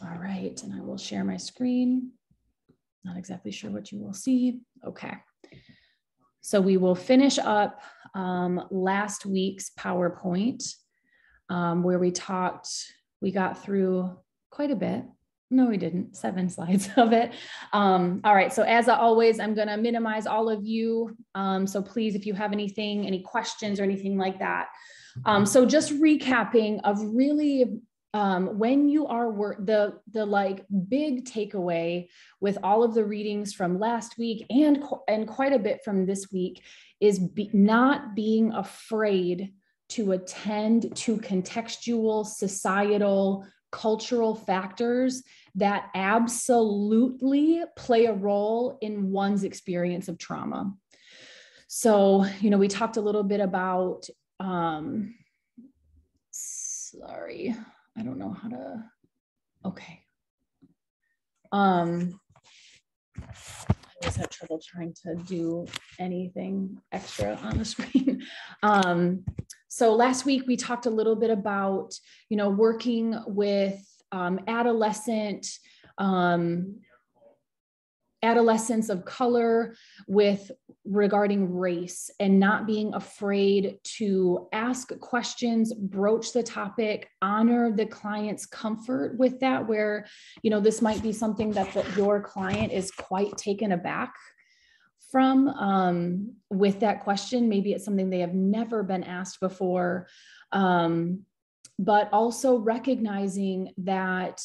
All right, and I will share my screen. Not exactly sure what you will see. Okay. So we will finish up last week's PowerPoint where we got through quite a bit. No, we didn't, 7 slides of it. All right, so as always, I'm gonna minimize all of you. So please, if you have anything, any questions or anything like that. So just recapping of really when you are the like big takeaway with all of the readings from last week and quite a bit from this week is not being afraid to attend to contextual, societal, cultural factors that absolutely play a role in one's experience of trauma. So, we talked a little bit about, sorry, I don't know how to, okay. I always have trouble trying to do anything extra on the screen. So last week we talked a little bit about, working with adolescents of color regarding race and not being afraid to ask questions, broach the topic, honor the client's comfort with that, where, this might be something that your client is quite taken aback from with that question. Maybe it's something they have never been asked before, but also recognizing that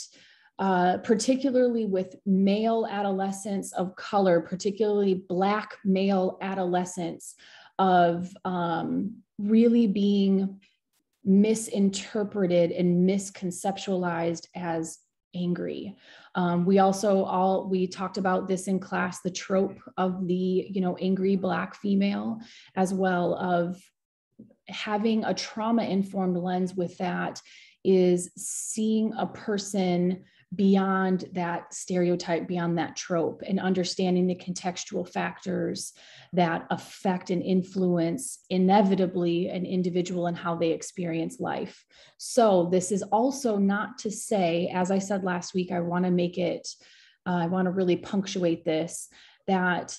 particularly with male adolescents of color, particularly Black male adolescents, of really being misinterpreted and misconceptualized as angry. We talked about this in class, the trope of the, angry Black female, as well, of having a trauma-informed lens with that is seeing a person beyond that stereotype, beyond that trope, and understanding the contextual factors that affect and influence inevitably an individual and how they experience life. So this is also not to say, as I said last week, I want to really punctuate this, that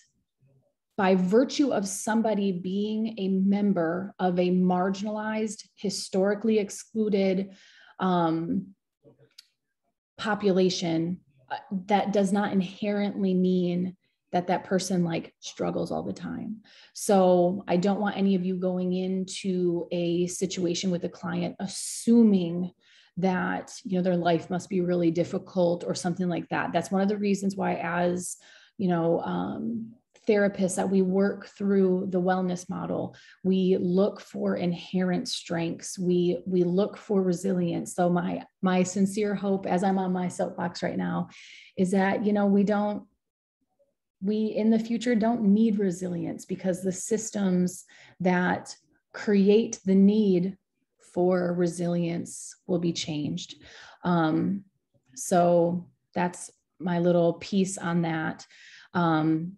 by virtue of somebody being a member of a marginalized, historically excluded population, that does not inherently mean that that person struggles all the time. So I don't want any of you going into a situation with a client assuming that, their life must be really difficult or something like that. That's one of the reasons why, as therapists, that we work through the wellness model. We look for inherent strengths. We look for resilience. So my sincere hope, as I'm on my soapbox right now, is that, we in the future don't need resilience, because the systems that create the need for resilience will be changed. So that's my little piece on that.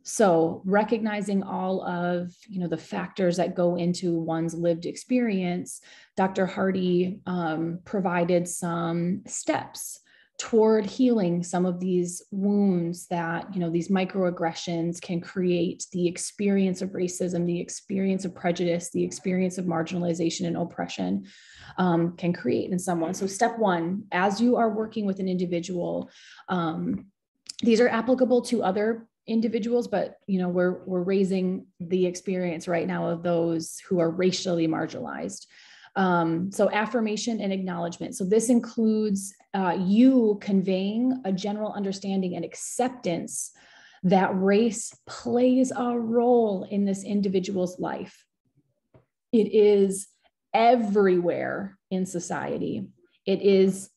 So recognizing all of, the factors that go into one's lived experience, Dr. Hardy provided some steps toward healing some of these wounds that, these microaggressions can create, the experience of racism, the experience of prejudice, the experience of marginalization and oppression can create in someone. So step one, as you are working with an individual, these are applicable to other individuals, but we're raising the experience right now of those who are racially marginalized. So affirmation and acknowledgement. So this includes you conveying a general understanding and acceptance that race plays a role in this individual's life. It is everywhere in society. It is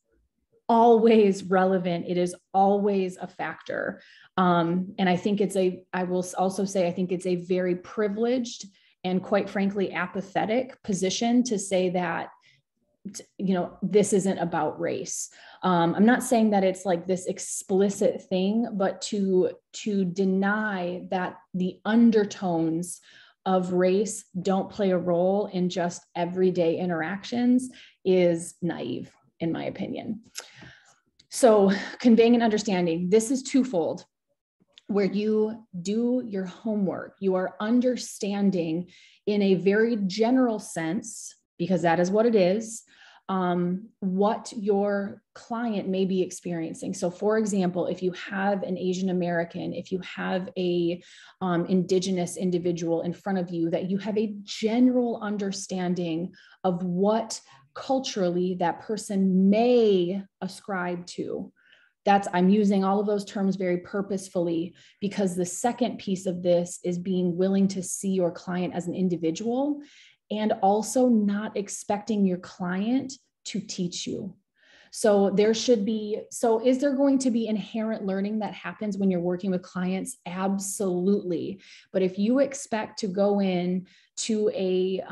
always relevant. It is always a factor. And I think I will also say, I think it's a very privileged and, quite frankly, apathetic position to say that, this isn't about race. I'm not saying that it's this explicit thing, but to deny that the undertones of race don't play a role in just everyday interactions is naive, in my opinion. So conveying an understanding, this is twofold, where you do your homework. You are understanding in a very general sense, because that is what it is, what your client may be experiencing. So for example, if you have an Asian American, if you have a Indigenous individual in front of you, that you have a general understanding of what culturally that person may ascribe to. I'm using all of those terms very purposefully, because the second piece of this is being willing to see your client as an individual, and also not expecting your client to teach you. So is there going to be inherent learning that happens when you're working with clients? Absolutely. But if you expect to go in to a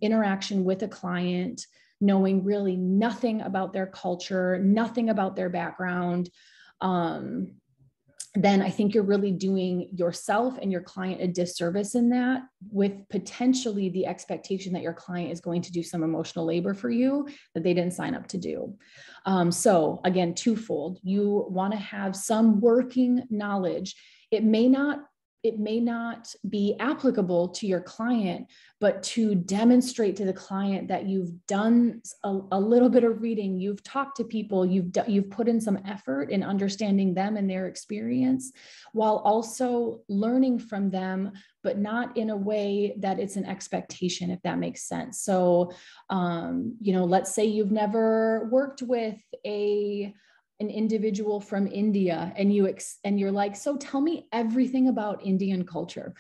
interaction with a client knowing really nothing about their culture, nothing about their background, then I think you're really doing yourself and your client a disservice in that, with potentially the expectation that your client is going to do some emotional labor for you that they didn't sign up to do. So again, twofold. You want to have some working knowledge. It may not be applicable to your client, but to demonstrate to the client that you've done a little bit of reading, you've talked to people, you've put in some effort in understanding them and their experience, while also learning from them, but not in a way that it's an expectation, if that makes sense. So, let's say you've never worked with an individual from India, and you're like, so tell me everything about Indian culture.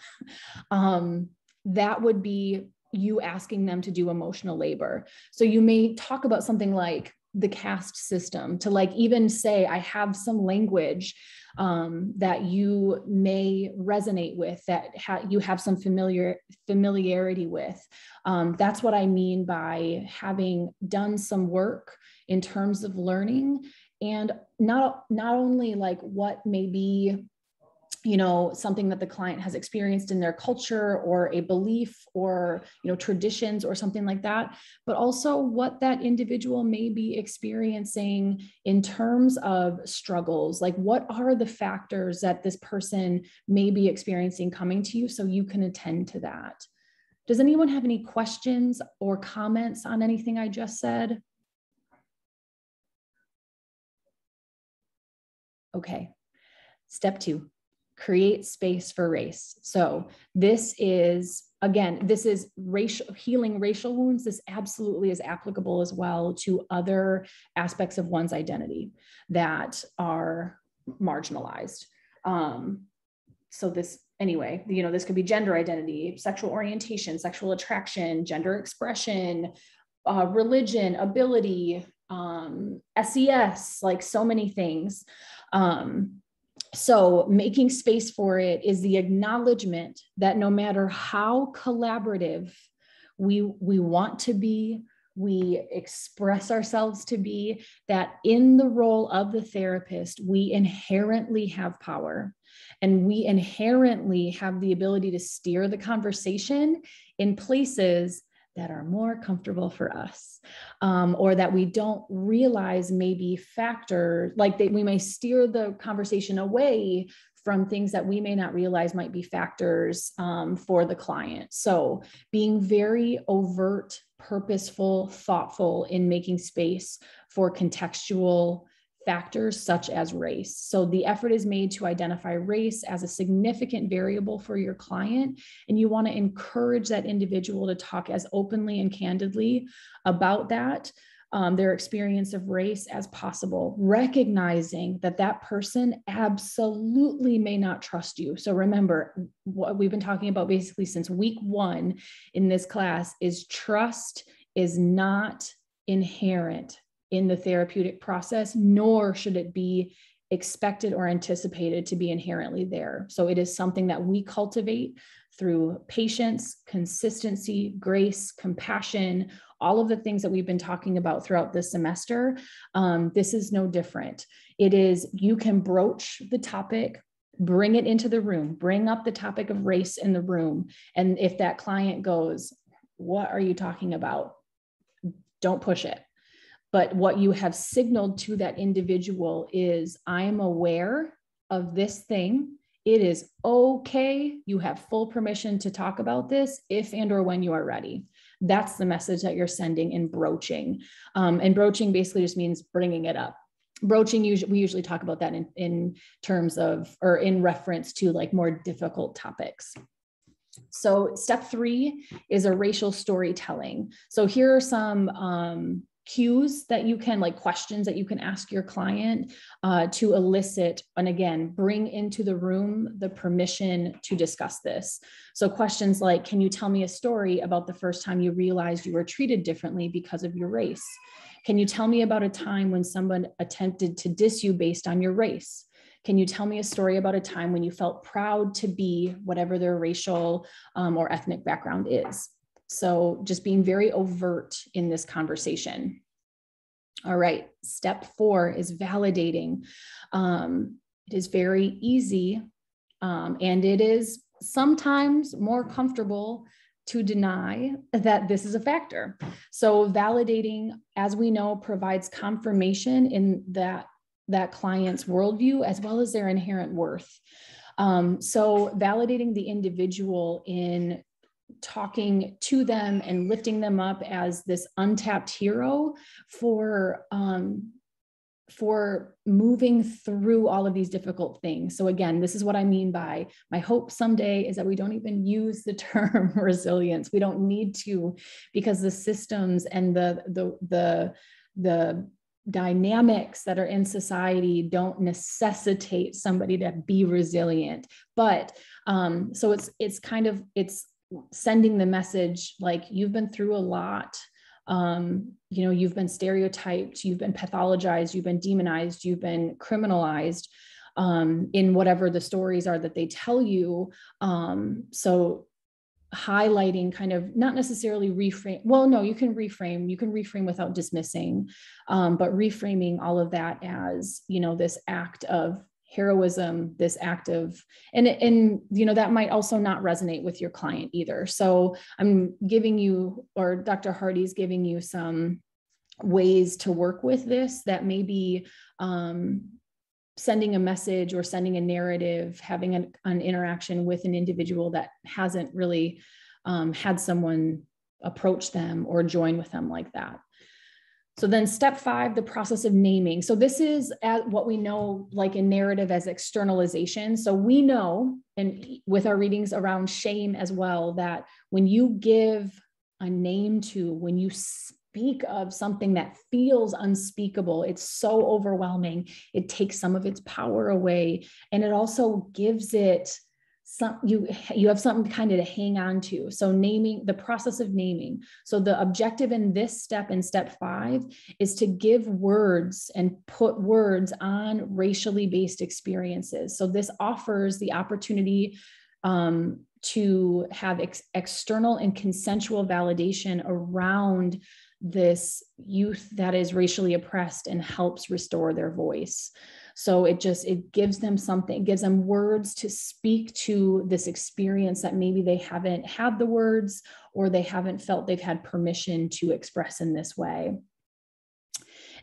That would be you asking them to do emotional labor. So you may talk about something like the caste system, to like even say, I have some language that you may resonate with, that you have some familiarity with. That's what I mean by having done some work in terms of learning. And not only like what may be, something that the client has experienced in their culture, or a belief, or, traditions or something like that, but also what that individual may be experiencing in terms of struggles. Like, what are the factors that this person may be experiencing coming to you, so you can attend to that. Does anyone have any questions or comments on anything I just said? Okay. Step 2, create space for race. So this is healing racial wounds. This absolutely is applicable as well to other aspects of one's identity that are marginalized. So this could be gender identity, sexual orientation, sexual attraction, gender expression, religion, ability, SES, like so many things. So making space for it is the acknowledgement that no matter how collaborative we want to be, we express ourselves to be, that in the role of the therapist, we inherently have power, and we inherently have the ability to steer the conversation in places that are more comfortable for us, or that we don't realize may be factors, like we may steer the conversation away from things that we may not realize might be factors for the client. So being very overt, purposeful, thoughtful in making space for contextual factors such as race. So the effort is made to identify race as a significant variable for your client, and you want to encourage that individual to talk as openly and candidly about that, their experience of race, as possible, recognizing that that person absolutely may not trust you. So remember, what we've been talking about basically since week 1 in this class is trust is not inherent in the therapeutic process, nor should it be expected or anticipated to be inherently there. So it is something that we cultivate through patience, consistency, grace, compassion, all of the things that we've been talking about throughout this semester. This is no different. It is, you can broach the topic, bring it into the room, bring up the topic of race in the room. And if that client goes, "What are you talking about?" Don't push it. But what you have signaled to that individual is, I am aware of this thing. It is okay. You have full permission to talk about this if and or when you are ready. That's the message that you're sending in broaching. And broaching basically just means bringing it up. Broaching, we usually talk about that in terms of, or in reference to like more difficult topics. So step 3 is a racial storytelling. So here are some cues that you can, like questions that you can ask your client to elicit, and again, bring into the room the permission to discuss this. So questions like, can you tell me a story about the first time you realized you were treated differently because of your race? Can you tell me about a time when someone attempted to diss you based on your race? Can you tell me a story about a time when you felt proud to be whatever their racial or ethnic background is? So just being very overt in this conversation. All right, step 4 is validating. It is very easy and it is sometimes more comfortable to deny that this is a factor. So validating, as we know, provides confirmation in that client's worldview as well as their inherent worth. So validating the individual in talking to them and lifting them up as this untapped hero for moving through all of these difficult things. So again, this is what I mean by, my hope someday is that we don't even use the term resilience. We don't need to, because the systems and the dynamics that are in society don't necessitate somebody to be resilient. But so it's sending the message like, you've been through a lot. You've been stereotyped, you've been pathologized, you've been demonized, you've been criminalized in whatever the stories are that they tell you. So highlighting, kind of not necessarily reframe. Well, no, you can reframe without dismissing, but reframing all of that as, this act of heroism, this act of, and that might also not resonate with your client either. So I'm giving you, or Dr. Hardy's giving you some ways to work with this that may be sending a message or sending a narrative, having an interaction with an individual that hasn't really had someone approach them or join with them like that. So then step 5, the process of naming. So this is what we know, like in narrative, as externalization. So we know, and with our readings around shame as well, that when you give a name to, when you speak of something that feels unspeakable, it's so overwhelming, it takes some of its power away. And it also gives it you have something kind of to hang on to. So naming, the process of naming. So the objective in this step, in step 5, is to give words and put words on racially based experiences. So this offers the opportunity to have external and consensual validation around this youth that is racially oppressed and helps restore their voice. So it gives them something, it gives them words to speak to this experience that maybe they haven't had the words, or they haven't felt they've had permission to express in this way.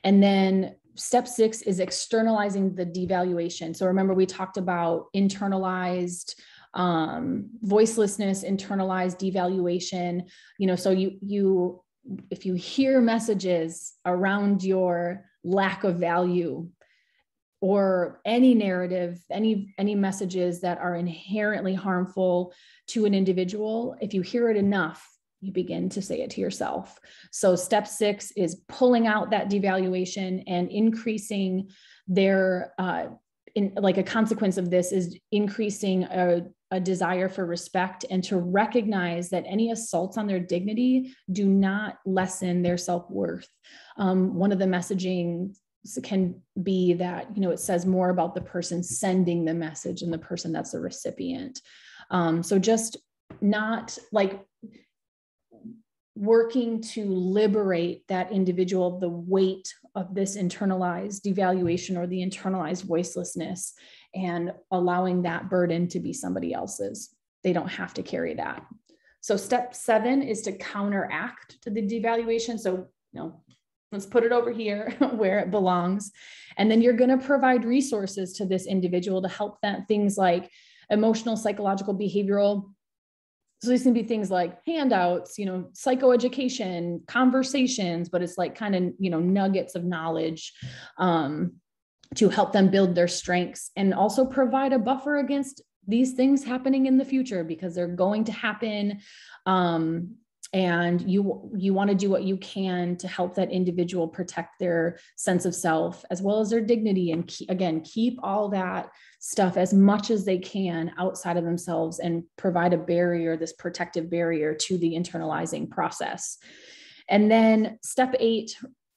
And then step 6 is externalizing the devaluation. So remember, we talked about internalized voicelessness, internalized devaluation. So if you hear messages around your lack of value, or any narrative, any messages that are inherently harmful to an individual, if you hear it enough, you begin to say it to yourself. So step 6 is pulling out that devaluation and increasing their, like a consequence of this is increasing a desire for respect, and to recognize that any assaults on their dignity do not lessen their self-worth. One of the messaging can be that, it says more about the person sending the message than the person that's the recipient. So just not like working to liberate that individual of the weight of this internalized devaluation or the internalized voicelessness, and allowing that burden to be somebody else's. They don't have to carry that. So step 7 is to counteract to the devaluation. So, Let's put it over here where it belongs. And then you're going to provide resources to this individual to help them, things like emotional, psychological, behavioral. So these can be things like handouts, psychoeducation, conversations, but it's like kind of, nuggets of knowledge to help them build their strengths, and also provide a buffer against these things happening in the future, because they're going to happen. And you want to do what you can to help that individual protect their sense of self as well as their dignity. And keep all that stuff as much as they can outside of themselves, and provide a barrier, this protective barrier to the internalizing process. And then step 8,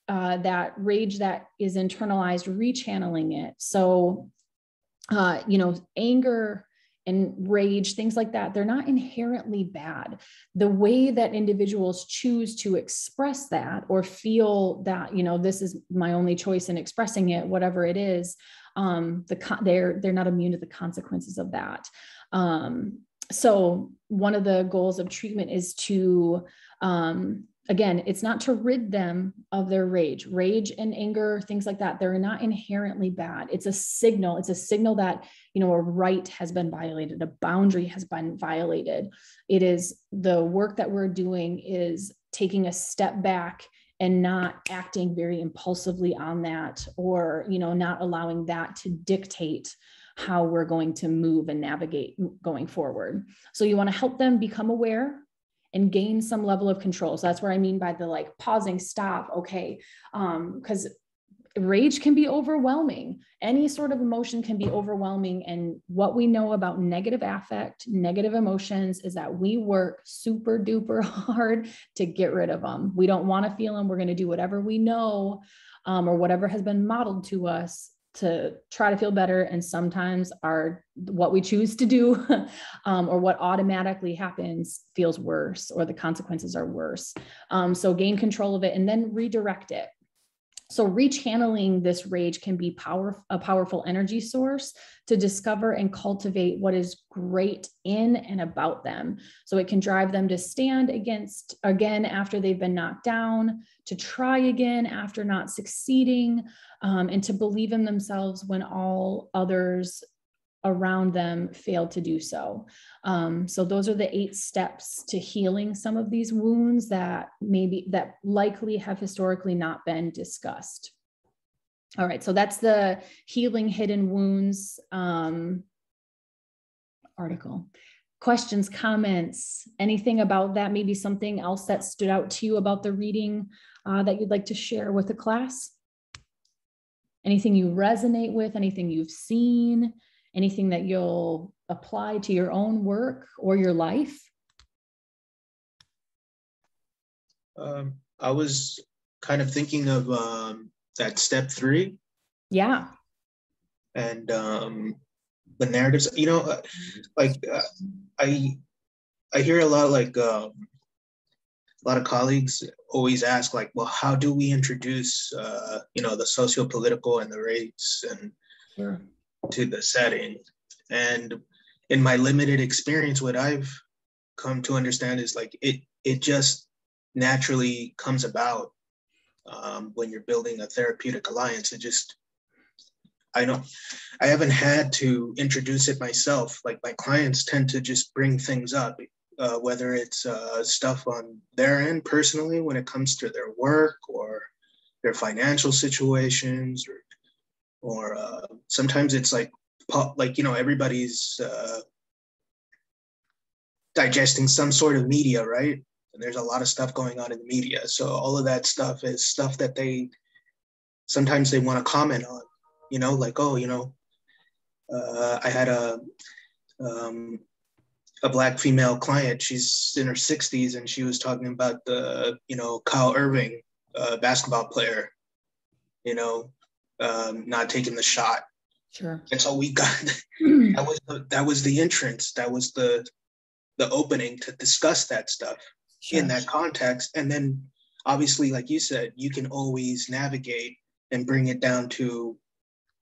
that rage that is internalized, rechanneling it. So, anger and rage, things like that, they're not inherently bad. The way that individuals choose to express that, or feel that, this is my only choice in expressing it, whatever it is, they're not immune to the consequences of that. So one of the goals of treatment is to, again, it's not to rid them of their rage and anger, things like that. They're not inherently bad. It's a signal. It's a signal that, a right has been violated, a boundary has been violated. It is the work that we're doing is taking a step back and not acting very impulsively on that, or, not allowing that to dictate how we're going to move and navigate going forward. So you want to help them become aware and gain some level of control. So that's where I mean by the pausing, stop. Okay. Because rage can be overwhelming. Any sort of emotion can be overwhelming. And what we know about negative affect, negative emotions, is that we work super duper hard to get rid of them. We don't want to feel them. We're going to do whatever we know, or whatever has been modeled to us to try to feel better. And sometimes what we choose to do, or what automatically happens, feels worse, or the consequences are worse. So gain control of it and then redirect it. So rechanneling this rage can be a powerful energy source to discover and cultivate what is great in and about them. So it can drive them to stand again after they've been knocked down, to try again after not succeeding, and to believe in themselves when all others around them failed to do so. So those are the 8 steps to healing some of these wounds that likely have historically not been discussed. All right, so that's the Healing Hidden Wounds article. Questions, comments, anything about that? Maybe something else that stood out to you about the reading that you'd like to share with the class? Anything you resonate with, anything you've seen, anything that you'll apply to your own work or your life? I was kind of thinking of that step 3. Yeah. And the narratives, I hear a lot of colleagues always ask, well, how do we introduce, the socio-political and the race and Sure. to the setting? And in my limited experience, what I've come to understand is it just naturally comes about when you're building a therapeutic alliance. I haven't had to introduce it myself. My clients tend to just bring things up, whether it's stuff on their end personally when it comes to their work or their financial situations, or sometimes it's everybody's digesting some sort of media, right? And there's a lot of stuff going on in the media. So all of that stuff is stuff that sometimes they want to comment on, I had a Black female client. She's in her 60s, and she was talking about the, Kyle Irving, basketball player, not taking the shot. Sure. And so we got that was the entrance. That was the opening to discuss that stuff. Sure. In that context. And then obviously, like you said, you can always navigate and bring it down to,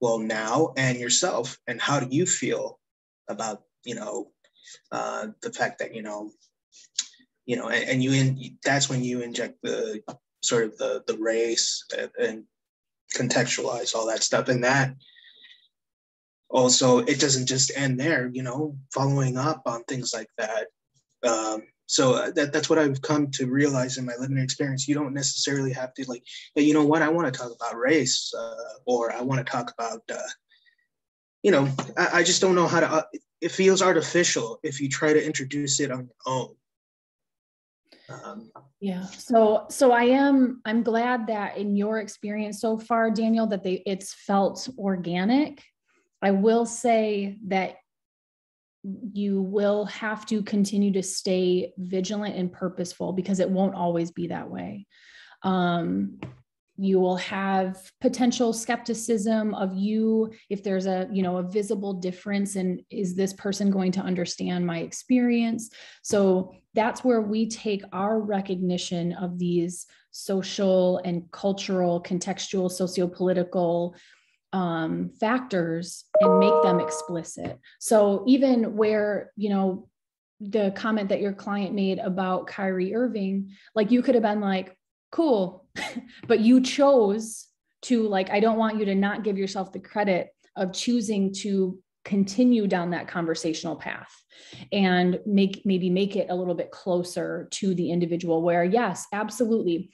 well, now and yourself, and how do you feel about, the fact that, and that's when you inject the sort of the race and contextualize all that stuff. And that also, it doesn't just end there, following up on things like that. So that's what I've come to realize in my living experience. You don't necessarily have to like, hey, you know what, I want to talk about race, or I want to talk about, I just don't know how to, it feels artificial if you try to introduce it on your own. Yeah. So I'm glad that in your experience so far, Daniel, that it's felt organic. I will say that you will have to continue to stay vigilant and purposeful, because it won't always be that way. You will have potential skepticism of you if there's a visible difference in, is this person going to understand my experience? So that's where we take our recognition of these social and cultural, contextual, sociopolitical factors and make them explicit. So even where, the comment that your client made about Kyrie Irving, like you could have been like, cool, but you chose to I don't want you to not give yourself the credit of choosing to continue down that conversational path and maybe make it a little bit closer to the individual, where yes, absolutely,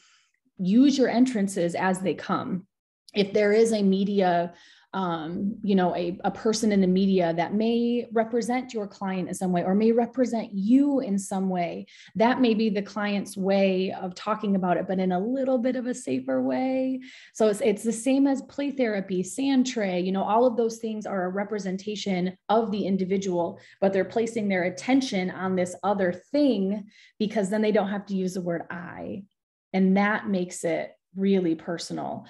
use your entrances as they come. If there is a media, a person in the media that may represent your client in some way, or may represent you in some way, that may be the client's way of talking about it, but in a little bit of a safer way. So it's the same as play therapy, sand tray, all of those things are a representation of the individual, but they're placing their attention on this other thing, because then they don't have to use the word I. And that makes it really personal.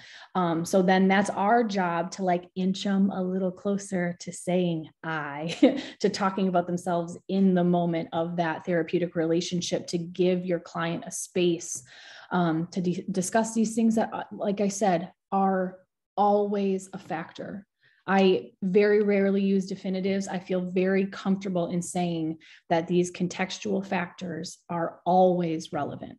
So then that's our job to inch them a little closer to saying I, to talking about themselves in the moment of that therapeutic relationship, to give your client a space to discuss these things that, like I said, are always a factor. I very rarely use definitives. I feel very comfortable in saying that these contextual factors are always relevant.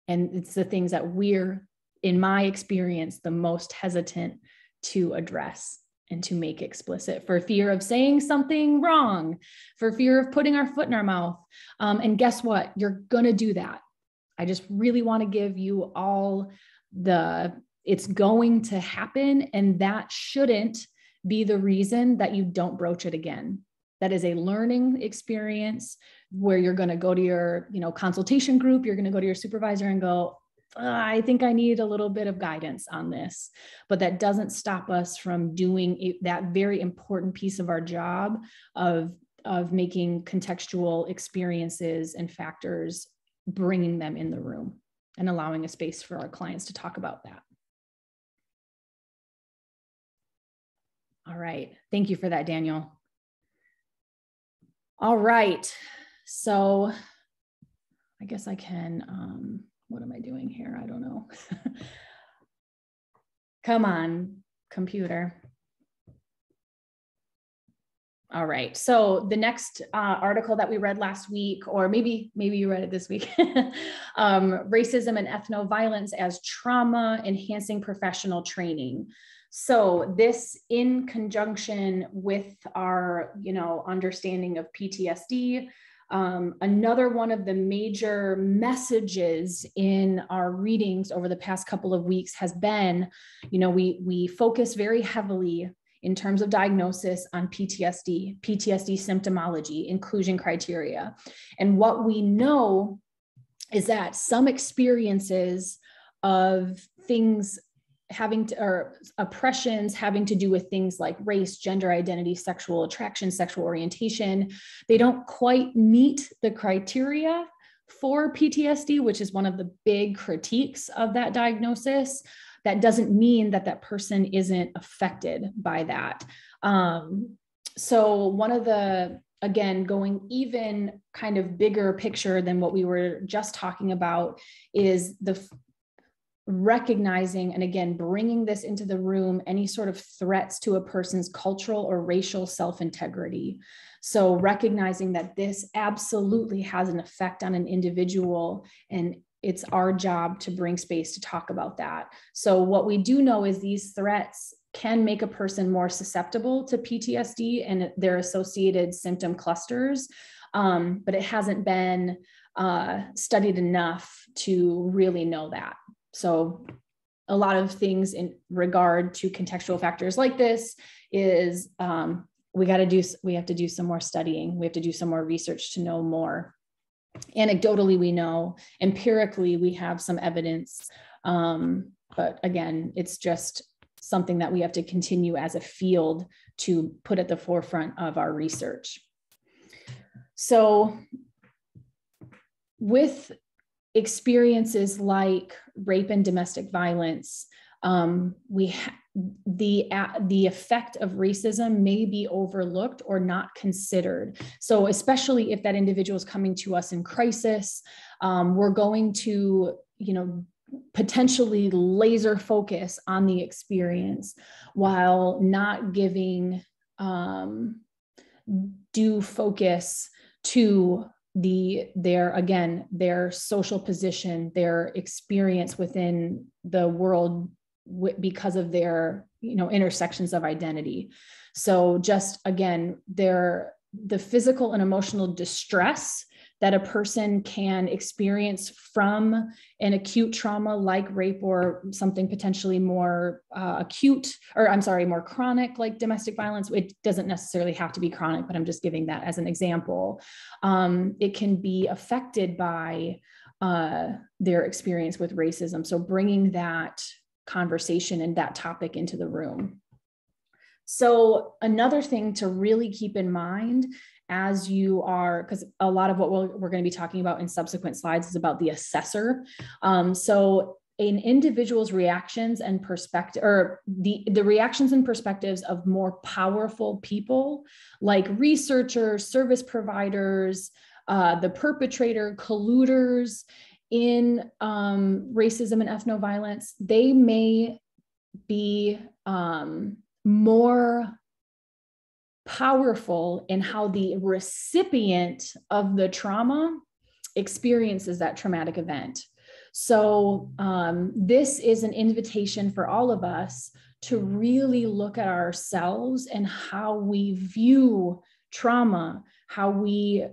And it's the things that we're, in my experience, the most hesitant to address and to make explicit, for fear of saying something wrong, for fear of putting our foot in our mouth. And guess what? You're going to do that. I just really want to give you all it's going to happen. And that shouldn't be the reason that you don't broach it again. That is a learning experience where you're going to go to your, consultation group. You're going to go to your supervisor and go, I think I need a little bit of guidance on this. But that doesn't stop us from doing that very important piece of our job of making contextual experiences and factors, bringing them in the room and allowing a space for our clients to talk about that. All right. Thank you for that, Daniel. All right. So I guess I can, what am I doing here? I don't know. Come on, computer. All right. So the next article that we read last week, or maybe you read it this week, Racism and Ethno-Violence as Trauma Enhancing Professional Training. So this, in conjunction with our, understanding of PTSD, another one of the major messages in our readings over the past couple of weeks has been, we focus very heavily in terms of diagnosis on PTSD symptomology, inclusion criteria. And what we know is that some experiences of things or oppressions having to do with things like race, gender identity, sexual attraction, sexual orientation, they don't quite meet the criteria for PTSD, which is one of the big critiques of that diagnosis. That doesn't mean that person isn't affected by that. So one of the, again, going even kind of bigger picture than what we were just talking about, is the recognizing, and again, bringing this into the room, any sort of threats to a person's cultural or racial self-integrity. So recognizing that this absolutely has an effect on an individual, and it's our job to bring space to talk about that. So what we do know is these threats can make a person more susceptible to PTSD and their associated symptom clusters, but it hasn't been studied enough to really know that. So a lot of things in regard to contextual factors like this is we have to do some more studying. We have to do some more research to know more. Anecdotally, we know. Empirically, we have some evidence. But again, it's just something that we have to continue as a field to put at the forefront of our research. So with experiences like rape and domestic violence, the effect of racism may be overlooked or not considered. So especially if that individual is coming to us in crisis, we're going to, potentially laser focus on the experience while not giving due focus to their social position, their experience within the world because of their, intersections of identity. So just again, the physical and emotional distress that a person can experience from an acute trauma like rape or something potentially more more chronic like domestic violence. It doesn't necessarily have to be chronic, but I'm just giving that as an example. It can be affected by their experience with racism. So bringing that conversation and that topic into the room. So another thing to really keep in mind as you are, because a lot of what we're going to be talking about in subsequent slides is about the assessor. So an individual's reactions and perspective, or the reactions and perspectives of more powerful people like researchers, service providers, the perpetrator, colluders in racism and ethnoviolence, they may be more powerful in how the recipient of the trauma experiences that traumatic event. So this is an invitation for all of us to really look at ourselves and how we view trauma, how we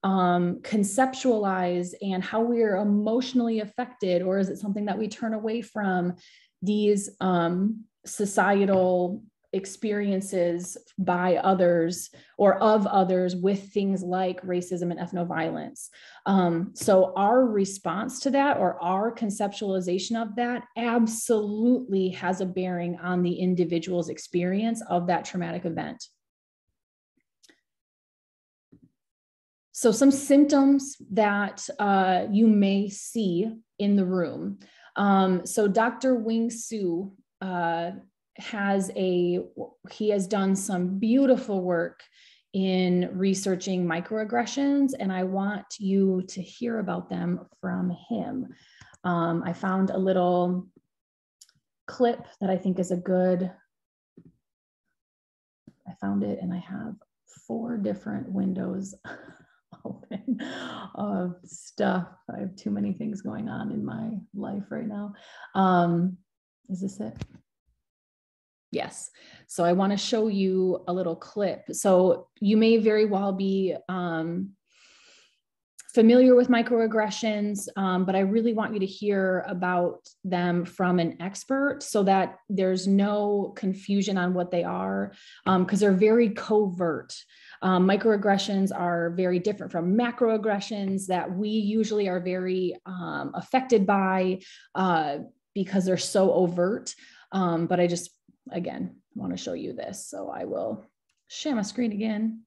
conceptualize and how we are emotionally affected, or is it something that we turn away from these societal experiences by others or of others with things like racism and ethnoviolence. So our response to that, or our conceptualization of that, absolutely has a bearing on the individual's experience of that traumatic event. So some symptoms that you may see in the room. So Dr. Wing Sue he has done some beautiful work in researching microaggressions, and I want you to hear about them from him. I found a little clip that I think is I found it, and I have 4 different windows open of stuff. I have too many things going on in my life right now. Is this it? Yes. So I want to show you a little clip. So you may very well be familiar with microaggressions, but I really want you to hear about them from an expert so that there's no confusion on what they are, because they're very covert. Microaggressions are very different from macroaggressions that we usually are very affected by because they're so overt. But I just, again, want to show you this. So I will share my screen again.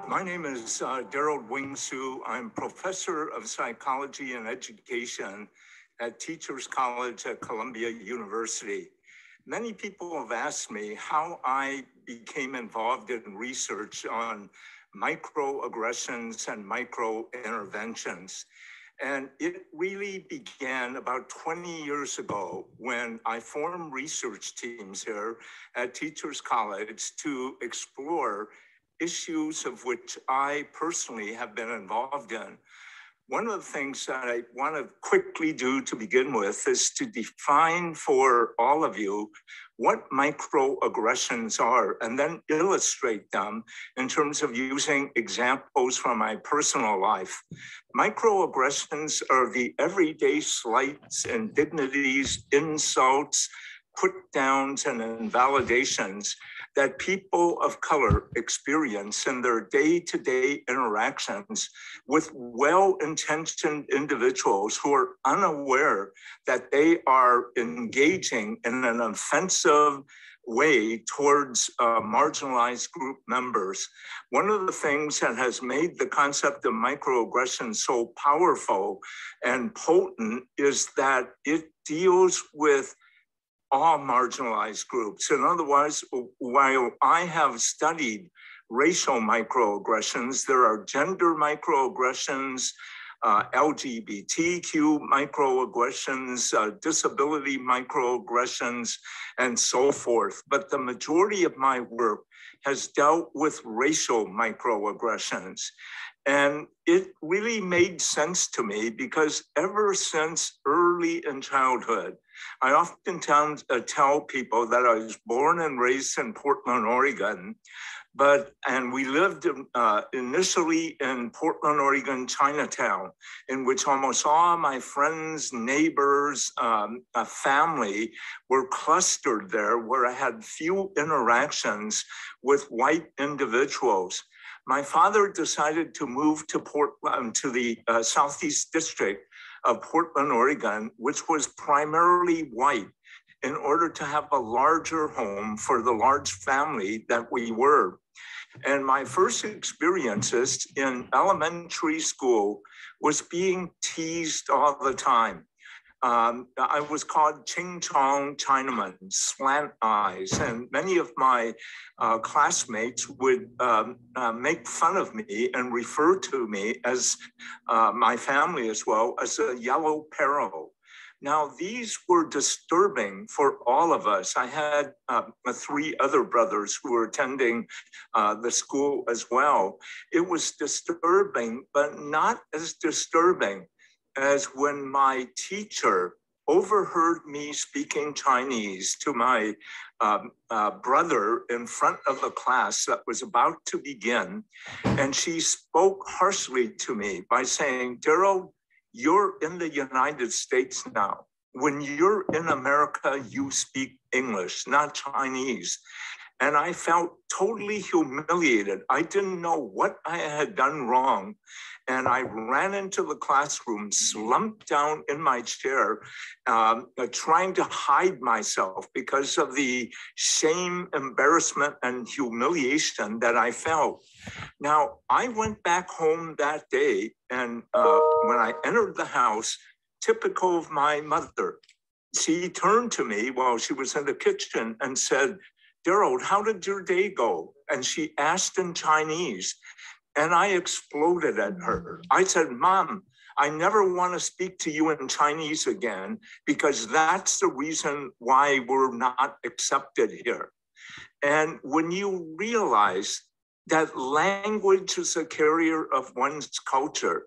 My name is Daryl Wing Sue. I'm professor of psychology and education at Teachers College at Columbia University. Many people have asked me how I became involved in research on microaggressions and microinterventions. And it really began about 20 years ago when I formed research teams here at Teachers College to explore issues of which I personally have been involved in. One of the things that I want to quickly do to begin with is to define for all of you what microaggressions are, and then illustrate them in terms of using examples from my personal life. Microaggressions are the everyday slights, indignities, insults, put downs, and invalidations that people of color experience in their day-to-day interactions with well-intentioned individuals who are unaware that they are engaging in an offensive way towards marginalized group members. One of the things that has made the concept of microaggression so powerful and potent is that it deals with all marginalized groups. In other words, while I have studied racial microaggressions, there are gender microaggressions, LGBTQ microaggressions, disability microaggressions, and so forth. But the majority of my work has dealt with racial microaggressions. And it really made sense to me because ever since early in childhood, I often tell people that I was born and raised in Portland, Oregon, and we lived initially in Portland, Oregon, Chinatown, in which almost all my friends, neighbors, family were clustered there, where I had few interactions with white individuals. My father decided to move to the Southeast District of Portland, Oregon, which was primarily white, in order to have a larger home for the large family that we were. And my first experiences in elementary school was being teased all the time. I was called Ching Chong Chinaman, slant eyes, and many of my classmates would make fun of me and refer to me as my family as well as a yellow peril. Now, these were disturbing for all of us. I had 3 other brothers who were attending the school as well. It was disturbing, but not as disturbing as when my teacher overheard me speaking Chinese to my brother in front of the class that was about to begin. And she spoke harshly to me by saying, "Daryl, you're in the United States now. When you're in America, you speak English, not Chinese." And I felt totally humiliated. I didn't know what I had done wrong. And I ran into the classroom, slumped down in my chair, trying to hide myself because of the shame, embarrassment, and humiliation that I felt. Now, I went back home that day, and when I entered the house, typical of my mother, she turned to me while she was in the kitchen and said, "Daryl, how did your day go?" And she asked in Chinese, and I exploded at her. I said, "Mom, I never want to speak to you in Chinese again because that's the reason why we're not accepted here." And when you realize that language is a carrier of one's culture,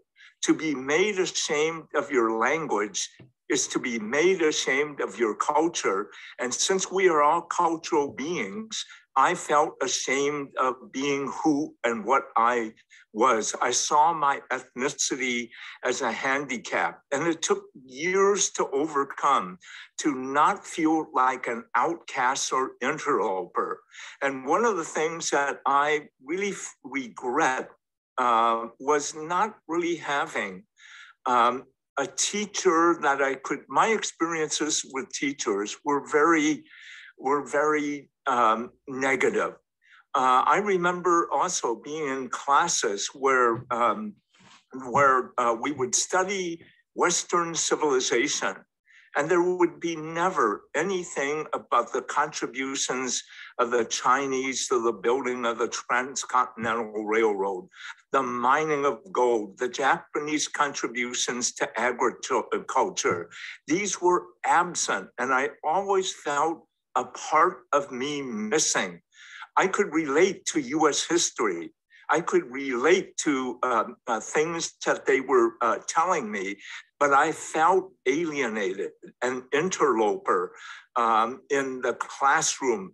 to be made ashamed of your language is to be made ashamed of your culture. And since we are all cultural beings, I felt ashamed of being who and what I was. I saw my ethnicity as a handicap, and it took years to overcome, to not feel like an outcast or interloper. And one of the things that I really regret was not really having a teacher that my experiences with teachers were very negative. I remember also being in classes where we would study Western civilization. And there would be never anything about the contributions of the Chinese to the building of the Transcontinental Railroad, the mining of gold, the Japanese contributions to agriculture. These were absent, and I always felt a part of me missing. I could relate to US history. I could relate to things that they were telling me, but I felt alienated, an interloper in the classroom.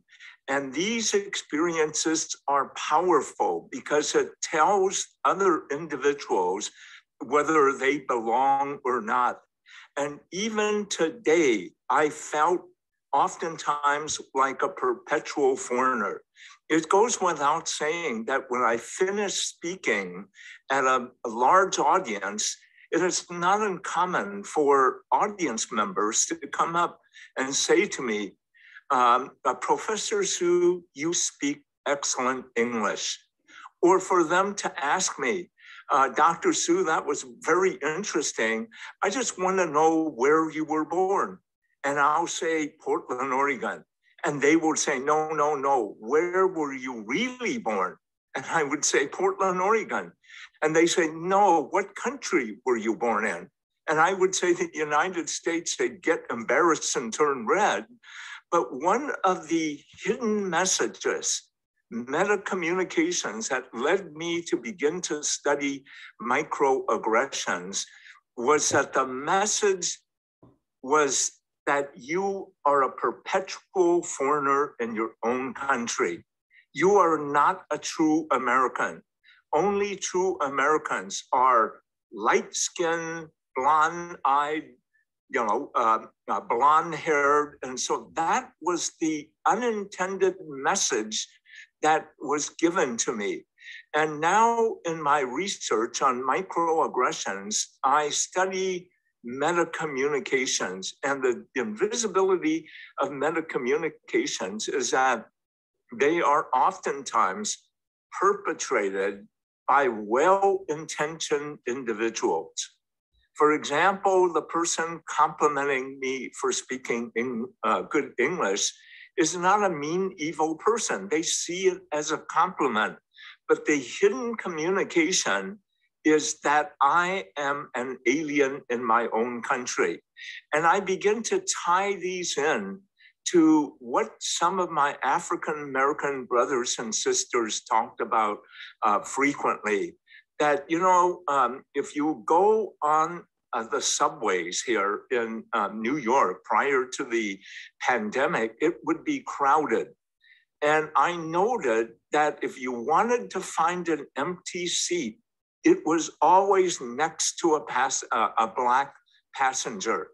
And these experiences are powerful because it tells other individuals whether they belong or not. And even today, I felt oftentimes like a perpetual foreigner. It goes without saying that when I finish speaking at a large audience, it is not uncommon for audience members to come up and say to me, Professor Su, you speak excellent English. Or for them to ask me, Dr. Su, that was very interesting. I just want to know where you were born. And I'll say, Portland, Oregon. And they would say, no, no, no, where were you really born? And I would say, Portland, Oregon. And they say, no, what country were you born in? And I would say the United States. They'd get embarrassed and turn red. But one of the hidden messages, meta-communications that led me to begin to study microaggressions was that the message was that you are a perpetual foreigner in your own country. You are not a true American. Only true Americans are light-skinned, blonde-eyed, blonde-haired. And so that was the unintended message that was given to me. And now in my research on microaggressions, I study meta-communications, and the invisibility of meta-communications is that they are oftentimes perpetrated by well-intentioned individuals. For example, the person complimenting me for speaking in good English is not a mean, evil person. They see it as a compliment, but the hidden communication is that I am an alien in my own country. And I begin to tie these in to what some of my African-American brothers and sisters talked about frequently, that, if you go on the subways here in New York prior to the pandemic, it would be crowded. And I noted that if you wanted to find an empty seat, it was always next to a Black passenger.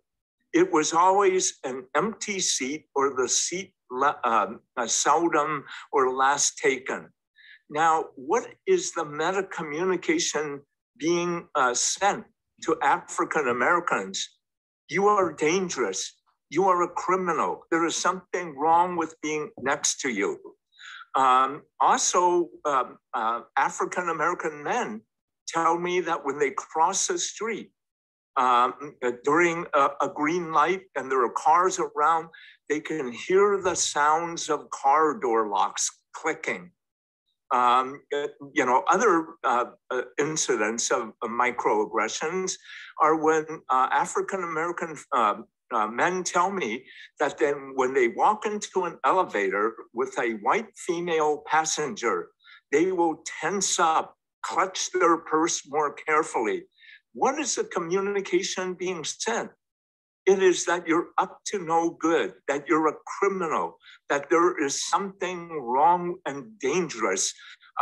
It was always an empty seat or the seat seldom or last taken. Now, what is the meta-communication being sent to African Americans? You are dangerous. You are a criminal. There is something wrong with being next to you. Also, African American men tell me that when they cross the street during a green light and there are cars around, they can hear the sounds of car door locks clicking. Other incidents of microaggressions are when African-American men tell me that then when they walk into an elevator with a white female passenger, they will tense up, clutch their purse more carefully. What is the communication being sent? It is that you're up to no good, that you're a criminal, that there is something wrong and dangerous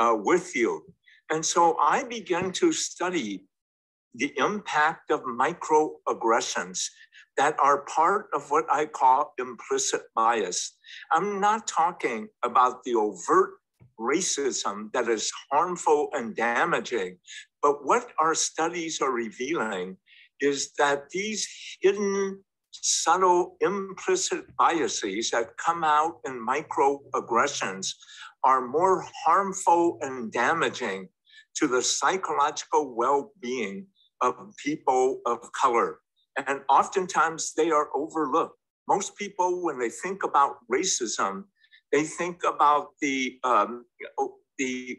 with you. And so I began to study the impact of microaggressions that are part of what I call implicit bias. I'm not talking about the overt racism that is harmful and damaging, but what our studies are revealing is that these hidden, subtle, implicit biases that come out in microaggressions are more harmful and damaging to the psychological well-being of people of color. And oftentimes they are overlooked. Most people, when they think about racism, they think about the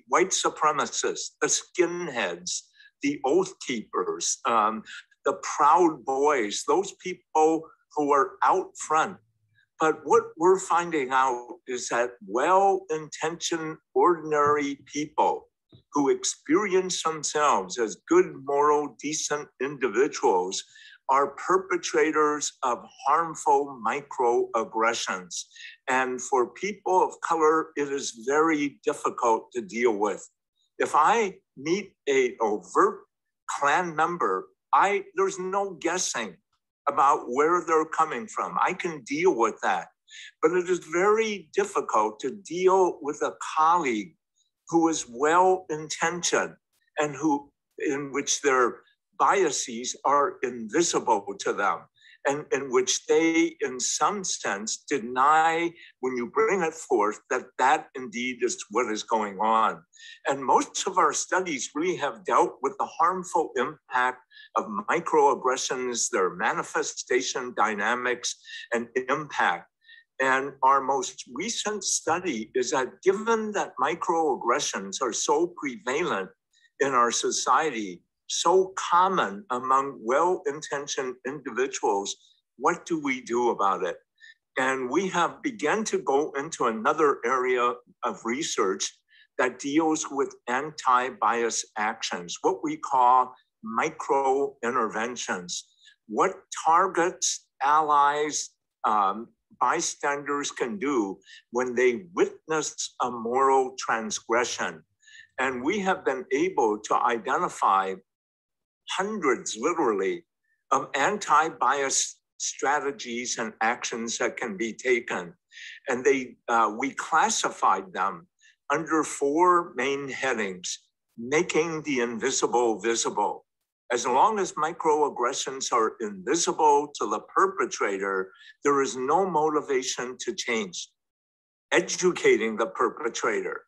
white supremacists, the skinheads, the oath keepers, the proud boys, those people who are out front. But what we're finding out is that well-intentioned, ordinary people who experience themselves as good, moral, decent individuals are perpetrators of harmful microaggressions. And for people of color, it is very difficult to deal with. If I meet an overt Klan member, there's no guessing about where they're coming from. I can deal with that. But it is very difficult to deal with a colleague who is well-intentioned and in which their biases are invisible to them, and in which they, in some sense, deny when you bring it forth that indeed is what is going on. And most of our studies really have dealt with the harmful impact of microaggressions, their manifestation dynamics and impact. And our most recent study is that given that microaggressions are so prevalent in our society, so common among well-intentioned individuals, what do we do about it? And we have begun to go into another area of research that deals with anti-bias actions, what we call micro-interventions. What targets, allies, bystanders can do when they witness a moral transgression. And we have been able to identify hundreds, literally, of anti-bias strategies and actions that can be taken. And we classified them under 4 main headings: making the invisible visible. As long as microaggressions are invisible to the perpetrator, there is no motivation to change. Educating the perpetrator.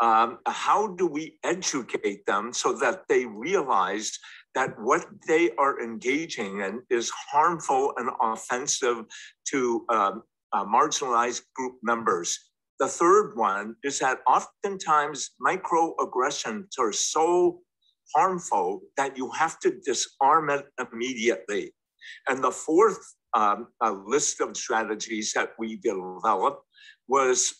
How do we educate them so that they realize that what they are engaging in is harmful and offensive to marginalized group members? The third one is that oftentimes microaggressions are so harmful that you have to disarm it immediately. And the fourth list of strategies that we developed was,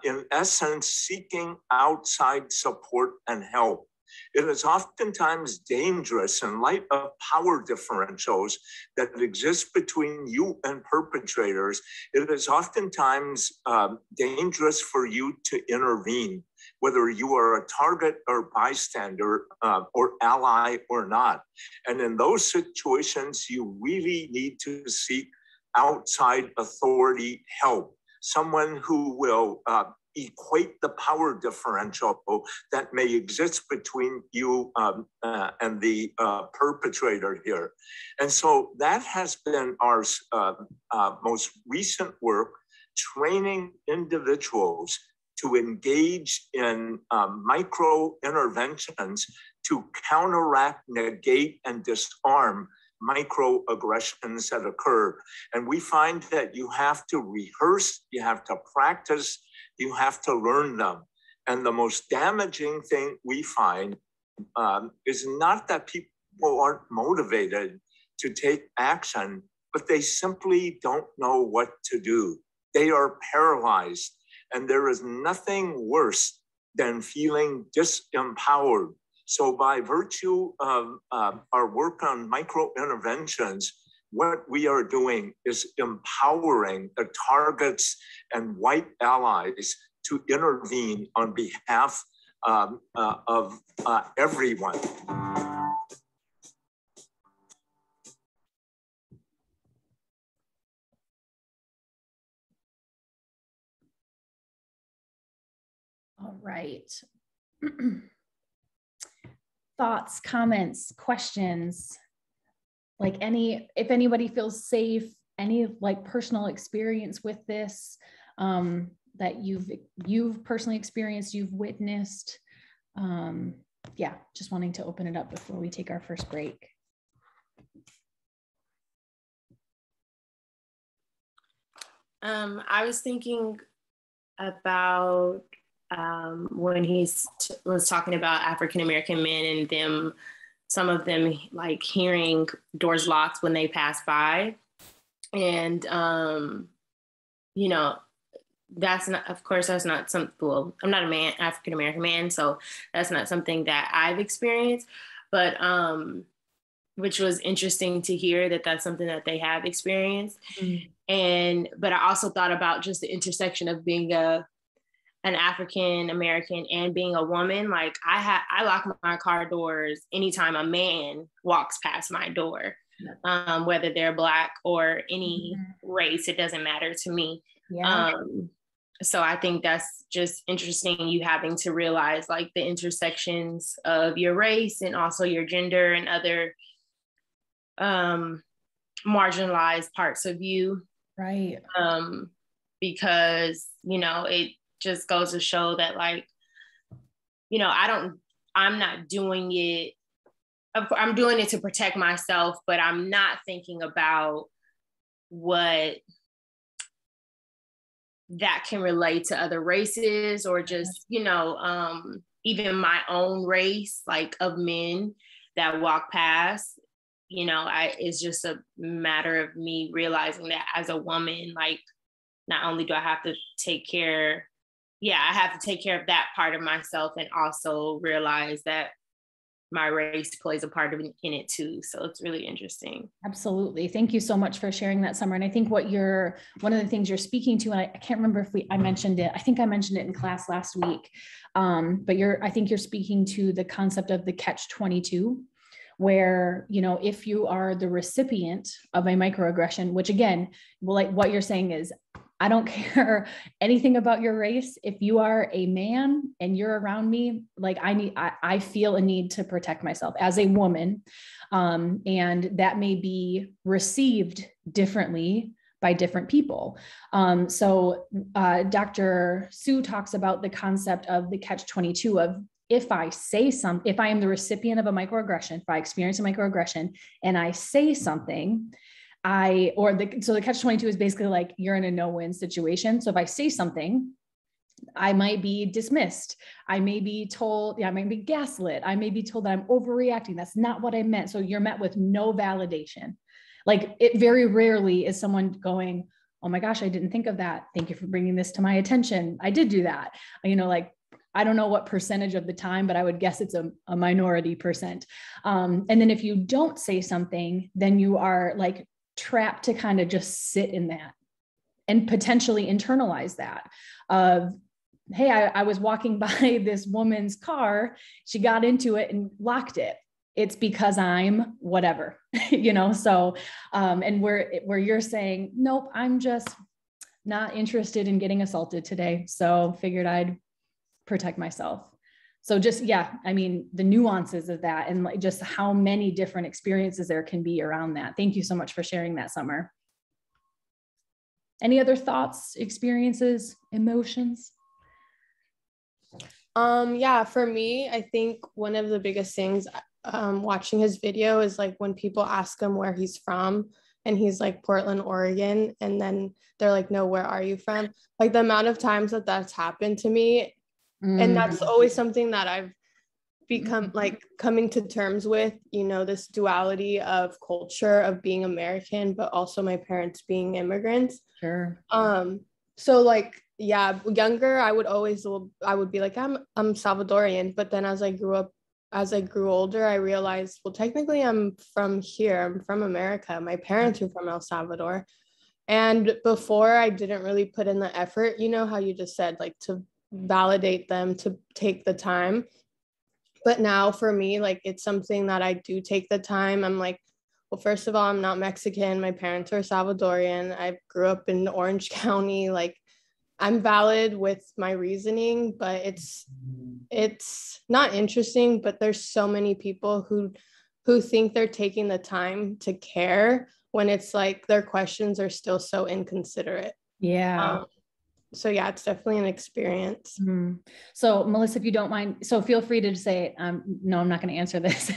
in essence, seeking outside support and help. It is oftentimes dangerous in light of power differentials that exist between you and perpetrators. It is oftentimes dangerous for you to intervene, whether you are a target or bystander or ally or not. And in those situations, you really need to seek outside authority help, someone who will equate the power differential that may exist between you and the perpetrator here. And so that has been our most recent work, training individuals to engage in micro interventions to counteract, negate, and disarm microaggressions that occur. And we find that you have to rehearse, you have to practice, you have to learn them. And the most damaging thing we find is not that people aren't motivated to take action, but they simply don't know what to do. They are paralyzed. And there is nothing worse than feeling disempowered. So by virtue of our work on micro-interventions, what we are doing is empowering the targets and white allies to intervene on behalf of everyone. All right. Thoughts, comments, questions, like if anybody feels safe, any like personal experience with this that you've personally experienced, you've witnessed. Yeah, just wanting to open it up before we take our first break. I was thinking about when he was talking about African American men and them, some of them like hearing doors locked when they pass by, and you know, that's not, of course, that's not some. Well, I'm not a man, African American man, so that's not something that I've experienced, but which was interesting to hear that that's something that they have experienced. And but I also thought about just the intersection of being an African American and being a woman. Like I lock my car doors anytime a man walks past my door, whether they're Black or any race, it doesn't matter to me. So I think that's just interesting, you having to realize like the intersections of your race and also your gender and other marginalized parts of you. Right. Because, you know, it just goes to show that, like, you know, I'm not doing it. I'm doing it to protect myself, but I'm not thinking about what that can relate to other races or just, you know, even my own race, like of men that walk past. You know, it's just a matter of me realizing that as a woman, like, not only do I have to take care, I have to take care of that part of myself and also realize that my race plays a part in it too. So it's really interesting. Absolutely. Thank you so much for sharing that, Summer. And I think one of the things you're speaking to, and I can't remember if I mentioned it. I think I mentioned it in class last week. But I think you're speaking to the concept of the catch-22, where, you know, if you are the recipient of a microaggression, which again, like what you're saying is, I don't care anything about your race. If you are a man and you're around me, like I feel a need to protect myself as a woman. And that may be received differently by different people. So Dr. Sue talks about the concept of the catch-22 of, if I am the recipient of a microaggression, if I experience a microaggression and I say something, so the catch-22 is basically like you're in a no-win situation. So if I say something, I might be dismissed. I may be told, I might be gaslit. I may be told that I'm overreacting. That's not what I meant. So you're met with no validation. Like, it very rarely is someone going, oh my gosh, I didn't think of that. Thank you for bringing this to my attention. I did do that. You know, like, I don't know what percentage of the time, but I would guess it's a minority percent. And then if you don't say something, then you are like trapped to kind of just sit in that and potentially internalize that of, hey, I was walking by this woman's car. She got into it and locked it. It's because I'm whatever, you know? So, and where you're saying, nope, I'm just not interested in getting assaulted today. So figured I'd protect myself. So just, I mean, the nuances of that and like just how many different experiences there can be around that. Thank you so much for sharing that, Summer. Any other thoughts, experiences, emotions? For me, I think one of the biggest things watching his video is like when people ask him where he's from and he's like Portland, Oregon, and then they're like, no, where are you from? Like the amount of times that that's happened to me. And that's always something that I've become like coming to terms with, you know, this duality of culture of being American, but also my parents being immigrants. Sure. So like, younger, I would be like, I'm Salvadorian. But then as I grew older, I realized, well, technically I'm from here. I'm from America. My parents are from El Salvador. And before, I didn't really put in the effort, you know, how you just said, like, to validate them, to take the time. But now for me, like, it's something that I do take the time. I'm like, well, first of all, I'm not Mexican. My parents are Salvadorian. I grew up in Orange County. Like, I'm valid with my reasoning, but it's not interesting. But there's so many people who think they're taking the time to care when it's like their questions are still so inconsiderate. So yeah, it's definitely an experience. Mm. So Melissa, if you don't mind, so feel free to say, no, I'm not going to answer this,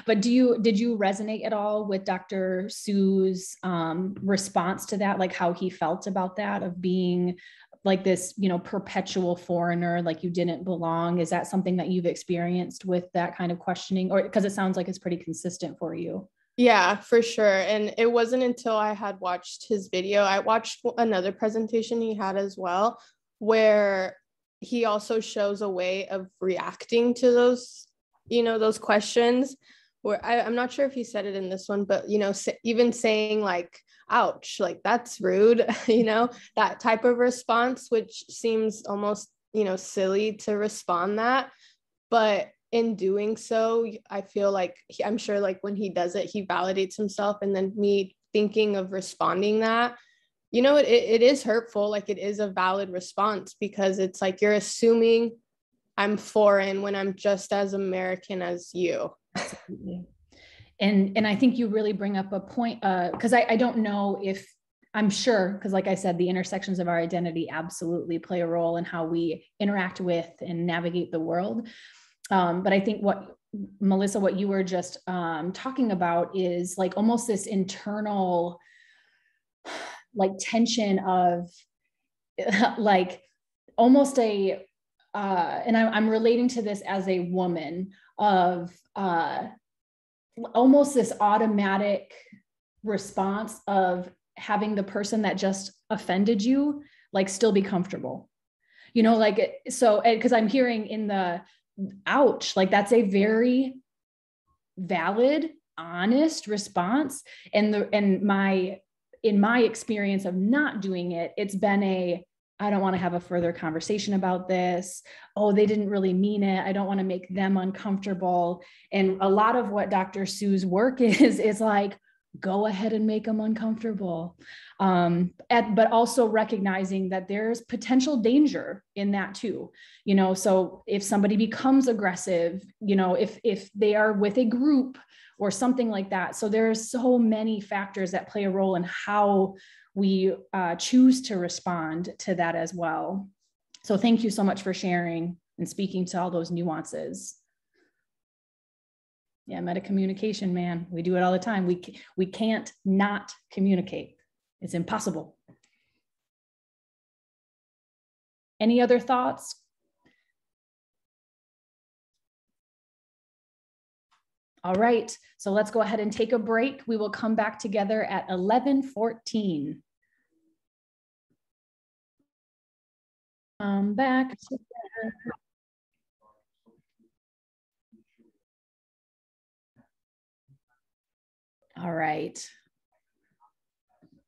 but did you resonate at all with Dr. Su's response to that? Like how he felt about that, of being like this, perpetual foreigner, like you didn't belong? Is that something that you've experienced with that kind of questioning, or because it sounds like it's pretty consistent for you? Yeah, for sure. And it wasn't until I had watched his video, I watched another presentation he had as well, where he also shows a way of reacting to those, those questions, where I'm not sure if he said it in this one, but, even saying like, ouch, like that's rude, that type of response, which seems almost, silly to respond that. But in doing so, I feel like I'm sure like when he does it, he validates himself. And then me thinking of responding that, it is hurtful. Like it is a valid response, because it's like you're assuming I'm foreign when I'm just as American as you. Absolutely. And I think you really bring up a point, because I don't know if, I'm sure, because like I said, the intersections of our identity absolutely play a role in how we interact with and navigate the world. But I think Melissa, what you were just talking about is like almost this internal like tension of like almost and I'm relating to this as a woman, of almost this automatic response of having the person that just offended you like still be comfortable, so because I'm hearing in the ouch, like that's a very valid, honest response. And in my experience of not doing it, it's been I don't want to have a further conversation about this. Oh, they didn't really mean it. I don't want to make them uncomfortable. And a lot of what Dr. Su's work is like, go ahead and make them uncomfortable. But also recognizing that there's potential danger in that too. So if somebody becomes aggressive, if they are with a group or something like that. So there's so many factors that play a role in how we choose to respond to that as well. So thank you so much for sharing and speaking to all those nuances. Yeah, metacommunication, man. We do it all the time. We can't not communicate. It's impossible. Any other thoughts? All right, so let's go ahead and take a break. We will come back together at 11:14. Back together. All right.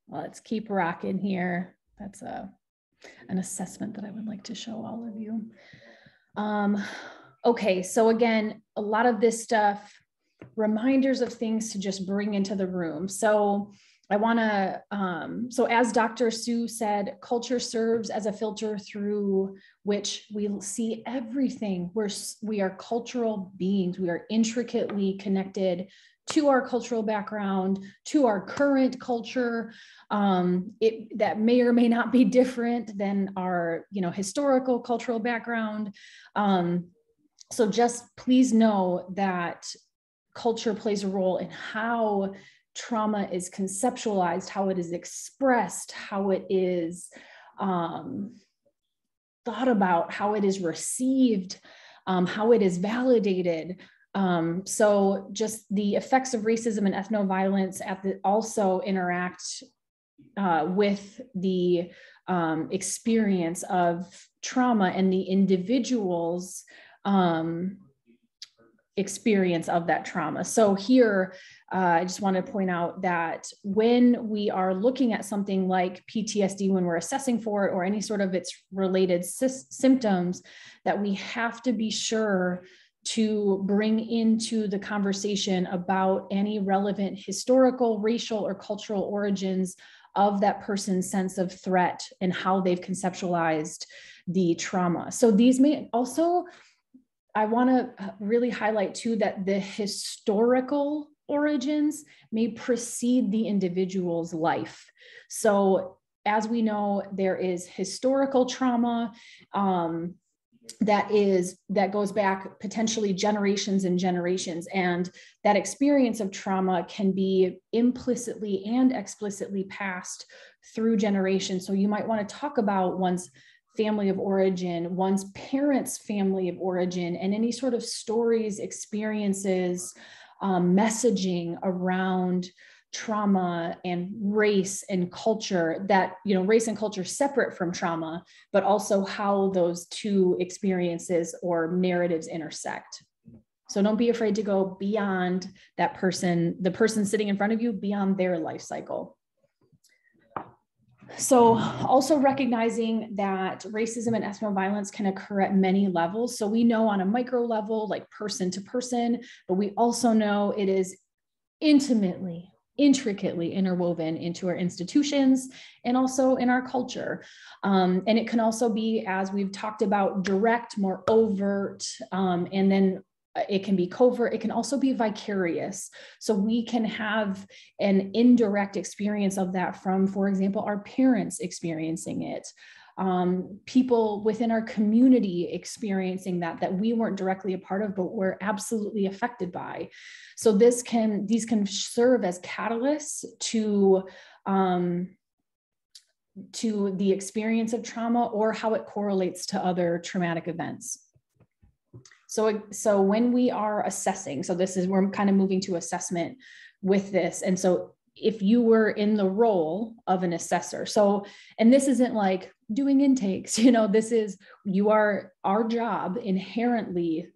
Well, let's keep rocking here. That's an assessment that I would like to show all of you. Okay, so again, a lot of this stuff, reminders of things to just bring into the room. So I want to, so as Dr. Su said, culture serves as a filter through which we see everything. We are cultural beings. We are intricately connected to our cultural background, to our current culture, that may or may not be different than our, historical cultural background. So just please know that culture plays a role in how trauma is conceptualized, how it is expressed, how it is thought about, how it is received, how it is validated. So just the effects of racism and ethnoviolence also interact with the experience of trauma and the individual's experience of that trauma. So here, I just want to point out that when we are looking at something like PTSD, when we're assessing for it or any sort of its related symptoms, that we have to be sure to bring into the conversation about any relevant historical, racial, or cultural origins of that person's sense of threat and how they've conceptualized the trauma. So these may also, I want to really highlight too, that the historical origins may precede the individual's life. So as we know, there is historical trauma that goes back potentially generations and generations. And that experience of trauma can be implicitly and explicitly passed through generations. So you might want to talk about one's family of origin, one's parents' family of origin, and any sort of stories, experiences, messaging around trauma and race and culture, that, you know, race and culture separate from trauma, but also how those two experiences or narratives intersect. So don't be afraid to go beyond that person, the person sitting in front of you, beyond their life cycle. So also recognizing that racism and ethnoviolence can occur at many levels. So we know on a micro level, like person to person, but we also know it is intricately interwoven into our institutions and also in our culture. And it can also be, as we've talked about, direct, more overt, and then it can be covert. It can also be vicarious. So we can have an indirect experience of that from, for example, our parents experiencing it, people within our community experiencing that we weren't directly a part of, but were absolutely affected by. So these can serve as catalysts to the experience of trauma or how it correlates to other traumatic events. So when we are assessing, so we're kind of moving to assessment with this. And so if you were in the role of an assessor, and this isn't like doing intakes, our job inherently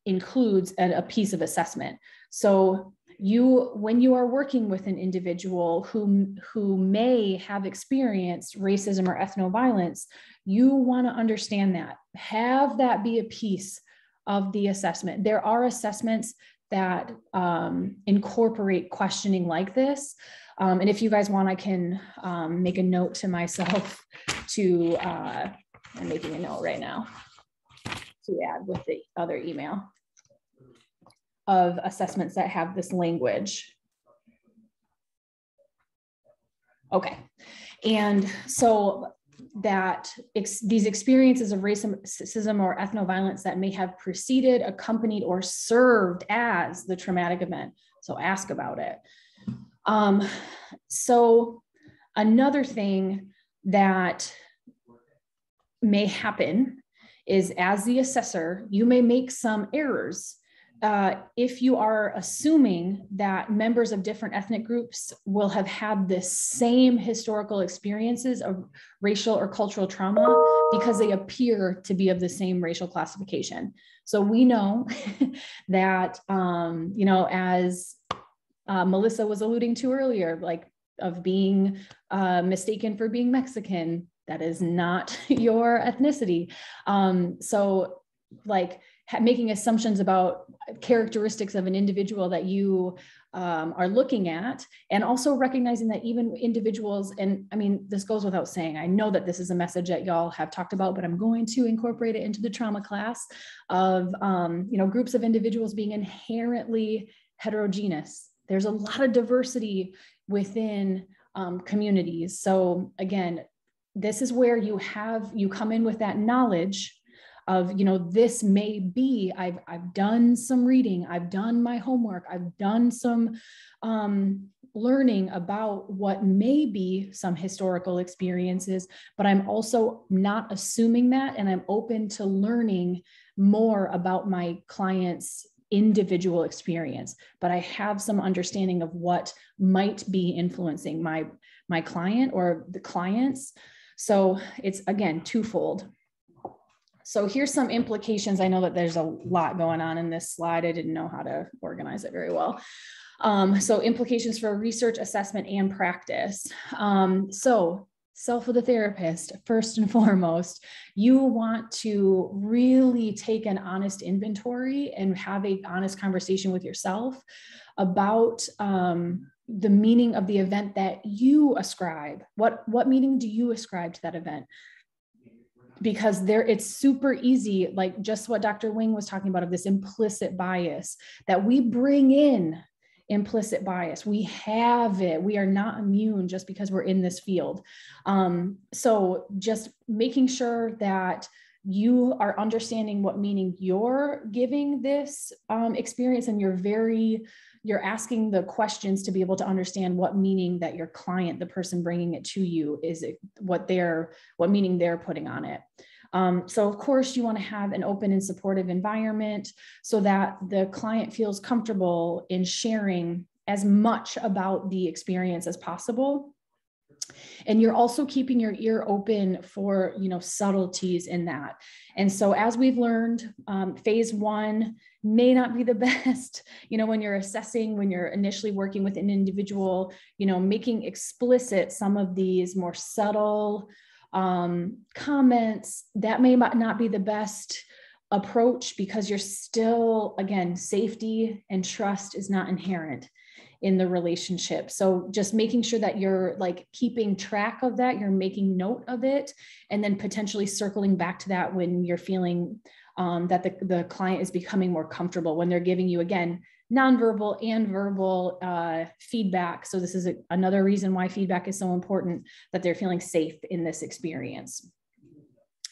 includes a piece of assessment. So when you are working with an individual who may have experienced racism or ethnoviolence, you want to understand that, have that be a piece of the assessment. There are assessments that incorporate questioning like this. And if you guys want, I can make a note to myself I'm making a note right now to add with the other email of assessments that have this language. Okay. And so these experiences of racism or ethnoviolence that may have preceded, accompanied, or served as the traumatic event. So ask about it. So another thing that may happen is, as the assessor, you may make some errors if you are assuming that members of different ethnic groups will have had the same historical experiences of racial or cultural trauma because they appear to be of the same racial classification. So we know that, as Melissa was alluding to earlier, like of being mistaken for being Mexican, that is not your ethnicity. So like making assumptions about characteristics of an individual that you are looking at, and also recognizing that even individuals, and I mean, this goes without saying, I know that this is a message that y'all have talked about, but I'm going to incorporate it into the trauma class of, groups of individuals being inherently heterogeneous. There's a lot of diversity within communities. So again, this is where you come in with that knowledge of, this may be, I've done some reading, I've done my homework, I've done some learning about what may be some historical experiences, but I'm also not assuming that, and I'm open to learning more about my client's individual experience, but I have some understanding of what might be influencing my client or the clients. So it's, again, twofold. So here's some implications. I know that there's a lot going on in this slide. I didn't know how to organize it very well. So implications for research, assessment, and practice. So self of the therapist, first and foremost, you want to really take an honest inventory and have an honest conversation with yourself about the meaning of the event that you ascribe. What meaning do you ascribe to that event? Because it's super easy, like just what Dr. Wing was talking about, of this implicit bias that we bring in implicit bias. We have it. We are not immune just because we're in this field. So just making sure that you are understanding what meaning you're giving this experience, and you're asking the questions to be able to understand what meaning that your client, the person bringing it to you, is what meaning they're putting on it. So of course you want to have an open and supportive environment so that the client feels comfortable in sharing as much about the experience as possible. And you're also keeping your ear open for, subtleties in that. And so as we've learned, phase one may not be the best, when you're assessing, when you're initially working with an individual, making explicit some of these more subtle comments, that may not be the best approach, because you're still, again, safety and trust is not inherent in the relationship. So just making sure that you're like keeping track of that, you're making note of it, and then potentially circling back to that when you're feeling that the client is becoming more comfortable, when they're giving you, again, nonverbal and verbal feedback. So this is another reason why feedback is so important, that they're feeling safe in this experience.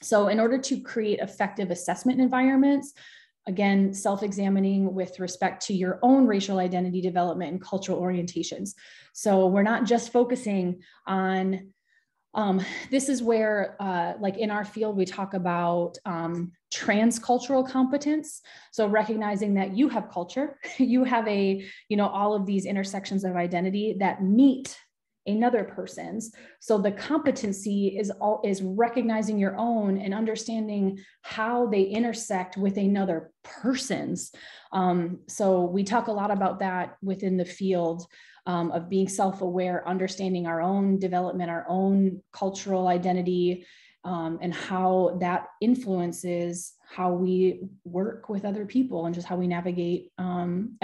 So in order to create effective assessment environments, again, self-examining with respect to your own racial identity development and cultural orientations. So we're not just focusing on, this is where, like in our field, we talk about transcultural competence. So recognizing that you have culture, you have all of these intersections of identity that meet another person's. So the competency is recognizing your own and understanding how they intersect with another person's. So we talk a lot about that within the field of being self-aware, understanding our own development, our own cultural identity, and how that influences how we work with other people and just how we navigate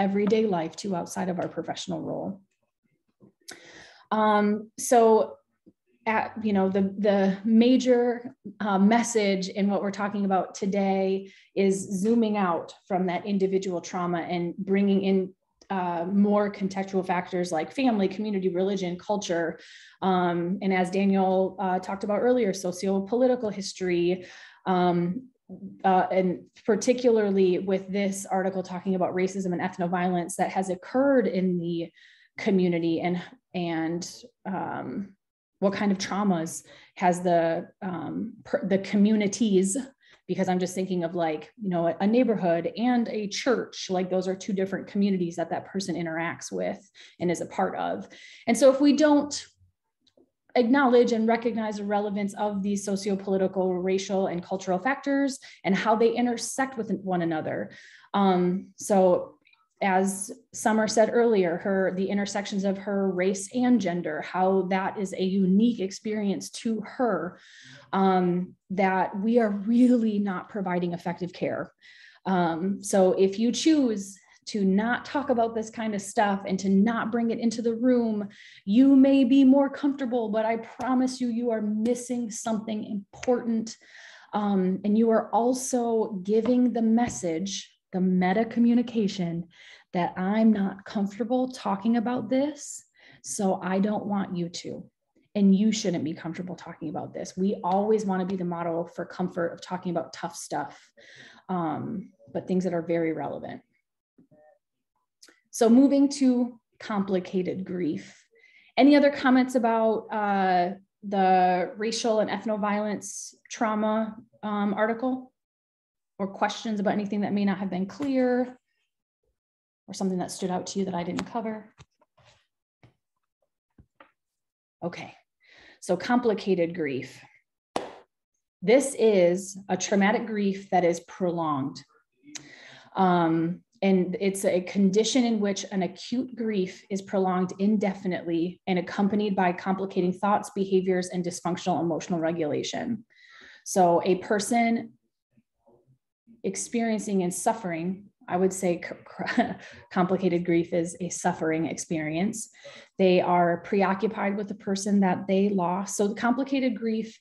everyday life too, outside of our professional role. So the major message in what we're talking about today is zooming out from that individual trauma and bringing in more contextual factors like family, community, religion, culture. And as Daniel talked about earlier, socio-political history, and particularly with this article talking about racism and ethnoviolence that has occurred in the community, and what kind of traumas has the communities, because I'm just thinking of like, a neighborhood and a church, like those are two different communities that person interacts with and is a part of. And so if we don't acknowledge and recognize the relevance of these socio-political, racial, and cultural factors and how they intersect with one another. So as Summer said earlier, the intersections of her race and gender, how that is a unique experience to her, that we are really not providing effective care. So if you choose to not talk about this kind of stuff and to not bring it into the room, you may be more comfortable, but I promise you, you are missing something important. And you are also giving the message, the meta communication, that I'm not comfortable talking about this, so I don't want you to. And you shouldn't be comfortable talking about this. We always want to be the model for comfort of talking about tough stuff, but things that are very relevant. So moving to complicated grief. Any other comments about the racial and ethnoviolence trauma article, or questions about anything that may not have been clear, or something that stood out to you that I didn't cover? Okay, so complicated grief. This is a traumatic grief that is prolonged. And it's a condition in which an acute grief is prolonged indefinitely and accompanied by complicating thoughts, behaviors, and dysfunctional emotional regulation. So a person experiencing and suffering, I would say complicated grief is a suffering experience. They are preoccupied with the person that they lost. So the complicated grief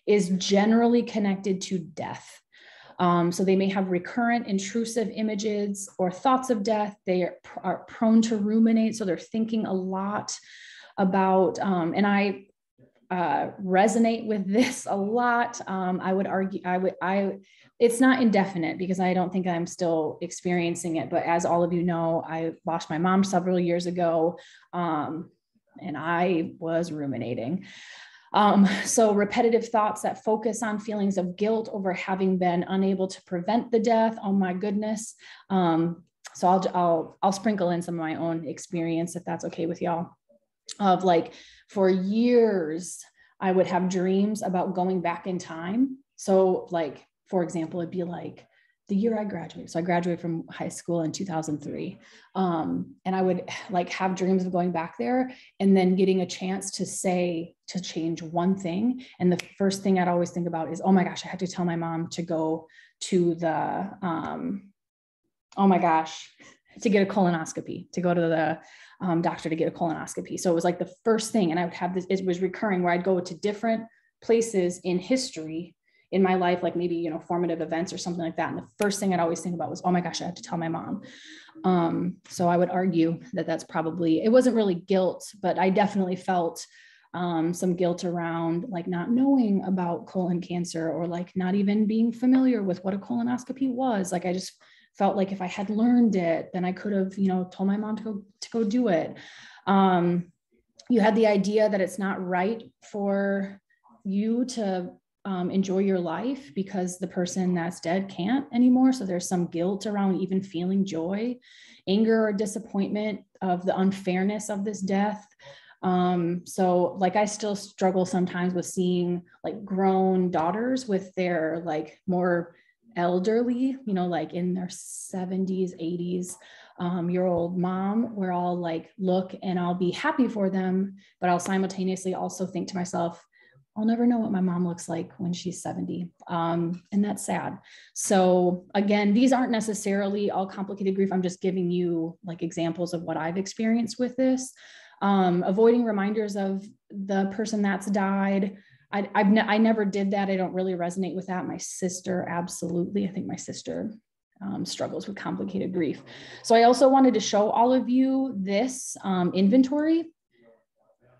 is generally connected to death. So they may have recurrent intrusive images or thoughts of death. They are prone to ruminate. So they're thinking a lot about, and I resonate with this a lot. I would argue, it's not indefinite because I don't think I'm still experiencing it. But as all of you know, I lost my mom several years ago, and I was ruminating. So repetitive thoughts that focus on feelings of guilt over having been unable to prevent the death. Oh my goodness. So I'll sprinkle in some of my own experience, if that's okay with y'all. Of like, for years, I would have dreams about going back in time. So like, for example, it'd be like the year I graduated. So I graduated from high school in 2003. And I would like have dreams of going back there and then getting a chance to change one thing. And the first thing I'd always think about is, oh my gosh, I had to tell my mom to go to the, to get a colonoscopy, to go to the doctor to get a colonoscopy. So it was like the first thing. And I would have this, it was recurring where I'd go to different places in history in my life, like maybe, you know, formative events or something like that. And the first thing I'd always think about was, oh my gosh, I had to tell my mom. So I would argue that that's probably, it wasn't really guilt, but I definitely felt some guilt around like not knowing about colon cancer or like not even being familiar with what a colonoscopy was. Like I just felt like if I had learned it, then I could have, you know, told my mom to go do it. You had the idea that it's not right for you to enjoy your life because the person that's dead can't anymore. So there's some guilt around even feeling joy, anger, or disappointment of the unfairness of this death. So like I still struggle sometimes with seeing like grown daughters with their like more elderly, you know, like in their 70s, 80s, year old mom, where I'll like look and I'll be happy for them, but I'll simultaneously also think to myself, I'll never know what my mom looks like when she's 70. And that's sad. So again, these aren't necessarily all complicated grief. I'm just giving you like examples of what I've experienced with this. Avoiding reminders of the person that's died. I never did that. I don't really resonate with that. My sister, absolutely. I think my sister struggles with complicated grief. So I also wanted to show all of you this inventory.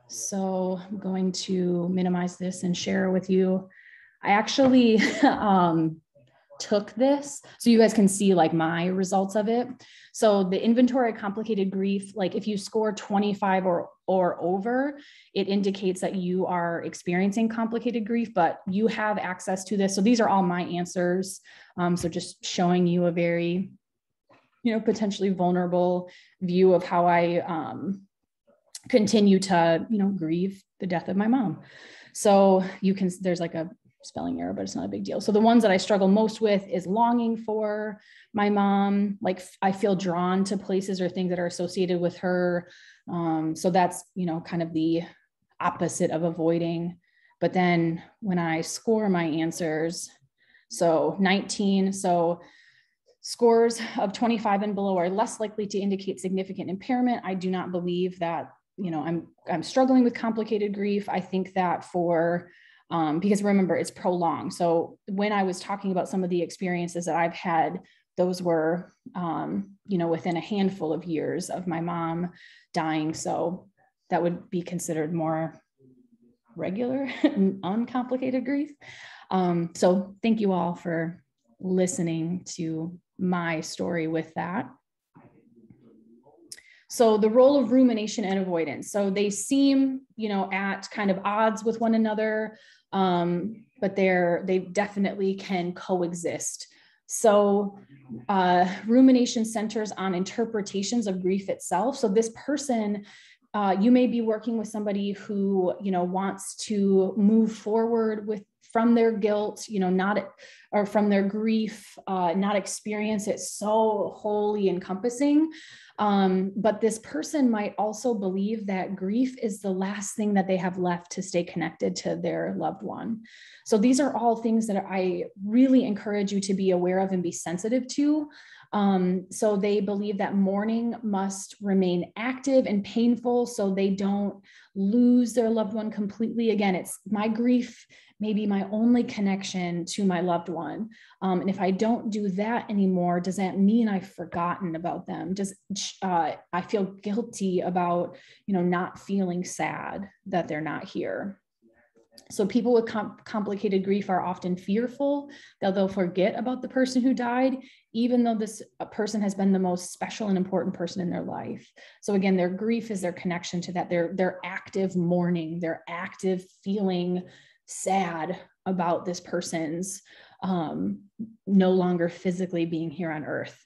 So I'm going to minimize this and share with you. I actually took this so you guys can see like my results of it. So the inventory of complicated grief, like if you score 25 or over, it indicates that you are experiencing complicated grief, but you have access to this. So these are all my answers. So just showing you a very, you know, potentially vulnerable view of how I continue to, you know, grieve the death of my mom. So you can, there's like a spelling error, but it's not a big deal. So the ones that I struggle most with is longing for my mom. Like I feel drawn to places or things that are associated with her. So that's, you know, kind of the opposite of avoiding. But then when I score my answers, so 19, so scores of 25 and below are less likely to indicate significant impairment. I do not believe that, you know, I'm struggling with complicated grief. I think that for, because remember, it's prolonged. So when I was talking about some of the experiences that I've had, those were, you know, within a handful of years of my mom dying. So that would be considered more regular, uncomplicated grief. So thank you all for listening to my story with that. So the role of rumination and avoidance. So they seem, you know, at kind of odds with one another, but they definitely can coexist. So rumination centers on interpretations of grief itself. So this person, you may be working with somebody who, you know, wants to move forward from their guilt, you know, or from their grief, not experience it so wholly encompassing. But this person might also believe that grief is the last thing that they have left to stay connected to their loved one. So these are all things that I really encourage you to be aware of and be sensitive to. So they believe that mourning must remain active and painful so they don't lose their loved one completely. Again, it's my grief maybe my only connection to my loved one. And if I don't do that anymore, does that mean I've forgotten about them? I feel guilty about, not feeling sad that they're not here. So people with complicated grief are often fearful that they'll forget about the person who died, even though this person has been the most special and important person in their life. So again, their grief is their connection to that. Their active mourning, their active feeling sad about this person's no longer physically being here on earth.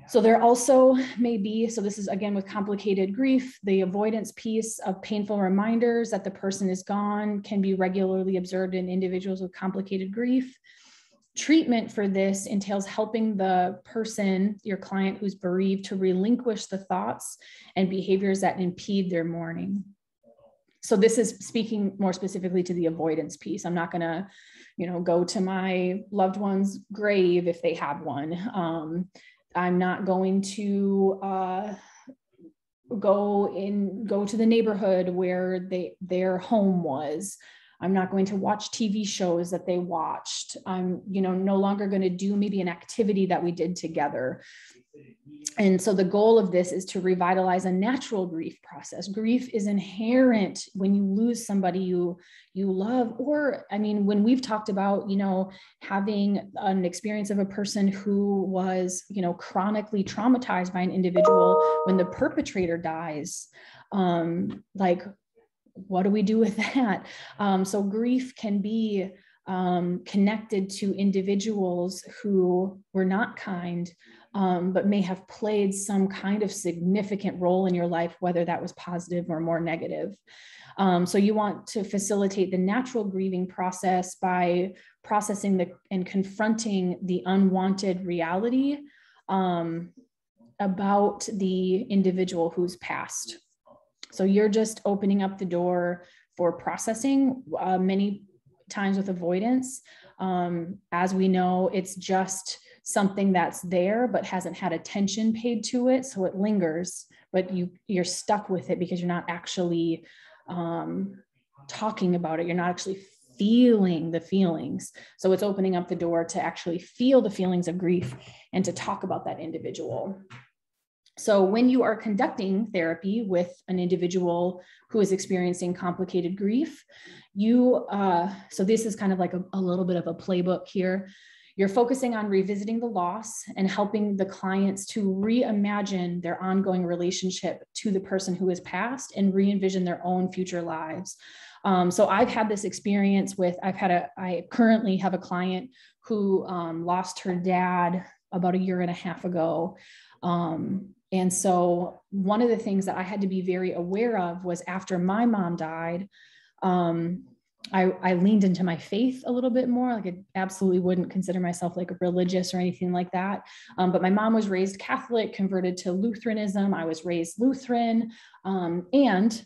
So there also may be, so this is again with complicated grief, the avoidance piece of painful reminders that the person is gone can be regularly observed in individuals with complicated grief. Treatment for this entails helping the person, your client who's bereaved, to relinquish the thoughts and behaviors that impede their mourning. So this is speaking more specifically to the avoidance piece. I'm not going to, go to my loved one's grave if they have one. I'm not going to go to the neighborhood where their home was. I'm not going to watch TV shows that they watched. I'm, no longer going to do maybe an activity that we did together. And so the goal of this is to revitalize a natural grief process. Grief is inherent when you lose somebody you love, or, when we've talked about, having an experience of a person who was, chronically traumatized by an individual, when the perpetrator dies, what do we do with that? So grief can be connected to individuals who were not kind, but may have played some kind of significant role in your life, whether that was positive or more negative. So you want to facilitate the natural grieving process by processing and confronting the unwanted reality about the individual who's passed. So you're just opening up the door for processing. Many times with avoidance, as we know, it's just something that's there but hasn't had attention paid to it, so it lingers, but you're stuck with it because you're not actually talking about it. You're not actually feeling the feelings. So it's opening up the door to actually feel the feelings of grief and to talk about that individual. So when you are conducting therapy with an individual who is experiencing complicated grief, so this is kind of like a little bit of a playbook here. You're focusing on revisiting the loss and helping the clients to reimagine their ongoing relationship to the person who has passed and re-envision their own future lives. So I've had this experience I currently have a client who lost her dad about 1.5 years ago. And so one of the things that I had to be very aware of was after my mom died, I leaned into my faith a little bit more. Like, I absolutely wouldn't consider myself like religious or anything like that. But my mom was raised Catholic, converted to Lutheranism. I was raised Lutheran. And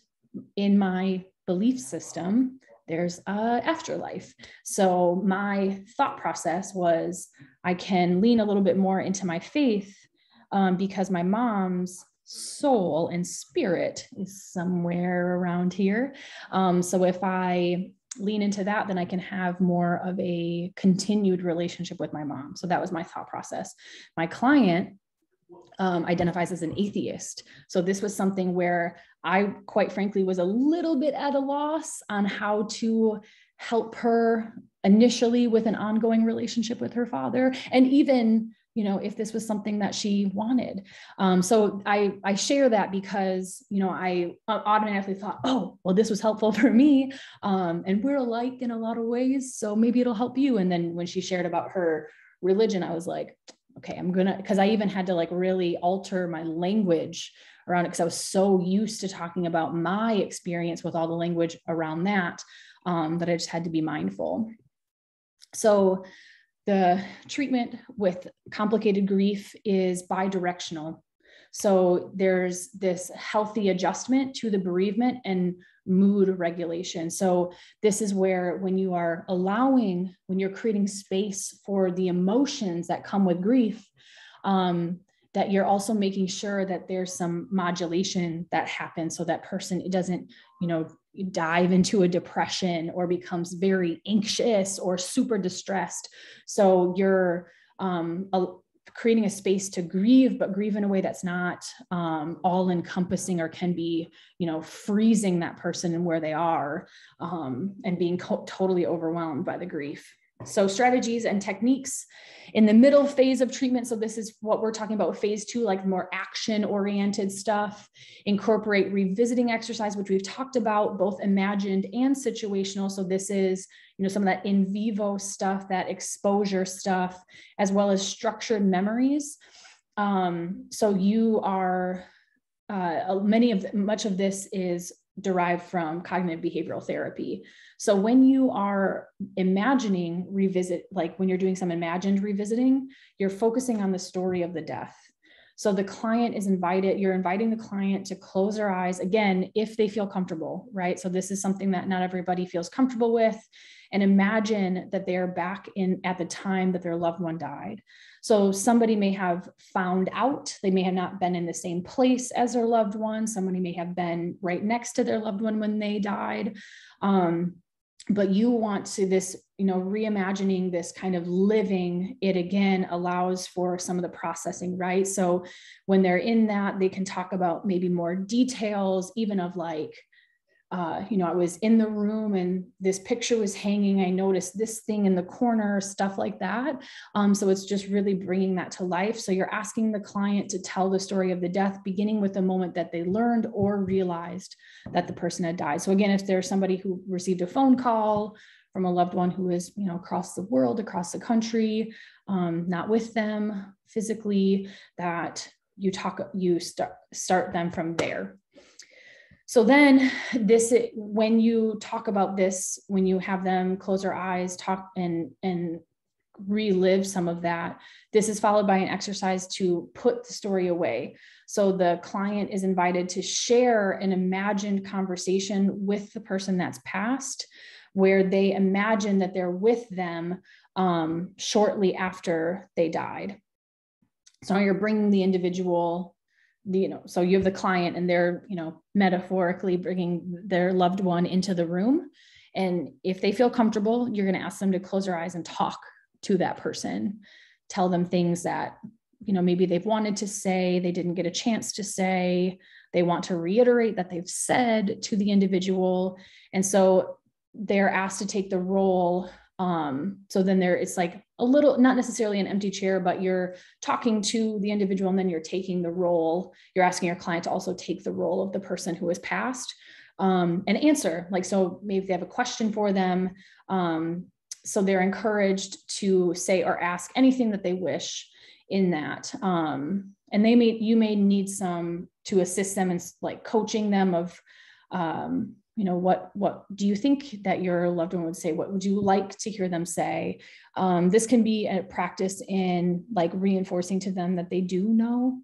in my belief system, there's an afterlife. So my thought process was, I can lean a little bit more into my faith because my mom's soul and spirit is somewhere around here. So if I lean into that, then I can have more of a continued relationship with my mom. So that was my thought process. My client identifies as an atheist. So this was something where I, quite frankly, was a little bit at a loss on how to help her initially with an ongoing relationship with her father. And even, if this was something that she wanted. So I share that because, I automatically thought, oh, well, this was helpful for me. And we're alike in a lot of ways, so maybe it'll help you. And then when she shared about her religion, I was like, okay, because I even had to like really alter my language around it, because I was so used to talking about my experience with all the language around that, that I just had to be mindful. So the treatment with complicated grief is bi-directional. So there's this healthy adjustment to the bereavement and mood regulation. So this is where when you're creating space for the emotions that come with grief, that you're also making sure that there's some modulation that happens so that person, it doesn't, you know, dive into a depression or becomes very anxious or super distressed. So you're creating a space to grieve, but grieve in a way that's not all encompassing or can be, you know, freezing that person in where they are and being totally overwhelmed by the grief. So strategies and techniques in the middle phase of treatment. So this is what we're talking about, phase 2, like more action oriented stuff. Incorporate revisiting exercise, which we've talked about, both imagined and situational. So this is, you know, some of that in vivo stuff, that exposure stuff, as well as structured memories. So you are, much of this is derived from cognitive behavioral therapy. So when you are imagining revisit, like when you're doing some imagined revisiting, you're focusing on the story of the death. So the client is invited, you're inviting the client to close their eyes, again, if they feel comfortable, right? So this is something that not everybody feels comfortable with, and imagine that they're back in at the time that their loved one died. So somebody may have found out, they may have not been in the same place as their loved one. Somebody may have been right next to their loved one when they died. But you want to this, you know, reimagining this kind of living it again allows for some of the processing, right? So when they're in that, they can talk about maybe more details, even of like, you know, I was in the room and this picture was hanging. I noticed this thing in the corner, stuff like that. So it's just really bringing that to life. So you're asking the client to tell the story of the death, beginning with the moment that they learned or realized that the person had died. So again, if there's somebody who received a phone call from a loved one who is, you know, across the world, across the country, not with them physically, that you start them from there. So then when you talk about this, when you have them close their eyes, talk and relive some of that, this is followed by an exercise to put the story away. So the client is invited to share an imagined conversation with the person that's passed, where they imagine that they're with them shortly after they died. So you're bringing the individual, you know, so you have the client and they're, you know, metaphorically bringing their loved one into the room. And if they feel comfortable, you're going to ask them to close their eyes and talk to that person, tell them things that, you know, maybe they've wanted to say, they didn't get a chance to say, they want to reiterate that they've said to the individual. And so they're asked to take the role. So then it's like a little, not necessarily an empty chair, but you're talking to the individual and then you're taking the role. You're asking your client to also take the role of the person who has passed and answer. Like, so maybe they have a question for them. So they're encouraged to say or ask anything that they wish in that. And you may need some to assist them in like coaching them of, you know, what do you think that your loved one would say? What would you like to hear them say? This can be a practice in like reinforcing to them that they do know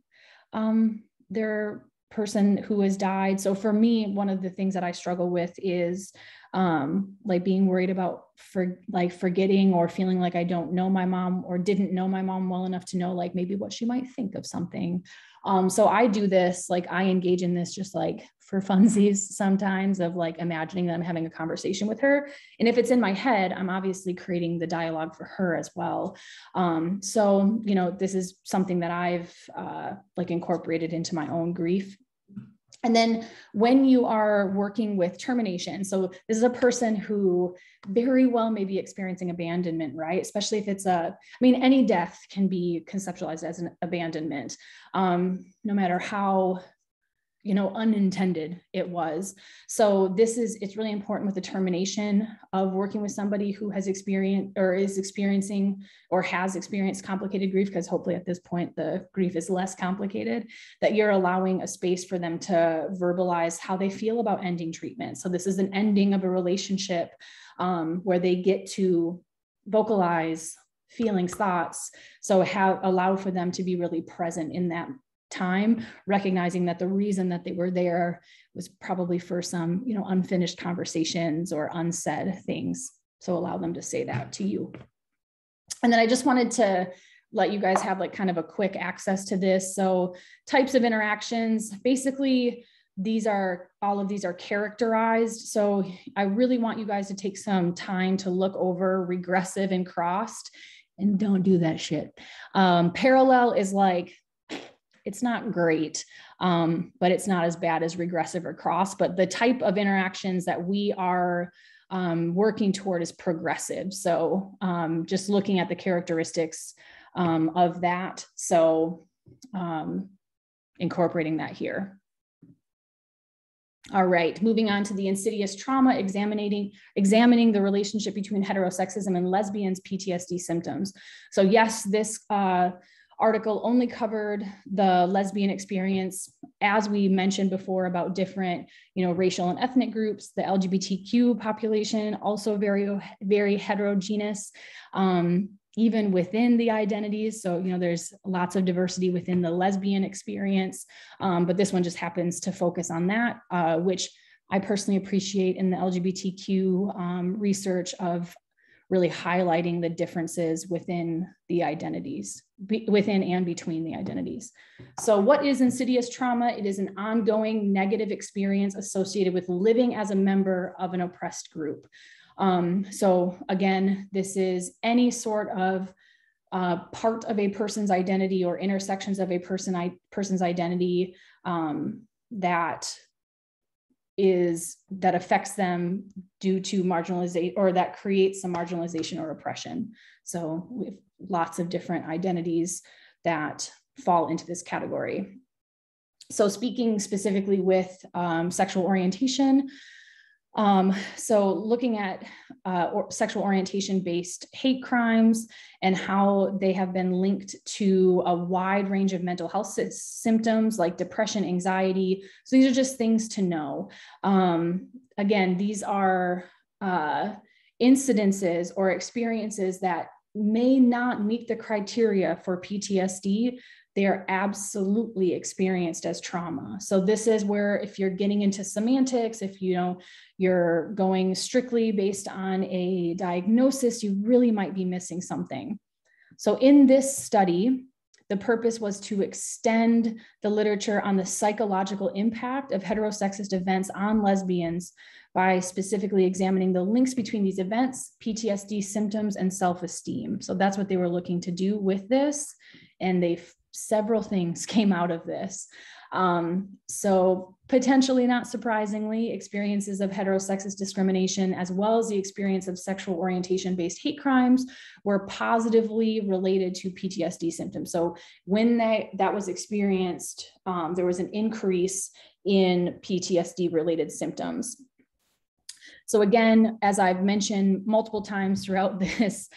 their person who has died. So for me, one of the things that I struggle with is like being worried about forgetting or feeling like I don't know my mom or didn't know my mom well enough to know like maybe what she might think of something. So I do this, like I engage in this just like for funsies sometimes of like imagining that I'm having a conversation with her. And if it's in my head, I'm obviously creating the dialogue for her as well. So, you know, this is something that I've like incorporated into my own grief. And then when you are working with termination, so this is a person who very well may be experiencing abandonment, right? Especially if it's any death can be conceptualized as an abandonment, no matter how, you know, unintended it was. So it's really important with the termination of working with somebody who has experienced or is experiencing or has experienced complicated grief, because hopefully at this point the grief is less complicated, that you're allowing a space for them to verbalize how they feel about ending treatment. So this is an ending of a relationship where they get to vocalize feelings, thoughts. So allow for them to be really present in that time, recognizing that the reason that they were there was probably for some, you know, unfinished conversations or unsaid things. So allow them to say that to you. And then I just wanted to let you guys have like kind of a quick access to this. So types of interactions, basically, all of these are characterized. So I really want you guys to take some time to look over regressive and crossed, and don't do that shit. Parallel is like, it's not great, but it's not as bad as regressive or cross. But the type of interactions that we are working toward is progressive. So just looking at the characteristics of that. So incorporating that here. All right, moving on to the insidious trauma, examining the relationship between heterosexism and lesbians' PTSD symptoms. So yes, this article only covered the lesbian experience, as we mentioned before, about different, racial and ethnic groups. The LGBTQ population also very, very heterogeneous, even within the identities. So, there's lots of diversity within the lesbian experience, but this one just happens to focus on that, which I personally appreciate in the LGBTQ research of really highlighting the differences within the identities, within and between the identities. So what is insidious trauma? It is an ongoing negative experience associated with living as a member of an oppressed group. So again, this is any sort of part of a person's identity or intersections of a person's identity that affects them due to marginalization, or that creates some marginalization or oppression. So we have lots of different identities that fall into this category. So speaking specifically with sexual orientation, so looking at sexual orientation-based hate crimes and how they have been linked to a wide range of mental health symptoms like depression, anxiety. So these are just things to know. Again, these are incidences or experiences that may not meet the criteria for PTSD. They are absolutely experienced as trauma. So this is where, if you're getting into semantics, if you're going strictly based on a diagnosis, you really might be missing something. So in this study, the purpose was to extend the literature on the psychological impact of heterosexist events on lesbians by specifically examining the links between these events, PTSD symptoms, and self-esteem. So that's what they were looking to do with this. And several things came out of this. So potentially not surprisingly, experiences of heterosexist discrimination, as well as the experience of sexual orientation-based hate crimes, were positively related to PTSD symptoms. So when that was experienced, there was an increase in PTSD-related symptoms. So again, as I've mentioned multiple times throughout this,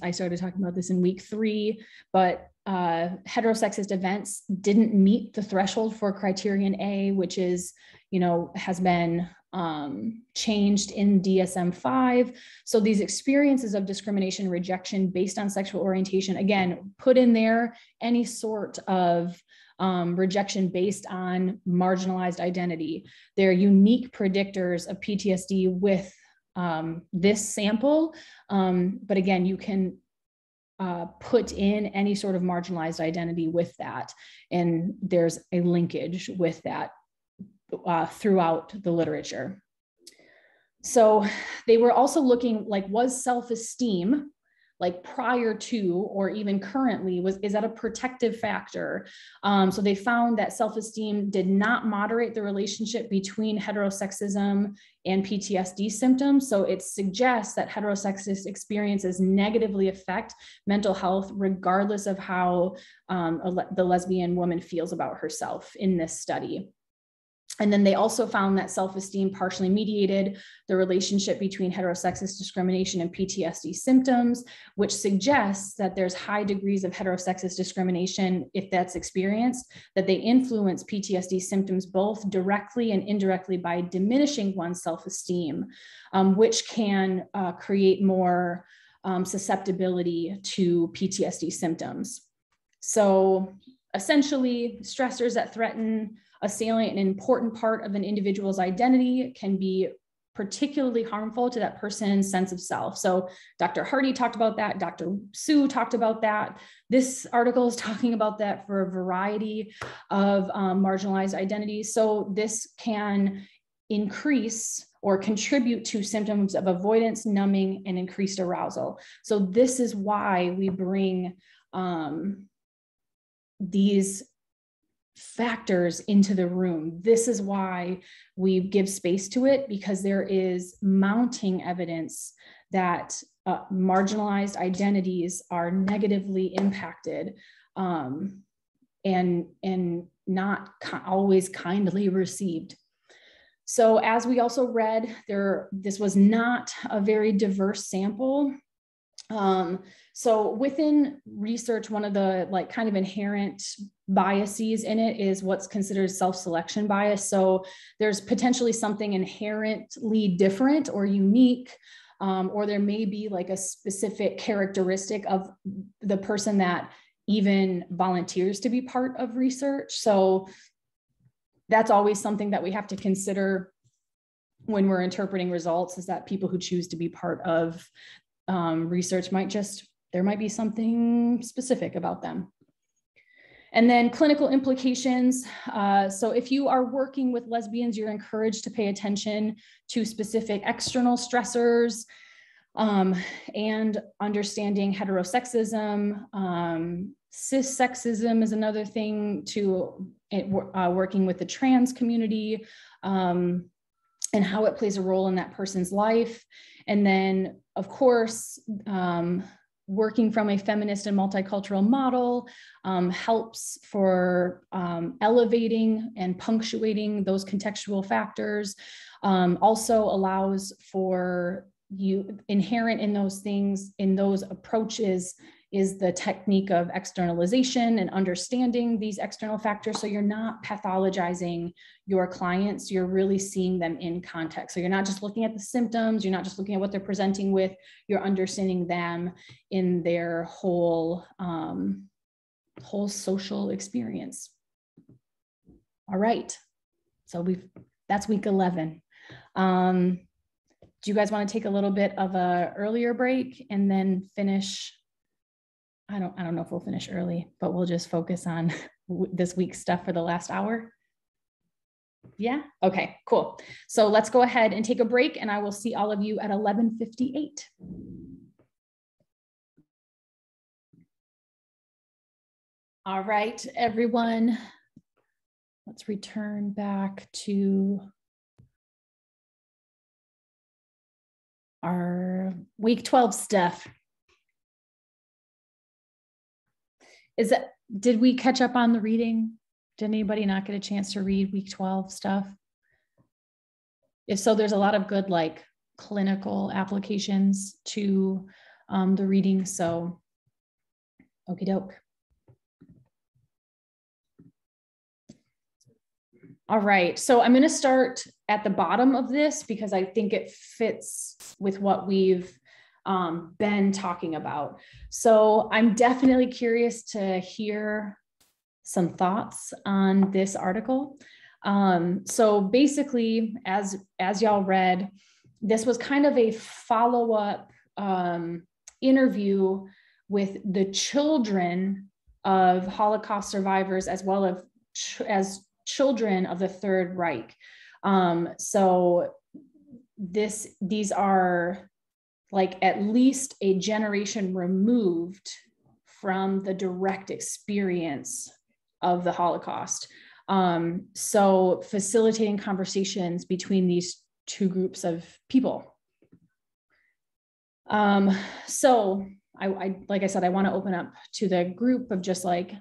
I started talking about this in week 3, but heterosexist events didn't meet the threshold for criterion A, which is, has been changed in DSM-5. So these experiences of discrimination, rejection based on sexual orientation, again, put in there any sort of rejection based on marginalized identity. They're unique predictors of PTSD with this sample. But again, you can put in any sort of marginalized identity with that. And there's a linkage with that throughout the literature. So they were also looking, like, was self-esteem, like prior to or even currently, is that a protective factor? So they found that self-esteem did not moderate the relationship between heterosexism and PTSD symptoms. So it suggests that heterosexist experiences negatively affect mental health, regardless of how the lesbian woman feels about herself in this study. And then they also found that self-esteem partially mediated the relationship between heterosexist discrimination and PTSD symptoms, which suggests that there's high degrees of heterosexist discrimination, if that's experienced, that they influence PTSD symptoms both directly and indirectly by diminishing one's self-esteem, which can create more susceptibility to PTSD symptoms. So essentially, stressors that threaten a salient and important part of an individual's identity can be particularly harmful to that person's sense of self. So Dr. Hardy talked about that. Dr. Su talked about that. This article is talking about that for a variety of marginalized identities. So this can increase or contribute to symptoms of avoidance, numbing, and increased arousal. So this is why we bring these factors into the room. This is why we give space to it, because there is mounting evidence that marginalized identities are negatively impacted and not always kindly received. So as we also read, this was not a very diverse sample. So within research, one of the like kind of inherent biases in it is what's considered self-selection bias. So there's potentially something inherently different or unique, or there may be like a specific characteristic of the person that even volunteers to be part of research. So that's always something that we have to consider when we're interpreting results, is that people who choose to be part of research there might be something specific about them. And then clinical implications. So if you are working with lesbians, you're encouraged to pay attention to specific external stressors and understanding heterosexism. Cissexism is another thing to working with the trans community and how it plays a role in that person's life. And then, of course, working from a feminist and multicultural model helps for elevating and punctuating those contextual factors. Also allows for inherent in those things, in those approaches, is the technique of externalization and understanding these external factors. So you're not pathologizing your clients, you're really seeing them in context. So you're not just looking at the symptoms, you're not just looking at what they're presenting with, you're understanding them in their whole social experience. All right, so that's week 11. Do you guys want to take a little bit of a earlier break and then finish? I don't know if we'll finish early, but we'll just focus on this week's stuff for the last hour. Yeah, okay, cool. So let's go ahead and take a break, and I will see all of you at 11:58. All right, everyone, let's return back to our week 12 stuff. Did we catch up on the reading? Did anybody not get a chance to read week 12 stuff? If so, there's a lot of good like clinical applications to the reading. So, okie doke. All right, so I'm going to start at the bottom of this because I think it fits with what we've been talking about. So I'm definitely curious to hear some thoughts on this article. So basically, as y'all read, this was kind of a follow-up interview with the children of Holocaust survivors, as well as children of the Third Reich. So these are like at least a generation removed from the direct experience of the Holocaust. So facilitating conversations between these two groups of people. So I like I said, I want to open up to the group of just like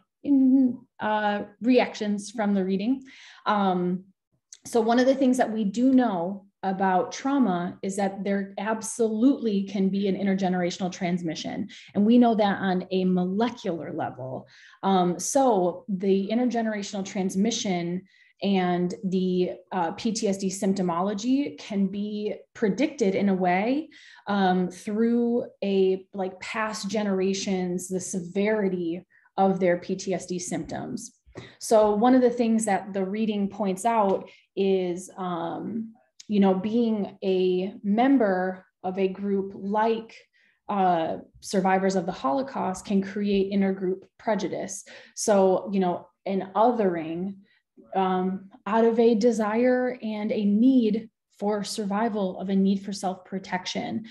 reactions from the reading. So one of the things that we do know about trauma is that there absolutely can be an intergenerational transmission. And we know that on a molecular level. So the intergenerational transmission and the PTSD symptomology can be predicted in a way through like past generations, the severity of their PTSD symptoms. So one of the things that the reading points out is being a member of a group like survivors of the Holocaust can create intergroup prejudice. So, an othering out of a desire and a need for survival, of a need for self-protection.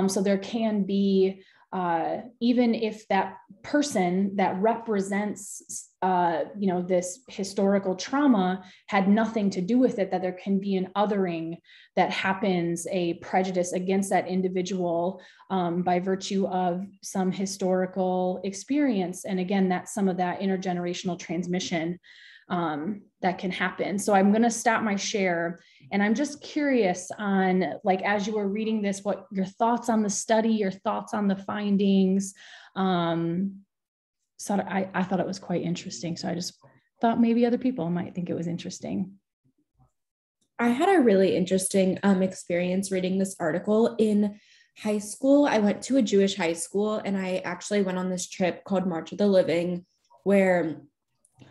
So there can be, even if that person that represents, this historical trauma had nothing to do with it, that there can be an othering that happens, a prejudice against that individual by virtue of some historical experience. And again, that's some of that intergenerational transmission that can happen. So I'm going to stop my share, and I'm just curious on, like, as you were reading this, what your thoughts on the study, your thoughts on the findings. So I thought it was quite interesting. So I just thought maybe other people might think it was interesting. I had a really interesting experience reading this article. In high school, I went to a Jewish high school, and I actually went on this trip called March of the Living, where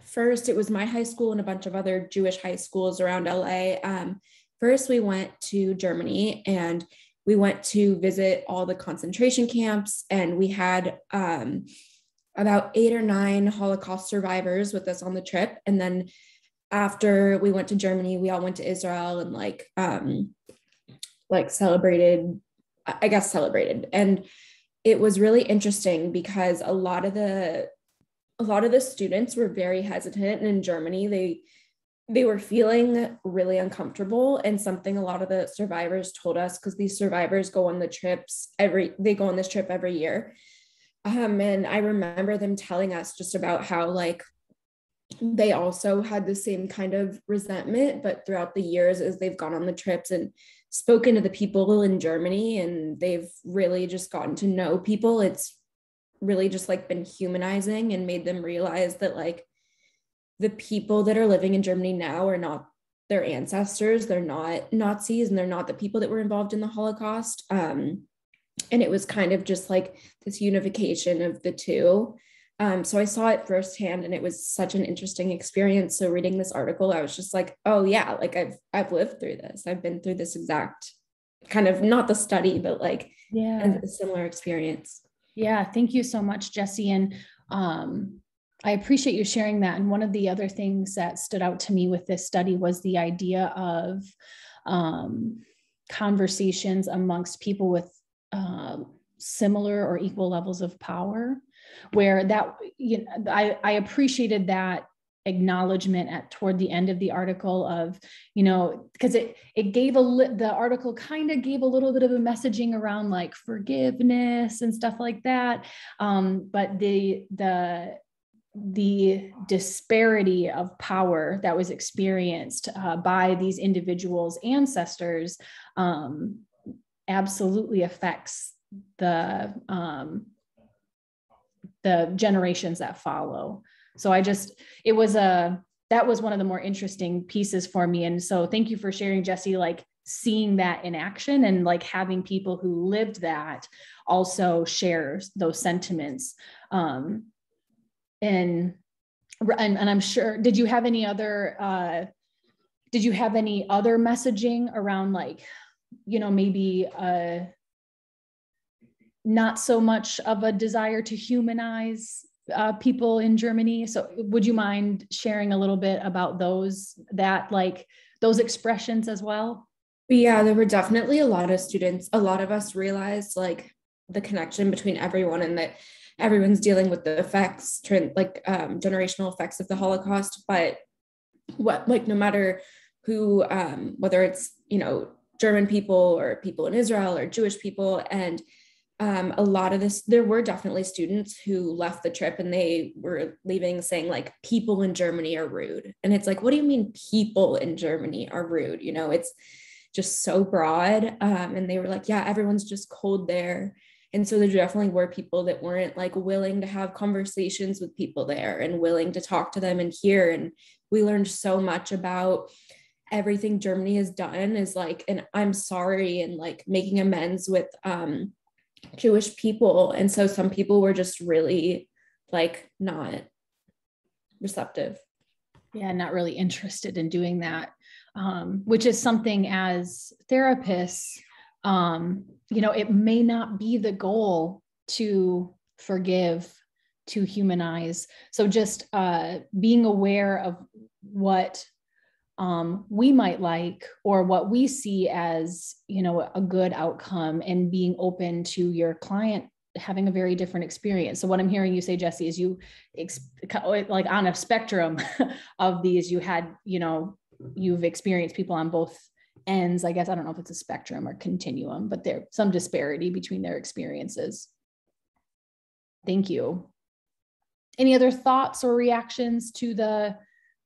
first it was my high school and a bunch of other Jewish high schools around LA. First, we went to Germany, and we went to visit all the concentration camps, and we had about 8 or 9 Holocaust survivors with us on the trip. And then after we went to Germany, we all went to Israel and celebrated. And it was really interesting because a lot of the students were very hesitant. And in Germany, they were feeling really uncomfortable. And something a lot of the survivors told us, because these survivors go on the trips they go on this trip every year. And I remember them telling us just about how they also had the same kind of resentment, but throughout the years, as they've gone on the trips and spoken to the people in Germany, and they've really just gotten to know people, it's really just been humanizing and made them realize that the people that are living in Germany now are not their ancestors. They're not Nazis, and they're not the people that were involved in the Holocaust. And it was kind of just this unification of the two. So I saw it firsthand, and it was such an interesting experience. So reading this article, I was just oh yeah, I've lived through this. I've been through this exact kind of, not the study, but a similar experience. Yeah. Thank you so much, Jessie. And I appreciate you sharing that. And one of the other things that stood out to me with this study was the idea of conversations amongst people with similar or equal levels of power, where that, I appreciated that acknowledgement toward the end of the article of, because it gave the article kind of gave a little bit of a messaging around forgiveness and stuff like that. But the disparity of power that was experienced by these individuals' ancestors absolutely affects the generations that follow. So that was one of the more interesting pieces for me. And so thank you for sharing, Jessie, seeing that in action, and having people who lived that also share those sentiments. And I'm sure, did you have any other messaging around maybe not so much of a desire to humanize people in Germany? So would you mind sharing a little bit about those expressions as well? Yeah, there were definitely a lot of students. A lot of us realized the connection between everyone, and that everyone's dealing with the effects, generational effects of the Holocaust. But no matter who, whether it's, German people or people in Israel or Jewish people. And a lot of this, there were definitely students who left the trip and they were leaving saying people in Germany are rude. And it's what do you mean people in Germany are rude? It's just so broad. And they were yeah, everyone's just cold there. And so there definitely were people that weren't willing to have conversations with people there and willing to talk to them and hear. And we learned so much about everything Germany has done is an I'm sorry, and making amends with Jewish people. And so some people were just really not receptive. Yeah, not really interested in doing that. which is something as therapists, it may not be the goal to forgive, to humanize. So just being aware of what we might like, or what we see as, a good outcome, and being open to your client having a very different experience. So what I'm hearing you say, Jesse, is like on a spectrum of these, you've experienced people on both ends. I guess, I don't know if it's a spectrum or continuum, but there's some disparity between their experiences. Thank you. Any other thoughts or reactions to the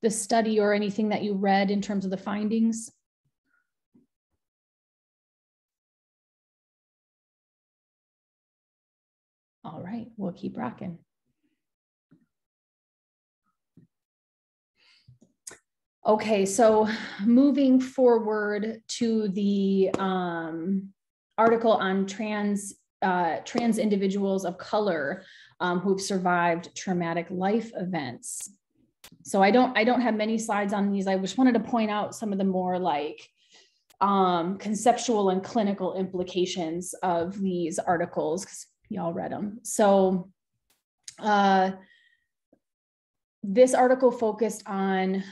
study, or anything that you read in terms of the findings? All right, we'll keep rocking. Okay, so moving forward to the article on trans individuals of color who've survived traumatic life events. So I don't have many slides on these. I just wanted to point out some of the more like conceptual and clinical implications of these articles, because y'all read them. So this article focused on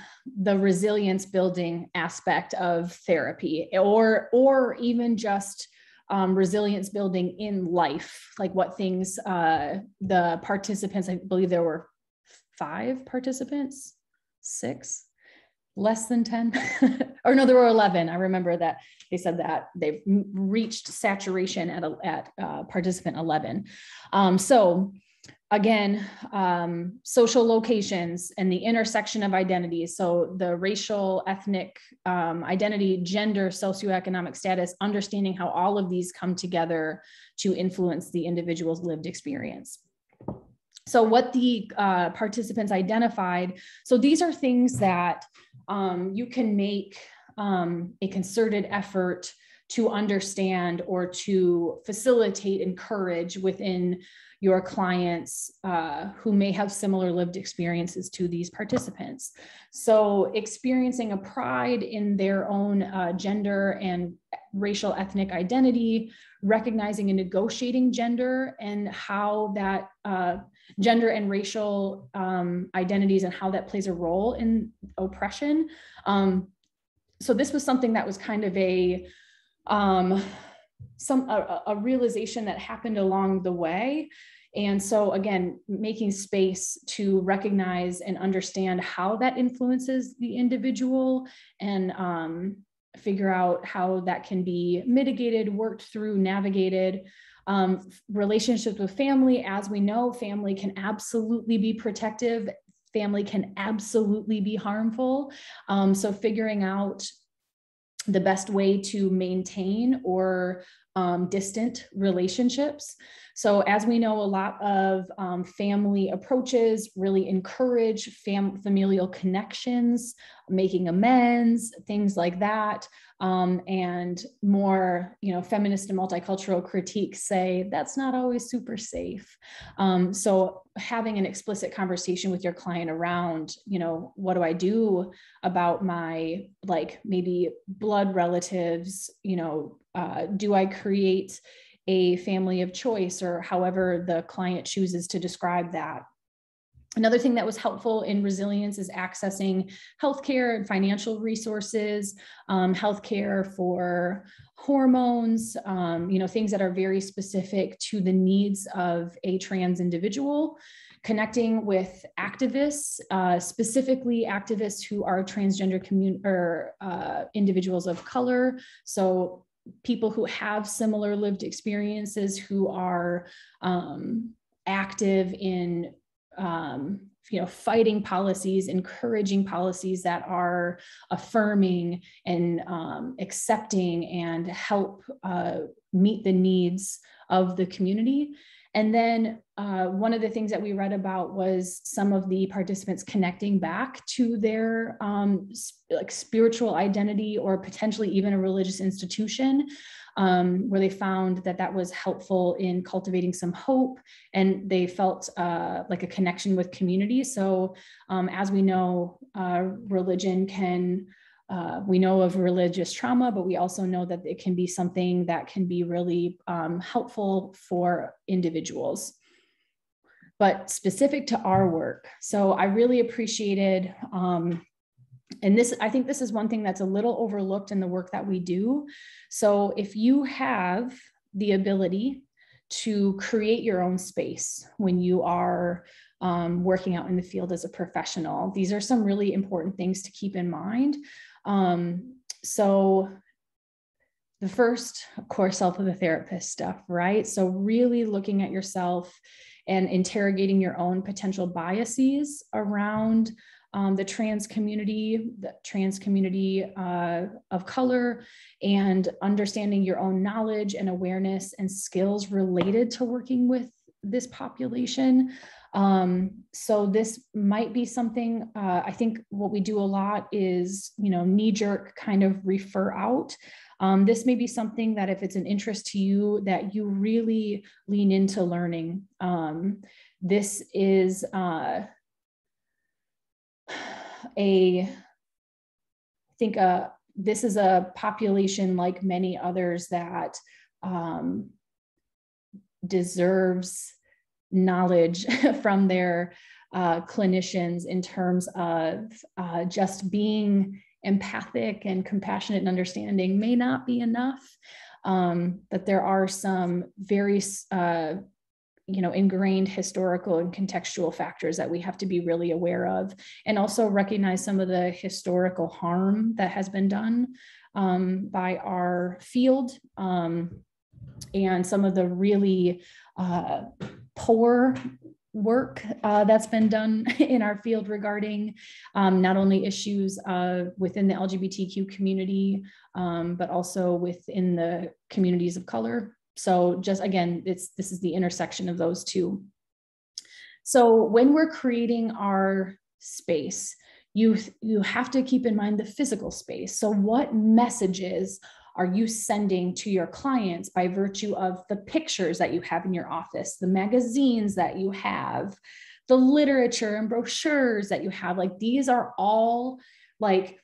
the resilience building aspect of therapy, or even just resilience building in life, like what things the participants, I believe there were 5 participants, 6, less than 10, or no, there were 11. I remember that they said that they've reached saturation at participant 11. So again, social locations and the intersection of identities. So the racial, ethnic identity, gender, socioeconomic status, understanding how all of these come together to influence the individual's lived experience. So what the participants identified, so these are things that you can make a concerted effort to understand or to facilitate, encourage within your clients who may have similar lived experiences to these participants. So experiencing a pride in their own gender and racial ethnic identity, recognizing and negotiating gender and how that gender and racial identities and how that plays a role in oppression. So this was something that was kind of a realization that happened along the way. And so again, making space to recognize and understand how that influences the individual, and figure out how that can be mitigated, worked through, navigated. Relationships with family, as we know, family can absolutely be protective. Family can absolutely be harmful. So figuring out the best way to maintain or distant relationships. So as we know, a lot of family approaches really encourage familial connections, making amends, things like that. And more, feminist and multicultural critiques say that's not always super safe. So having an explicit conversation with your client around, what do I do about my, maybe blood relatives, do I create a family of choice, or however the client chooses to describe that. Another thing that was helpful in resilience is accessing healthcare and financial resources, healthcare for hormones, things that are very specific to the needs of a trans individual. Connecting with activists, specifically activists who are transgender individuals of color. So people who have similar lived experiences, who are active in fighting policies, encouraging policies that are affirming and accepting and help meet the needs of the community. And then one of the things that we read about was some of the participants connecting back to their spiritual identity, or potentially even a religious institution, where they found that was helpful in cultivating some hope, and they felt like a connection with community. So as we know, religion can we know of religious trauma, but we also know that it can be something that can be really helpful for individuals. But specific to our work, so I really appreciated, and this, I think this is one thing that's a little overlooked in the work that we do. So if you have the ability to create your own space when you are working out in the field as a professional, these are some really important things to keep in mind. So the first, of course, self of the therapist stuff, right? So really looking at yourself and interrogating your own potential biases around the trans community of color, and understanding your own knowledge and awareness and skills related to working with this population. So this might be something, I think what we do a lot is, knee-jerk kind of refer out. This may be something that if it's an interest to you, that you really lean into learning. This is this is a population like many others that deserves knowledge from their clinicians in terms of just being empathic and compassionate and understanding may not be enough. That there are some very ingrained historical and contextual factors that we have to be really aware of, and also recognize some of the historical harm that has been done by our field, and some of the really poor work that's been done in our field regarding not only issues within the LGBTQ community, but also within the communities of color. So just again, this is the intersection of those two. So when we're creating our space, you have to keep in mind the physical space. So what messages are you sending to your clients by virtue of the pictures that you have in your office, the magazines that you have, the literature and brochures that you have? Like, these are all, like,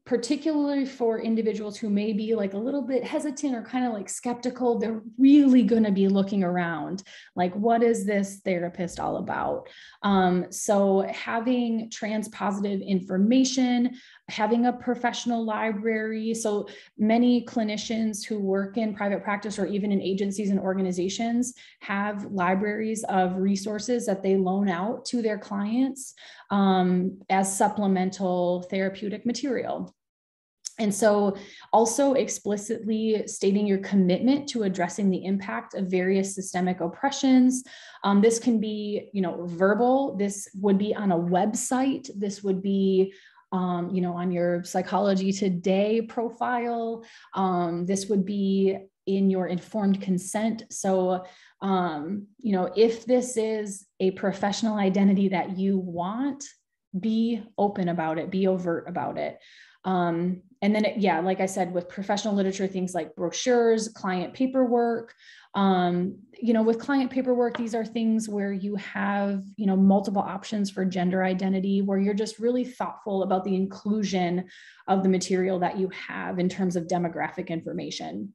particularly for individuals who may be like a little bit hesitant or kind of like skeptical, they're really going to be looking around, like, what is this therapist all about? So having trans positive information, having a professional library. So many clinicians who work in private practice or even in agencies and organizations have libraries of resources that they loan out to their clients as supplemental therapeutic material. And so also explicitly stating your commitment to addressing the impact of various systemic oppressions. This can be, verbal. This would be on a website. This would be on your Psychology Today profile. This would be in your informed consent. So, if this is a professional identity that you want, be open about it, be overt about it. And then, like I said, with professional literature, things like brochures, client paperwork, with client paperwork, these are things where you have, multiple options for gender identity, where you're just really thoughtful about the inclusion of the material that you have in terms of demographic information.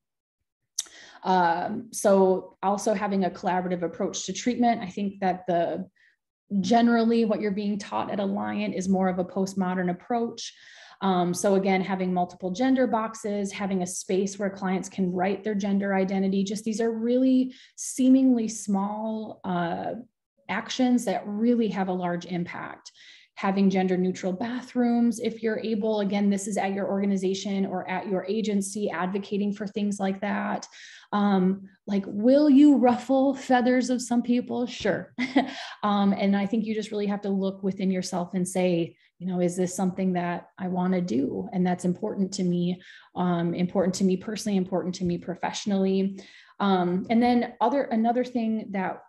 So also having a collaborative approach to treatment. I think that generally what you're being taught at Alliant is more of a postmodern approach. So again, having multiple gender boxes, having a space where clients can write their gender identity, just these are really seemingly small actions that really have a large impact. Having gender neutral bathrooms, if you're able, again, this is at your organization or at your agency, advocating for things like that. Like, will you ruffle feathers of some people? Sure. And I think you just really have to look within yourself and say, is this something that I want to do? And that's important to me personally, important to me professionally. And then another thing that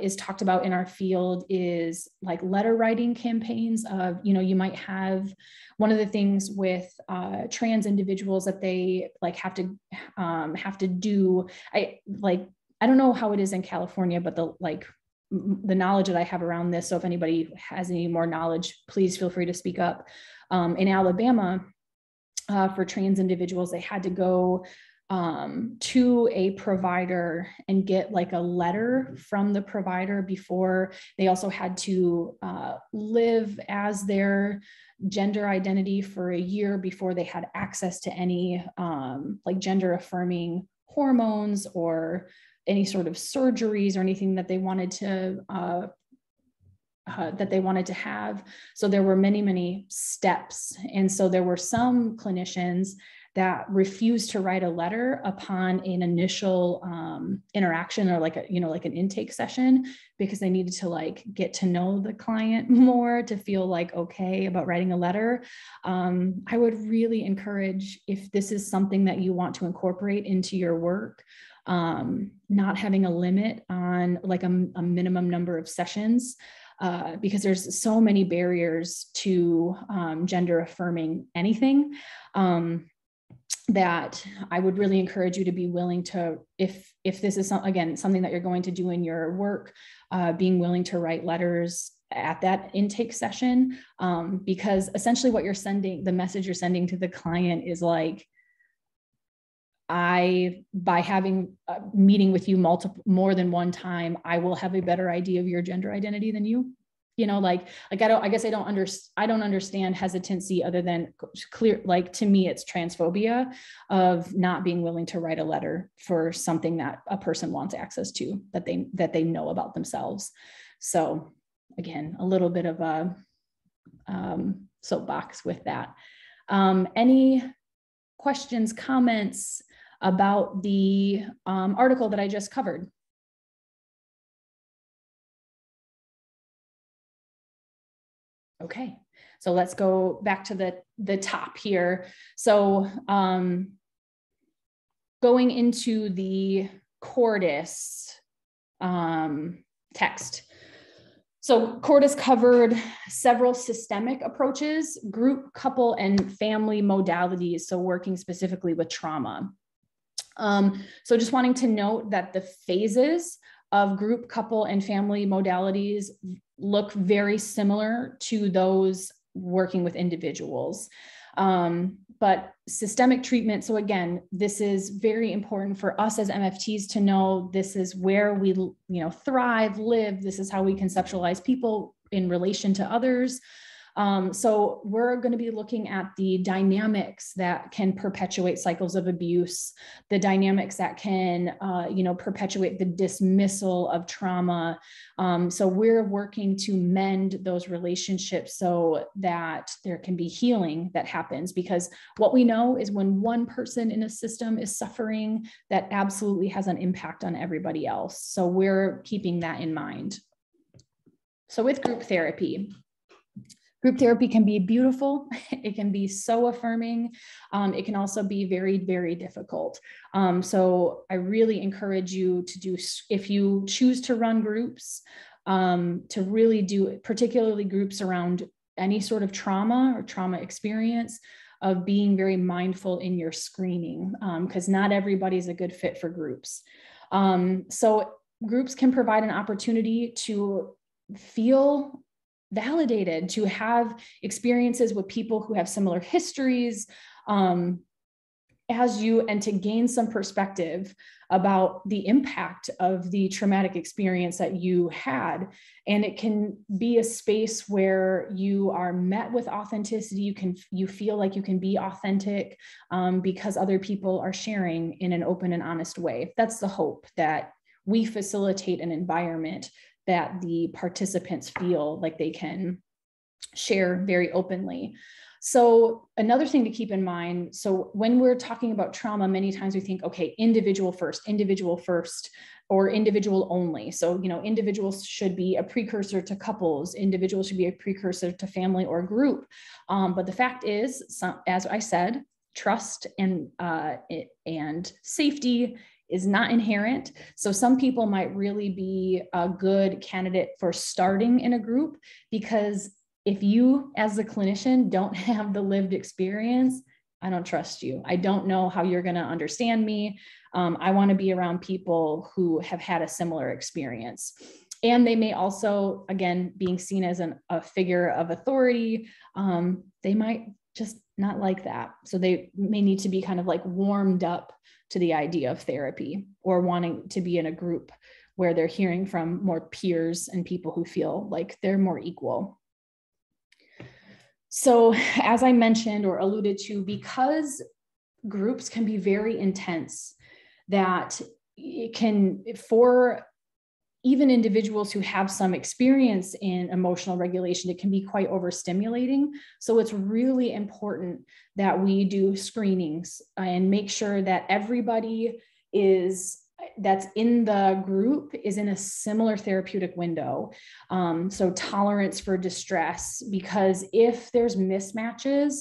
is talked about in our field is like letter writing campaigns of, you might have one of the things with trans individuals that they like have to do. I don't know how it is in California, but the knowledge that I have around this. So if anybody has any more knowledge, please feel free to speak up. In Alabama, for trans individuals, they had to go to a provider and get like a letter from the provider before. They also had to live as their gender identity for a year before they had access to any like gender affirming hormones or any sort of surgeries or anything that they wanted to have. So there were many, many steps. And so there were some clinicians that refused to write a letter upon an initial interaction or like an intake session, because they needed to like get to know the client more to feel like okay about writing a letter. I would really encourage, if this is something that you want to incorporate into your work, not having a limit on like a minimum number of sessions, because there's so many barriers to gender affirming anything. That I would really encourage you to be willing to, if this is something that you're going to do in your work, being willing to write letters at that intake session, because essentially what you're sending, the message you're sending to the client is like, by having a meeting with you more than one time, I will have a better idea of your gender identity than you. You know, I don't understand hesitancy other than clear, like to me, it's transphobia of not being willing to write a letter for something that a person wants access to, that they know about themselves. So again, a little bit of a soapbox with that. Any questions, comments about the article that I just covered? Okay, so let's go back to the top here. So going into the Cordis text. So Cordis covered several systemic approaches, group, couple, and family modalities, so working specifically with trauma. So just wanting to note that the phases of group, couple, and family modalities look very similar to those working with individuals. But systemic treatment, so again, this is very important for us as MFTs to know this is where we thrive, live, this is how we conceptualize people in relation to others. So we're going to be looking at the dynamics that can perpetuate cycles of abuse, the dynamics that can, perpetuate the dismissal of trauma. So we're working to mend those relationships so that there can be healing that happens, because what we know is when one person in a system is suffering, that absolutely has an impact on everybody else. So we're keeping that in mind. So with group therapy can be beautiful. It can be so affirming. It can also be very, very difficult. So I really encourage you to do, if you choose to run groups, to really do, particularly groups around any sort of trauma or trauma experience, of being very mindful in your screening, because not everybody's a good fit for groups. So groups can provide an opportunity to feel validated, to have experiences with people who have similar histories as you, and to gain some perspective about the impact of the traumatic experience that you had. And it can be a space where you are met with authenticity. You feel like you can be authentic because other people are sharing in an open and honest way. That's the hope, that we facilitate an environment that the participants feel like they can share very openly. So another thing to keep in mind, so when we're talking about trauma, many times we think, okay, individual first, or individual only. So, individuals should be a precursor to couples, individuals should be a precursor to family or group. But the fact is, as I said, trust and safety is not inherent. So some people might really be a good candidate for starting in a group, because if you as a clinician don't have the lived experience, I don't trust you. I don't know how you're going to understand me. I want to be around people who have had a similar experience. And they may also, again, being seen as a figure of authority, they might just not like that. So they may need to be kind of like warmed up to the idea of therapy, or wanting to be in a group where they're hearing from more peers and people who feel like they're more equal. So as I mentioned or alluded to, because groups can be very intense, that it can, for even individuals who have some experience in emotional regulation, it can be quite overstimulating. So it's really important that we do screenings and make sure that everybody that's in the group is in a similar therapeutic window. So tolerance for distress, because if there's mismatches,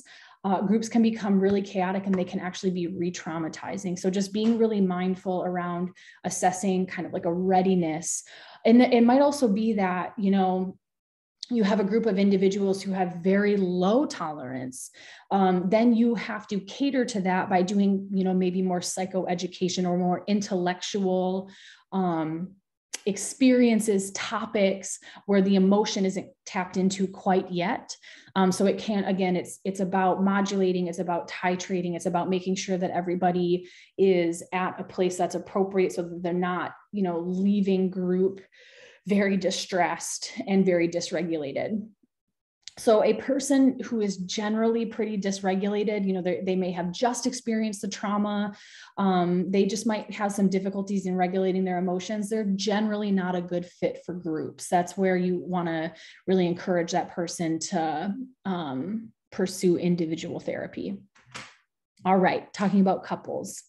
groups can become really chaotic and they can actually be re-traumatizing. So just being really mindful around assessing kind of like a readiness. And it might also be that, you have a group of individuals who have very low tolerance. Then you have to cater to that by doing, maybe more psychoeducation or more intellectual experiences, topics where the emotion isn't tapped into quite yet. So it can, again, it's about modulating, it's about titrating, it's about making sure that everybody is at a place that's appropriate so that they're not, leaving group very distressed and very dysregulated. So a person who is generally pretty dysregulated, they may have just experienced the trauma. They just might have some difficulties in regulating their emotions. They're generally not a good fit for groups. That's where you want to really encourage that person to pursue individual therapy. All right, talking about couples.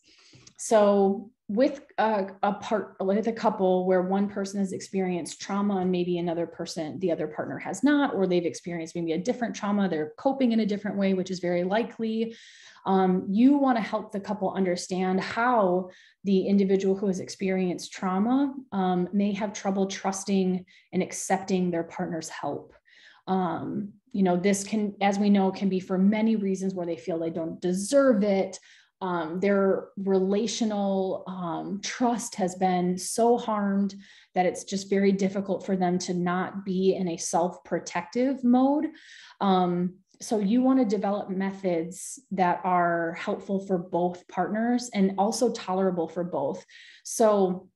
So with a couple where one person has experienced trauma and maybe the other partner has not, or they've experienced maybe a different trauma, they're coping in a different way, which is very likely. You want to help the couple understand how the individual who has experienced trauma may have trouble trusting and accepting their partner's help. This can, as we know, can be for many reasons where they feel they don't deserve it. Their relational trust has been so harmed that it's just very difficult for them to not be in a self-protective mode. So you want to develop methods that are helpful for both partners and also tolerable for both. So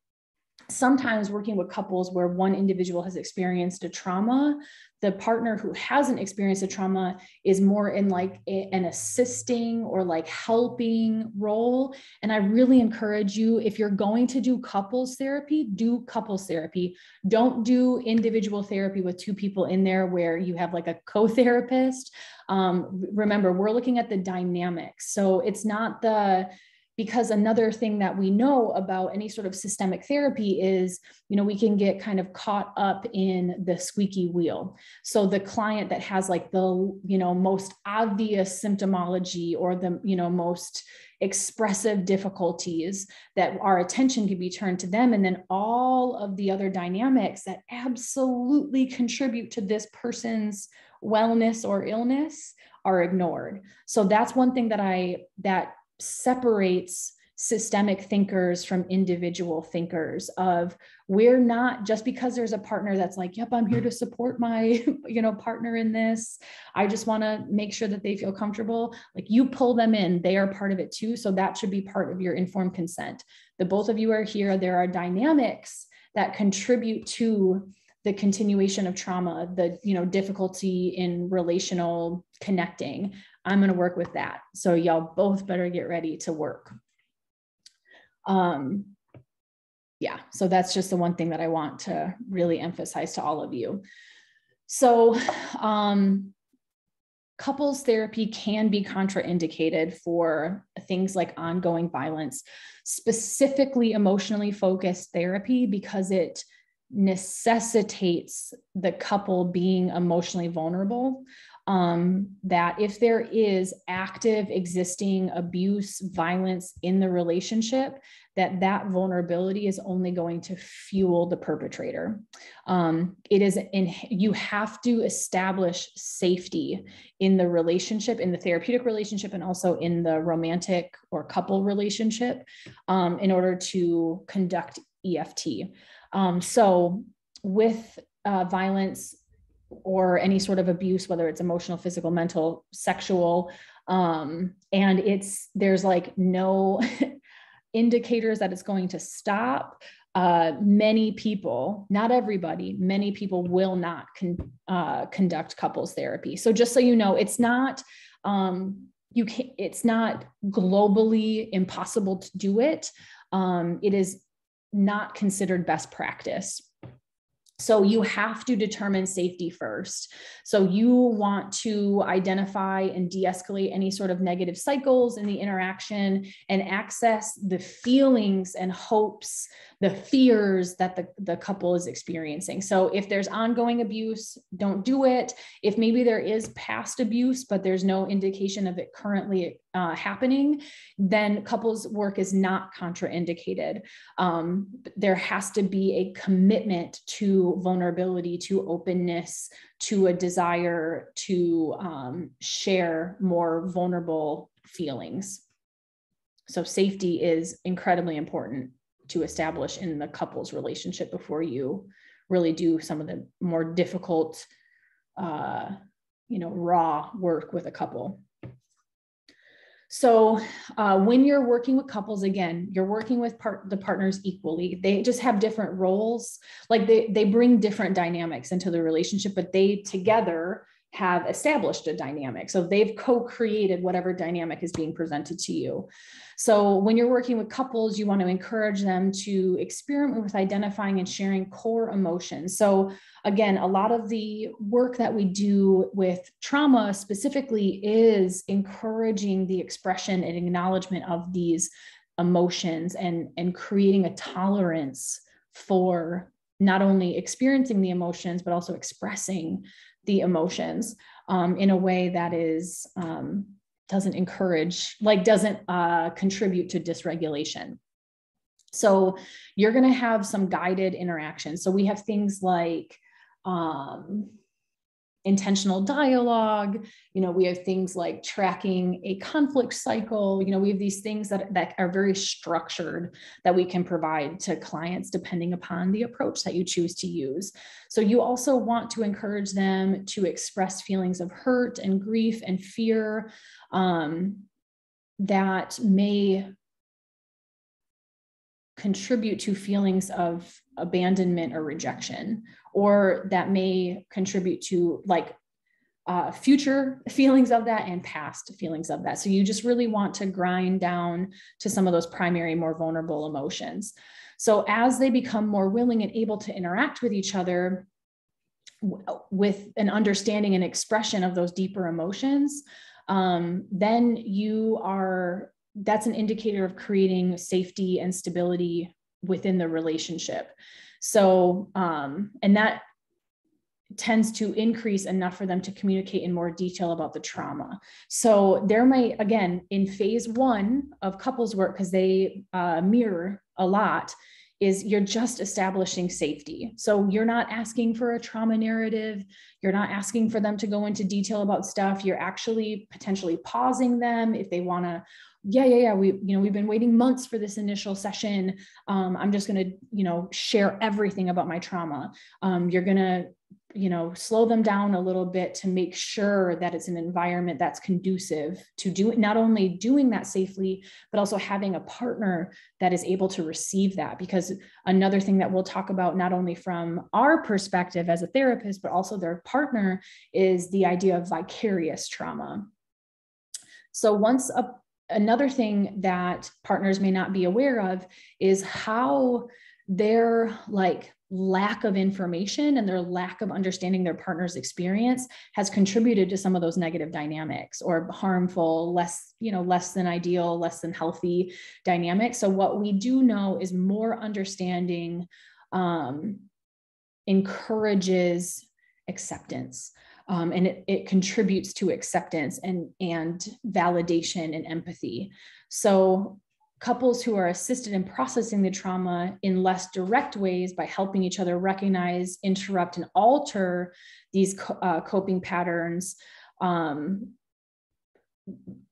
sometimes working with couples where one individual has experienced a trauma, the partner who hasn't experienced a trauma is more in like an assisting or like helping role. And I really encourage you, if you're going to do couples therapy, do couples therapy. Don't do individual therapy with two people in there where you have like a co-therapist. Remember, we're looking at the dynamics. So it's not because another thing that we know about any sort of systemic therapy is, we can get kind of caught up in the squeaky wheel. So the client that has like the, most obvious symptomology or the, most expressive difficulties, that our attention can be turned to them. And then all of the other dynamics that absolutely contribute to this person's wellness or illness are ignored. So that's one thing that separates systemic thinkers from individual thinkers. Of, we're not, just because there's a partner that's like, yep, I'm here to support my partner in this, I just want to make sure that they feel comfortable. Like, you pull them in, they are part of it too. So that should be part of your informed consent. The both of you are here. There are dynamics that contribute to the continuation of trauma, the difficulty in relational connecting. I'm going to work with that. So y'all both better get ready to work. Yeah, so that's just the one thing that I want to really emphasize to all of you. So couples therapy can be contraindicated for things like ongoing violence, specifically emotionally focused therapy, because it necessitates the couple being emotionally vulnerable. That if there is active existing abuse, violence in the relationship, that vulnerability is only going to fuel the perpetrator. You have to establish safety in the relationship, in the therapeutic relationship, and also in the romantic or couple relationship, in order to conduct EFT. So with violence, or any sort of abuse, whether it's emotional, physical, mental, sexual. And there's like no indicators that it's going to stop. Many people, not everybody, many people will not conduct couples therapy. So just so you know, it's not, it's not globally impossible to do it. It is not considered best practice. So you have to determine safety first. So you want to identify and de-escalate any sort of negative cycles in the interaction and access the feelings and hopes, the fears that the couple is experiencing. So if there's ongoing abuse, don't do it. If maybe there is past abuse, but there's no indication of it currently happening, then couples work is not contraindicated. There has to be a commitment to vulnerability, to openness, to a desire to share more vulnerable feelings. So safety is incredibly important to establish in the couple's relationship before you really do some of the more difficult, raw work with a couple. So when you're working with couples, again, you're working with the partners equally. They just have different roles. Like they bring different dynamics into the relationship, but they together have established a dynamic. So they've co-created whatever dynamic is being presented to you. So when you're working with couples, you want to encourage them to experiment with identifying and sharing core emotions. So again, a lot of the work that we do with trauma specifically is encouraging the expression and acknowledgement of these emotions and creating a tolerance for not only experiencing the emotions, but also expressing the emotions in a way that is doesn't contribute to dysregulation. So you're going to have some guided interactions. So we have things like intentional dialogue, we have things like tracking a conflict cycle, we have these things that are very structured that we can provide to clients depending upon the approach that you choose to use. So you also want to encourage them to express feelings of hurt and grief and fear that may contribute to feelings of abandonment or rejection, or that may contribute to future feelings of that and past feelings of that. So you just really want to grind down to some of those primary, more vulnerable emotions. So as they become more willing and able to interact with each other with an understanding and expression of those deeper emotions, then that's an indicator of creating safety and stability within the relationship. So, and that tends to increase enough for them to communicate in more detail about the trauma. So there might, again, in phase one of couples work, because they mirror a lot, is you're just establishing safety. So you're not asking for a trauma narrative. You're not asking for them to go into detail about stuff. You're actually potentially pausing them if they want to, we've been waiting months for this initial session. I'm just going to, share everything about my trauma. You're going to, slow them down a little bit to make sure that it's an environment that's conducive to not only doing that safely, but also having a partner that is able to receive that. Because another thing that we'll talk about, not only from our perspective as a therapist, but also their partner, is the idea of vicarious trauma. So another thing that partners may not be aware of is how their lack of information and their lack of understanding their partner's experience has contributed to some of those negative dynamics or harmful, less than ideal, less than healthy dynamics. So what we do know is more understanding encourages acceptance. And it contributes to acceptance and validation and empathy. So couples who are assisted in processing the trauma in less direct ways by helping each other recognize, interrupt, and alter these coping patterns,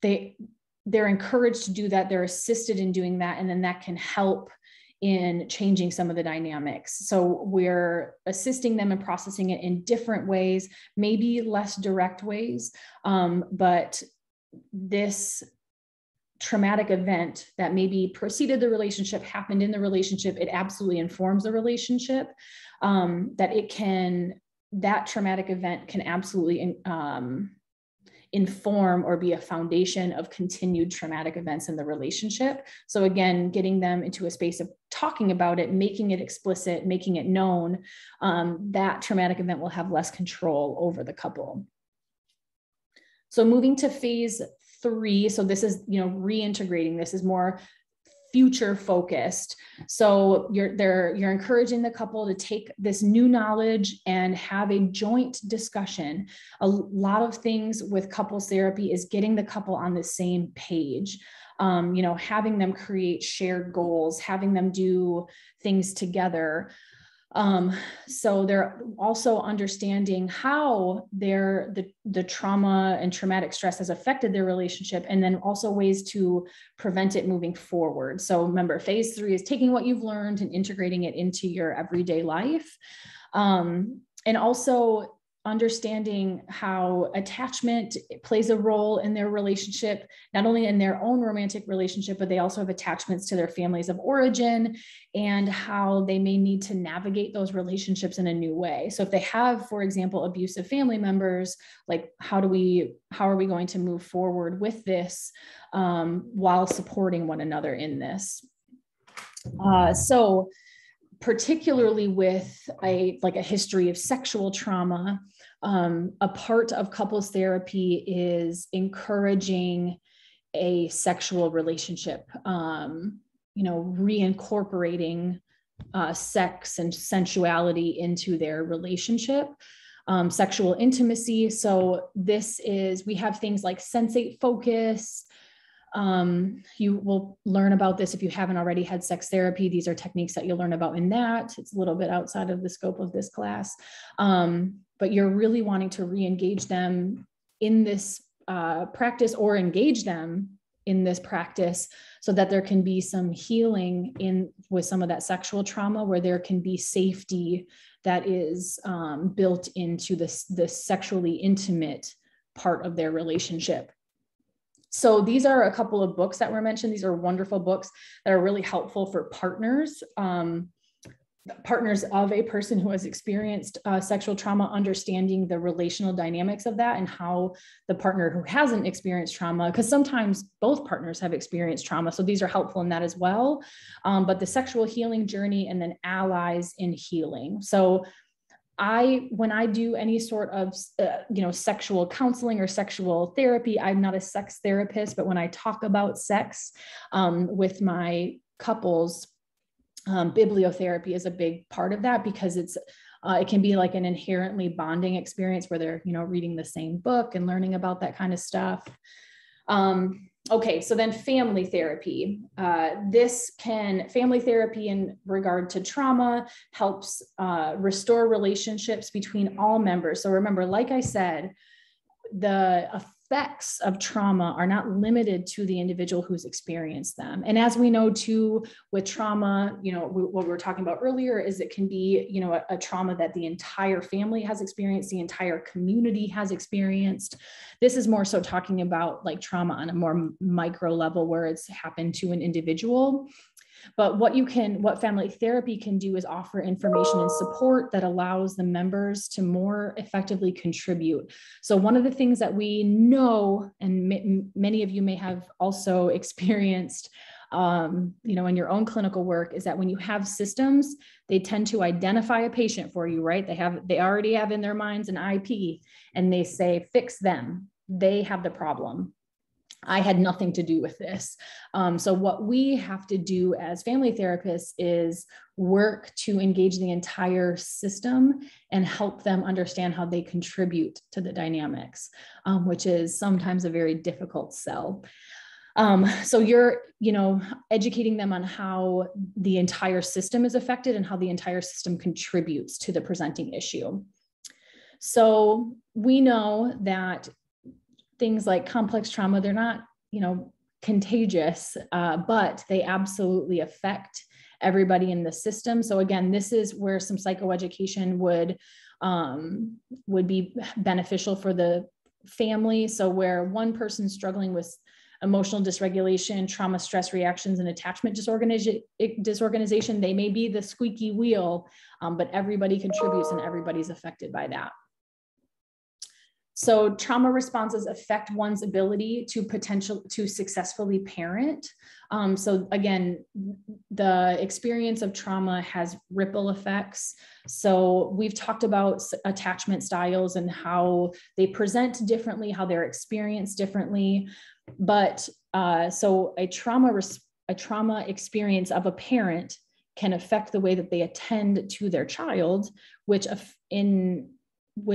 they're encouraged to do that. They're assisted in doing that. And then that can help in changing some of the dynamics. So we're assisting them in processing it in different ways, maybe less direct ways, but this traumatic event that maybe preceded the relationship, happened in the relationship, it absolutely informs the relationship, that traumatic event can absolutely inform or be a foundation of continued traumatic events in the relationship. So again, getting them into a space of talking about it, making it explicit, making it known, that traumatic event will have less control over the couple. So moving to phase 3, so this is, reintegrating. This is more future focused. So you're encouraging the couple to take this new knowledge and have a joint discussion. A lot of things with couples therapy is getting the couple on the same page. Having them create shared goals, having them do things together. So they're also understanding how the trauma and traumatic stress has affected their relationship, and then also ways to prevent it moving forward. So remember, phase 3 is taking what you've learned and integrating it into your everyday life. And also understanding how attachment plays a role in their relationship, not only in their own romantic relationship, but they also have attachments to their families of origin, and how they may need to navigate those relationships in a new way. So if they have, for example, abusive family members, like how are we going to move forward with this while supporting one another in this? So particularly with a history of sexual trauma, a part of couples therapy is encouraging a sexual relationship, reincorporating sex and sensuality into their relationship, sexual intimacy. So we have things like sensate focus. You will learn about this if you haven't already had sex therapy. These are techniques that you'll learn about in that. It's a little bit outside of the scope of this class, but you're really wanting to re-engage them in this practice, or engage them in this practice, so that there can be some healing with some of that sexual trauma, where there can be safety that is built into the sexually intimate part of their relationship. So these are a couple of books that were mentioned. These are wonderful books that are really helpful for partners, partners of a person who has experienced sexual trauma, understanding the relational dynamics of that, and how the partner who hasn't experienced trauma, because sometimes both partners have experienced trauma. So these are helpful in that as well. But the sexual healing journey, and then allies in healing. So when I do any sort of, sexual counseling or sexual therapy, I'm not a sex therapist, but when I talk about sex with my couples, bibliotherapy is a big part of that, because it can be like an inherently bonding experience where they're, reading the same book and learning about that kind of stuff. Okay, so then family therapy. Family therapy in regard to trauma helps restore relationships between all members. So remember, like I said, the effects of trauma are not limited to the individual who's experienced them. And as we know too, with trauma, what we were talking about earlier is it can be, a trauma that the entire family has experienced, the entire community has experienced. This is more so talking about like trauma on a more micro level, where it's happened to an individual. But what family therapy can do is offer information and support that allows the members to more effectively contribute. So one of the things that we know, and many of you may have also experienced, in your own clinical work, is that when you have systems, they tend to identify a patient for you, right? They already have in their minds an IP, and they say, fix them. They have the problem. I had nothing to do with this. So what we have to do as family therapists is work to engage the entire system and help them understand how they contribute to the dynamics, which is sometimes a very difficult sell. So you're, educating them on how the entire system is affected and how the entire system contributes to the presenting issue. So we know that things like complex trauma, they're not, contagious, but they absolutely affect everybody in the system. So again, this is where some psychoeducation would be beneficial for the family. So where one person's struggling with emotional dysregulation, trauma, stress reactions, and attachment disorganization, they may be the squeaky wheel, but everybody contributes and everybody's affected by that. So trauma responses affect one's ability to successfully parent. So again, the experience of trauma has ripple effects. So we've talked about attachment styles and how they present differently, how they're experienced differently. But so a trauma experience of a parent can affect the way that they attend to their child, which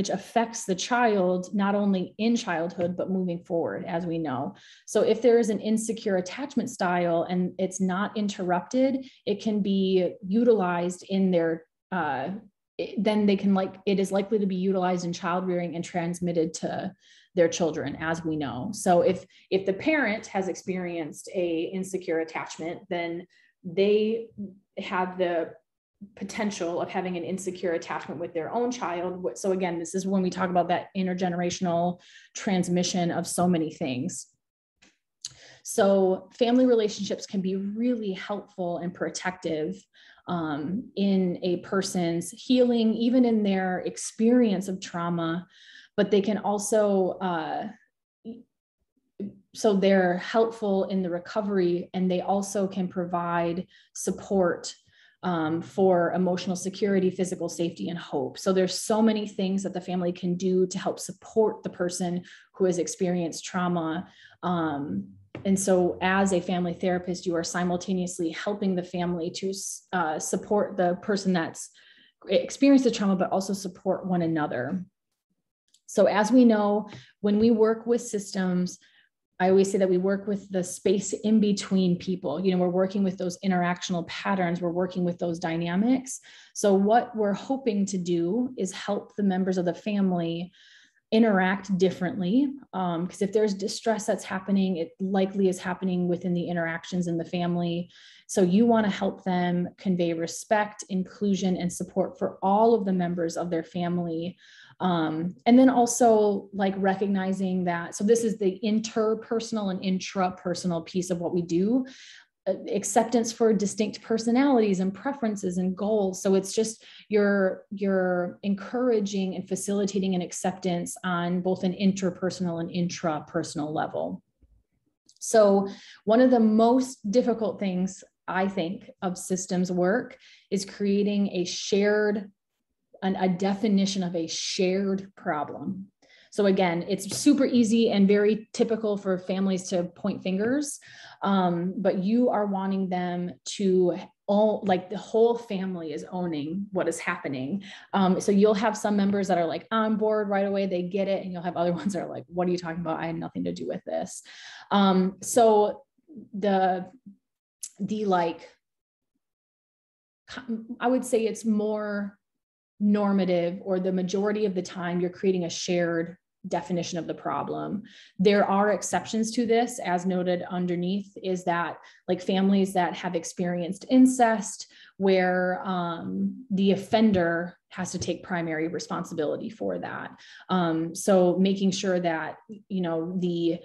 affects the child not only in childhood, but moving forward, as we know. So if there is an insecure attachment style and it's not interrupted, it can be utilized in their, then it is likely to be utilized in child rearing and transmitted to their children, as we know. So if the parent has experienced a insecure attachment, then they have the potential of having an insecure attachment with their own child. So again, this is when we talk about that intergenerational transmission of so many things. So family relationships can be really helpful and protective in a person's healing, even in their experience of trauma, but they can also, so they're helpful in the recovery, and they also can provide support for emotional security, physical safety, and hope. So there's so many things that the family can do to help support the person who has experienced trauma. And so as a family therapist, you are simultaneously helping the family to support the person that's experienced the trauma, but also support one another. So as we know, when we work with systems, I always say that we work with the space in between people. You know, we're working with those interactional patterns. We're working with those dynamics. So what we're hoping to do is help the members of the family interact differently. Because if there's distress that's happening, it likely is happening within the interactions in the family. So you want to help them convey respect, inclusion, and support for all of the members of their family. And then also like recognizing that, so this is the interpersonal and intrapersonal piece of what we do, acceptance for distinct personalities and preferences and goals. So it's just you're encouraging and facilitating an acceptance on both an interpersonal and intrapersonal level. So one of the most difficult things I think of systems work is creating a definition of a shared problem. So again, it's super easy and very typical for families to point fingers, but you are wanting them to like the whole family is owning what is happening. So you'll have some members that are like on board right away, they get it, and you'll have other ones that are like, what are you talking about? I had nothing to do with this. So the like, I would say it's more normative, or the majority of the time you're creating a shared definition of the problem. There are exceptions to this, as noted underneath, is that like families that have experienced incest, where the offender has to take primary responsibility for that. So making sure that, you know, the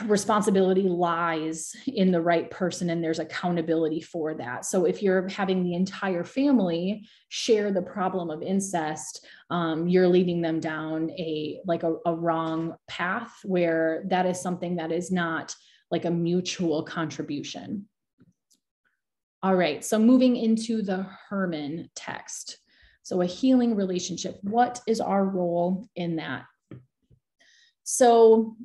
responsibility lies in the right person and there's accountability for that. So if you're having the entire family share the problem of incest, you're leading them down a wrong path, where that is something that is not like a mutual contribution. All right, so moving into the Herman text. So a healing relationship, what is our role in that? So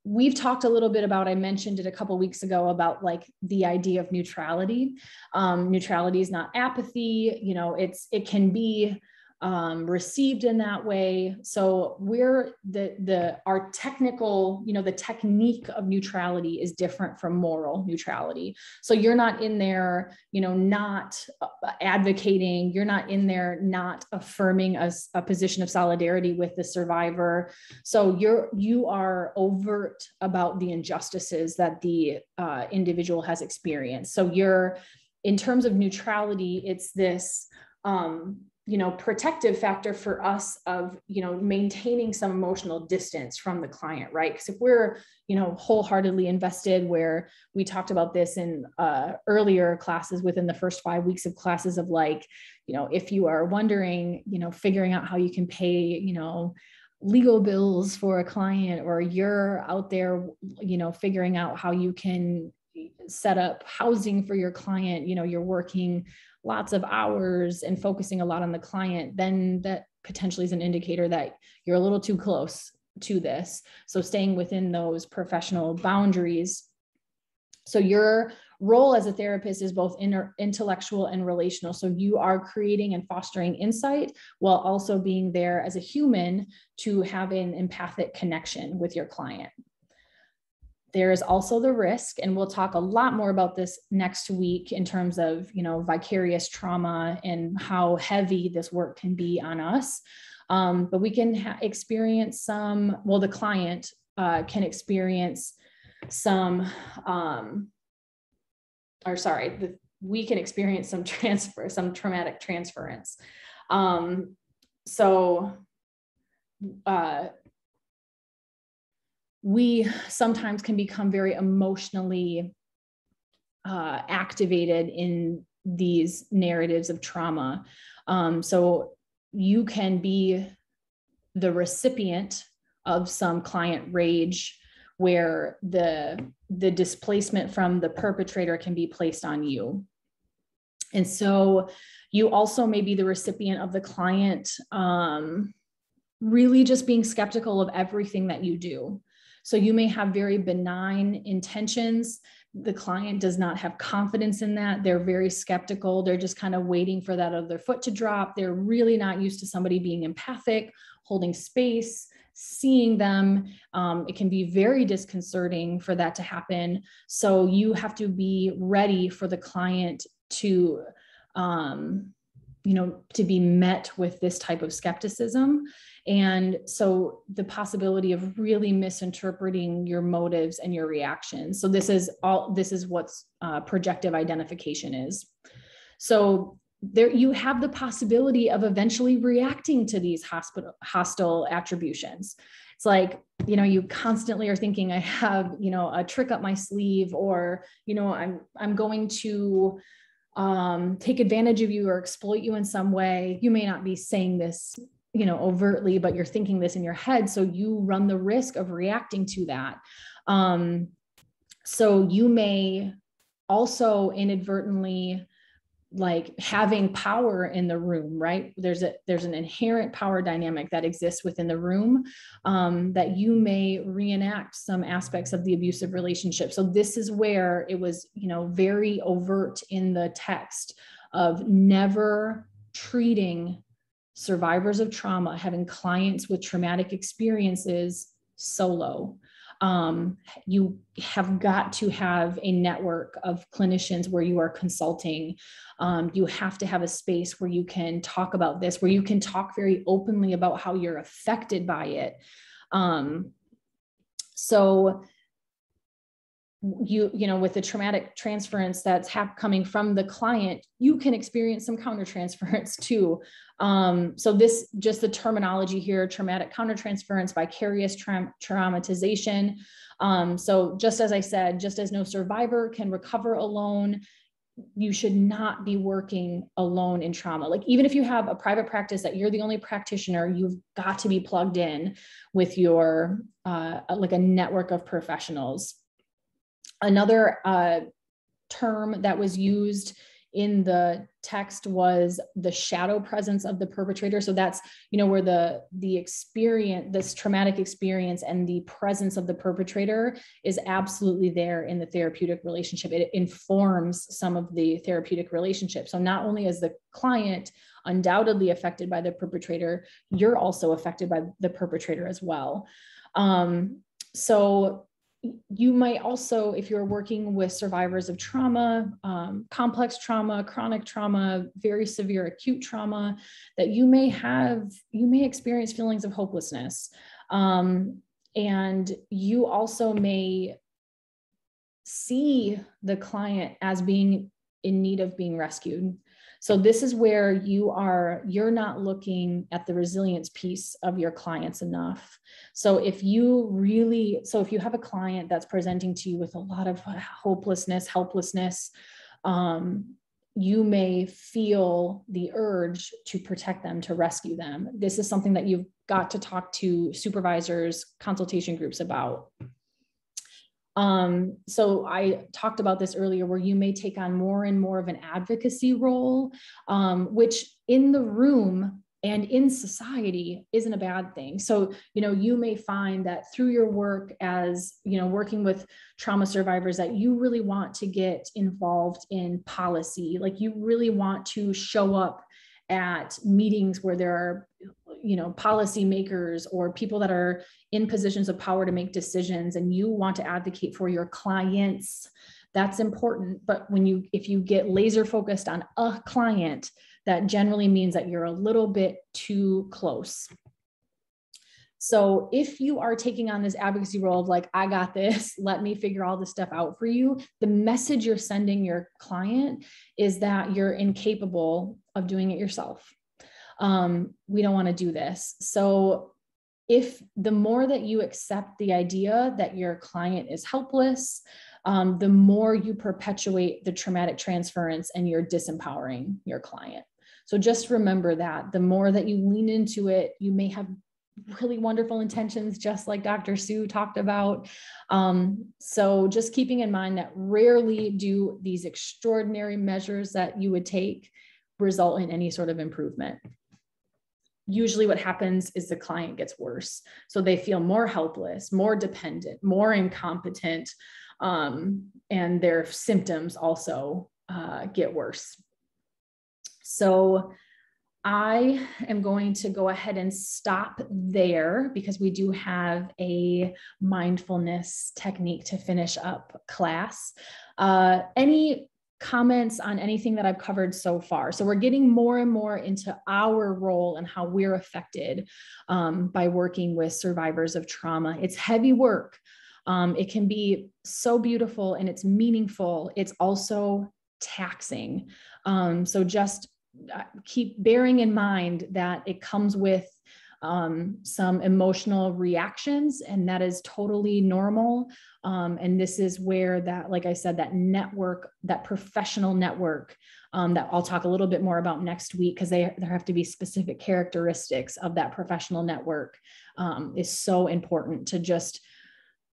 we've talked a little bit about, I mentioned it a couple of weeks ago, about like the idea of neutrality. Neutrality is not apathy, you know, it can be received in that way. So our technical, you know, the technique of neutrality is different from moral neutrality. So you're not in there, you know, not advocating, you're not in there, not affirming a position of solidarity with the survivor. So you are overt about the injustices that the individual has experienced. So in terms of neutrality, it's this, protective factor for us of, maintaining some emotional distance from the client, right? Because if we're, wholeheartedly invested, where we talked about this in earlier classes within the first 5 weeks of classes of like, if you are wondering, figuring out how you can pay, legal bills for a client, or you're out there, figuring out how you can set up housing for your client, you're working lots of hours and focusing a lot on the client, then that potentially is an indicator that you're a little too close to this. So staying within those professional boundaries. So your role as a therapist is both intellectual and relational. So you are creating and fostering insight while also being there as a human to have an empathic connection with your client. There is also the risk, and we'll talk a lot more about this next week in terms of, vicarious trauma and how heavy this work can be on us. But we can experience some, the client can experience some, we can experience some traumatic transference. We sometimes can become very emotionally activated in these narratives of trauma. So you can be the recipient of some client rage where the displacement from the perpetrator can be placed on you. And so you also may be the recipient of the client really just being skeptical of everything that you do. So you may have very benign intentions. The client does not have confidence in that. They're very skeptical. They're just kind of waiting for that other foot to drop. They're really not used to somebody being empathic, holding space, seeing them. It can be very disconcerting for that to happen. So you have to be ready for the client to, to be met with this type of skepticism. And so the possibility of really misinterpreting your motives and your reactions. So this is what projective identification is. So there you have the possibility of eventually reacting to these hostile attributions. It's like, you constantly are thinking, I have, a trick up my sleeve, or, I'm going to take advantage of you or exploit you in some way. You may not be saying this, overtly, but you're thinking this in your head. So you run the risk of reacting to that. So you may also inadvertently like having power in the room, right? There's an inherent power dynamic that exists within the room that you may reenact some aspects of the abusive relationship. So this is where it was, very overt in the text of never treating survivors of trauma, having clients with traumatic experiences solo. You have got to have a network of clinicians where you are consulting. You have to have a space where you can talk about this, where you can talk very openly about how you're affected by it. So with the traumatic transference that's coming from the client, you can experience some countertransference too. So this, just the terminology here, traumatic countertransference, vicarious traumatization. So just as I said, just as no survivor can recover alone, you should not be working alone in trauma. Like even if you have a private practice that you're the only practitioner, you've got to be plugged in with your like a network of professionals. Another term that was used in the text was the shadow presence of the perpetrator. So that's, where the experience, this traumatic experience and the presence of the perpetrator is absolutely there in the therapeutic relationship. It informs some of the therapeutic relationship. So not only is the client undoubtedly affected by the perpetrator, you're also affected by the perpetrator as well. So you might also, if you're working with survivors of trauma, complex trauma, chronic trauma, very severe acute trauma, that you may experience feelings of hopelessness. And you also may see the client as being in need of being rescued. So this is where you're not looking at the resilience piece of your clients enough. So if you have a client that's presenting to you with a lot of hopelessness, helplessness, you may feel the urge to protect them, to rescue them. This is something that you've got to talk to supervisors, consultation groups about. So I talked about this earlier, where you may take on more and more of an advocacy role, which in the room and in society isn't a bad thing. So, you may find that through your work as, working with trauma survivors, that you really want to get involved in policy. Like, you really want to show up at meetings where there are, policymakers or people that are in positions of power to make decisions, and you want to advocate for your clients. That's important. But if you get laser focused on a client, that generally means that you're a little bit too close. So if you are taking on this advocacy role of like, I got this, let me figure all this stuff out for you, the message you're sending your client is that you're incapable of doing it yourself. We don't want to do this. So if the more that you accept the idea that your client is helpless, the more you perpetuate the traumatic transference and you're disempowering your client. So just remember that the more that you lean into it, you may have really wonderful intentions, just like Dr. Sue talked about. So just keeping in mind that rarely do these extraordinary measures that you would take result in any sort of improvement. Usually what happens is the client gets worse. So they feel more helpless, more dependent, more incompetent, and their symptoms also get worse. So I am going to go ahead and stop there because we do have a mindfulness technique to finish up class. Any comments on anything that I've covered so far? So we're getting more and more into our role and how we're affected by working with survivors of trauma. It's heavy work. It can be so beautiful and it's meaningful. It's also taxing. So just keep bearing in mind that it comes with some emotional reactions, and that is totally normal. And this is where that, like I said, that network, that professional network, that I'll talk a little bit more about next week, because there have to be specific characteristics of that professional network, is so important to just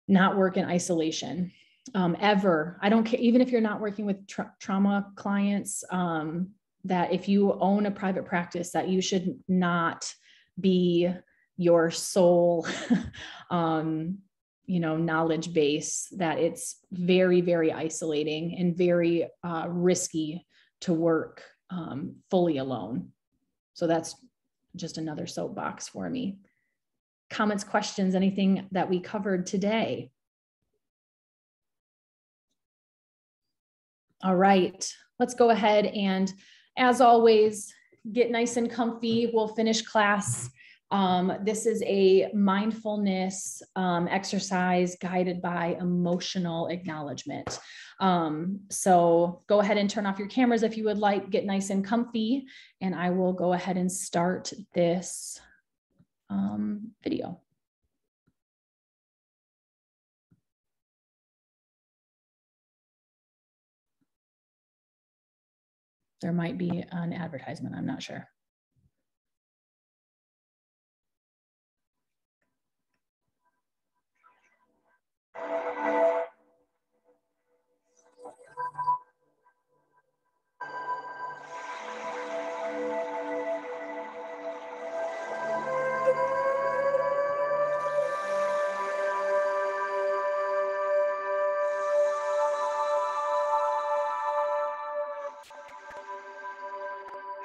not work in isolation. Ever. I don't care, even if you're not working with trauma clients, that if you own a private practice, that you should not be your sole, knowledge base, that it's very, very isolating and very risky to work fully alone. So that's just another soapbox for me. Comments, questions, anything that we covered today? All right, let's go ahead and, as always, get nice and comfy. We'll finish class. This is a mindfulness exercise guided by emotional acknowledgement. So go ahead and turn off your cameras if you would like, get nice and comfy, and I will go ahead and start this video. There might be an advertisement, I'm not sure.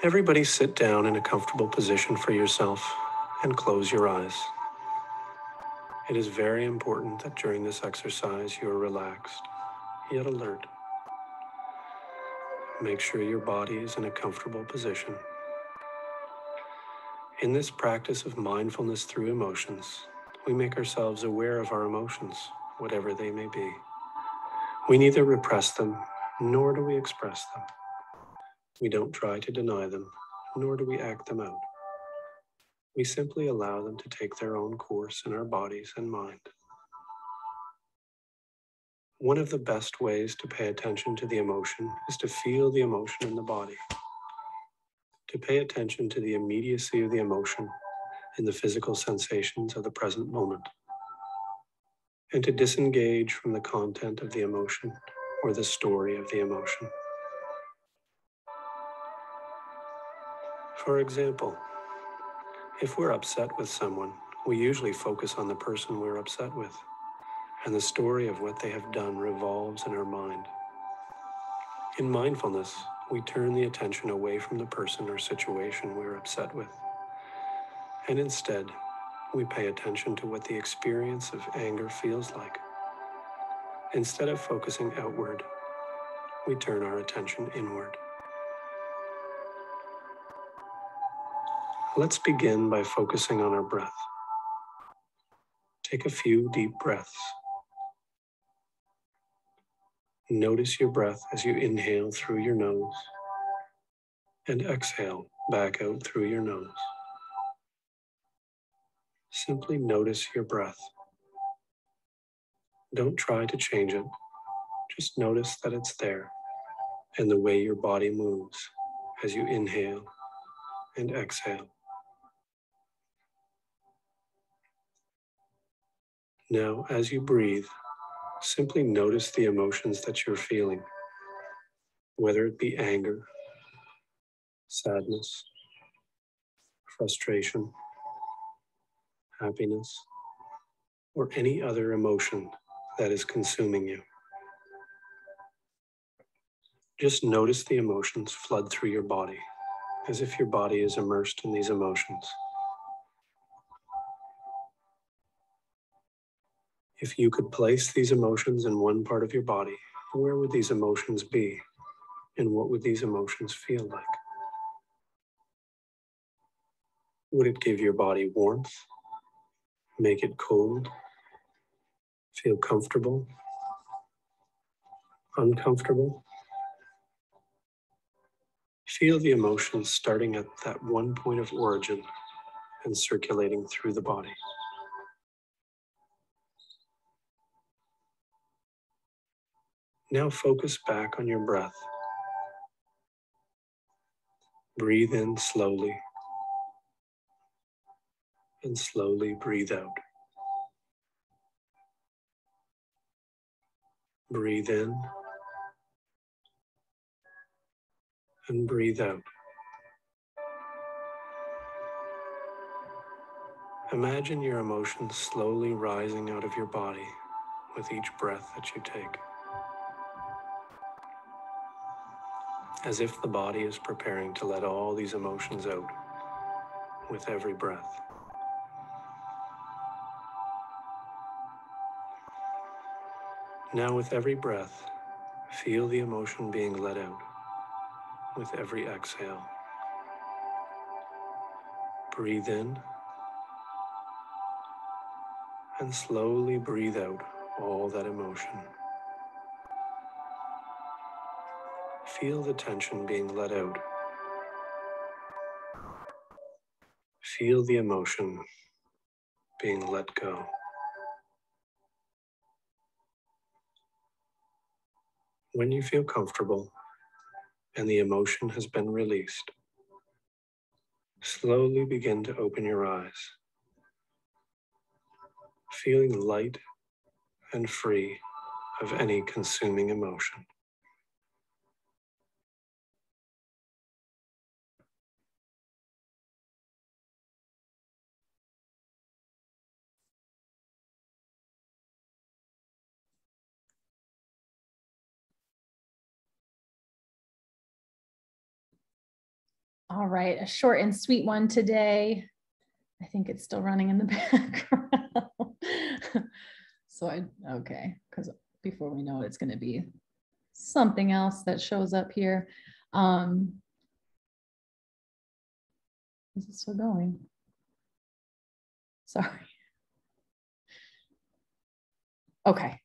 Everybody sit down in a comfortable position for yourself and close your eyes. It is very important that during this exercise you are relaxed, yet alert. Make sure your body is in a comfortable position. In this practice of mindfulness through emotions, we make ourselves aware of our emotions, whatever they may be. We neither repress them nor do we express them. We don't try to deny them, nor do we act them out. We simply allow them to take their own course in our bodies and mind. One of the best ways to pay attention to the emotion is to feel the emotion in the body. To pay attention to the immediacy of the emotion and the physical sensations of the present moment. And to disengage from the content of the emotion or the story of the emotion. For example, if we're upset with someone, we usually focus on the person we're upset with, and the story of what they have done revolves in our mind. In mindfulness, we turn the attention away from the person or situation we're upset with, and instead, we pay attention to what the experience of anger feels like. Instead of focusing outward, we turn our attention inward. Let's begin by focusing on our breath. Take a few deep breaths. Notice your breath as you inhale through your nose and exhale back out through your nose. Simply notice your breath. Don't try to change it. Just notice that it's there and the way your body moves as you inhale and exhale. Now, as you breathe, simply notice the emotions that you're feeling, whether it be anger, sadness, frustration, happiness, or any other emotion that is consuming you. Just notice the emotions flood through your body, as if your body is immersed in these emotions. If you could place these emotions in one part of your body, where would these emotions be? And what would these emotions feel like? Would it give your body warmth? Make it cold? Feel comfortable? Uncomfortable? Feel the emotions starting at that one point of origin and circulating through the body. Now focus back on your breath. Breathe in slowly and slowly breathe out. Breathe in and breathe out. Imagine your emotions slowly rising out of your body with each breath that you take, as if the body is preparing to let all these emotions out with every breath. Now with every breath, feel the emotion being let out with every exhale. Breathe in and slowly breathe out all that emotion. Feel the tension being let out. Feel the emotion being let go. When you feel comfortable and the emotion has been released, slowly begin to open your eyes, feeling light and free of any consuming emotion. All right, a short and sweet one today. I think it's still running in the background. Okay, because before we know it, it's going to be something else that shows up here. Is it still going? Sorry. Okay.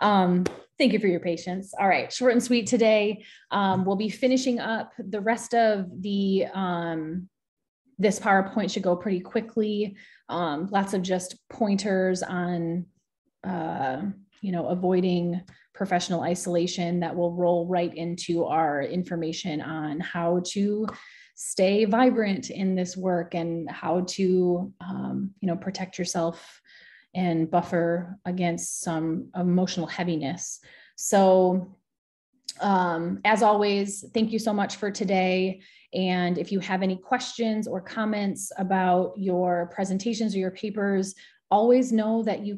Thank you for your patience. All right, short and sweet today. We'll be finishing up the rest of the, this PowerPoint should go pretty quickly. Lots of just pointers on, avoiding professional isolation that will roll right into our information on how to stay vibrant in this work and how to, protect yourself and buffer against some emotional heaviness. So as always, thank you so much for today. And if you have any questions or comments about your presentations or your papers, always know that you're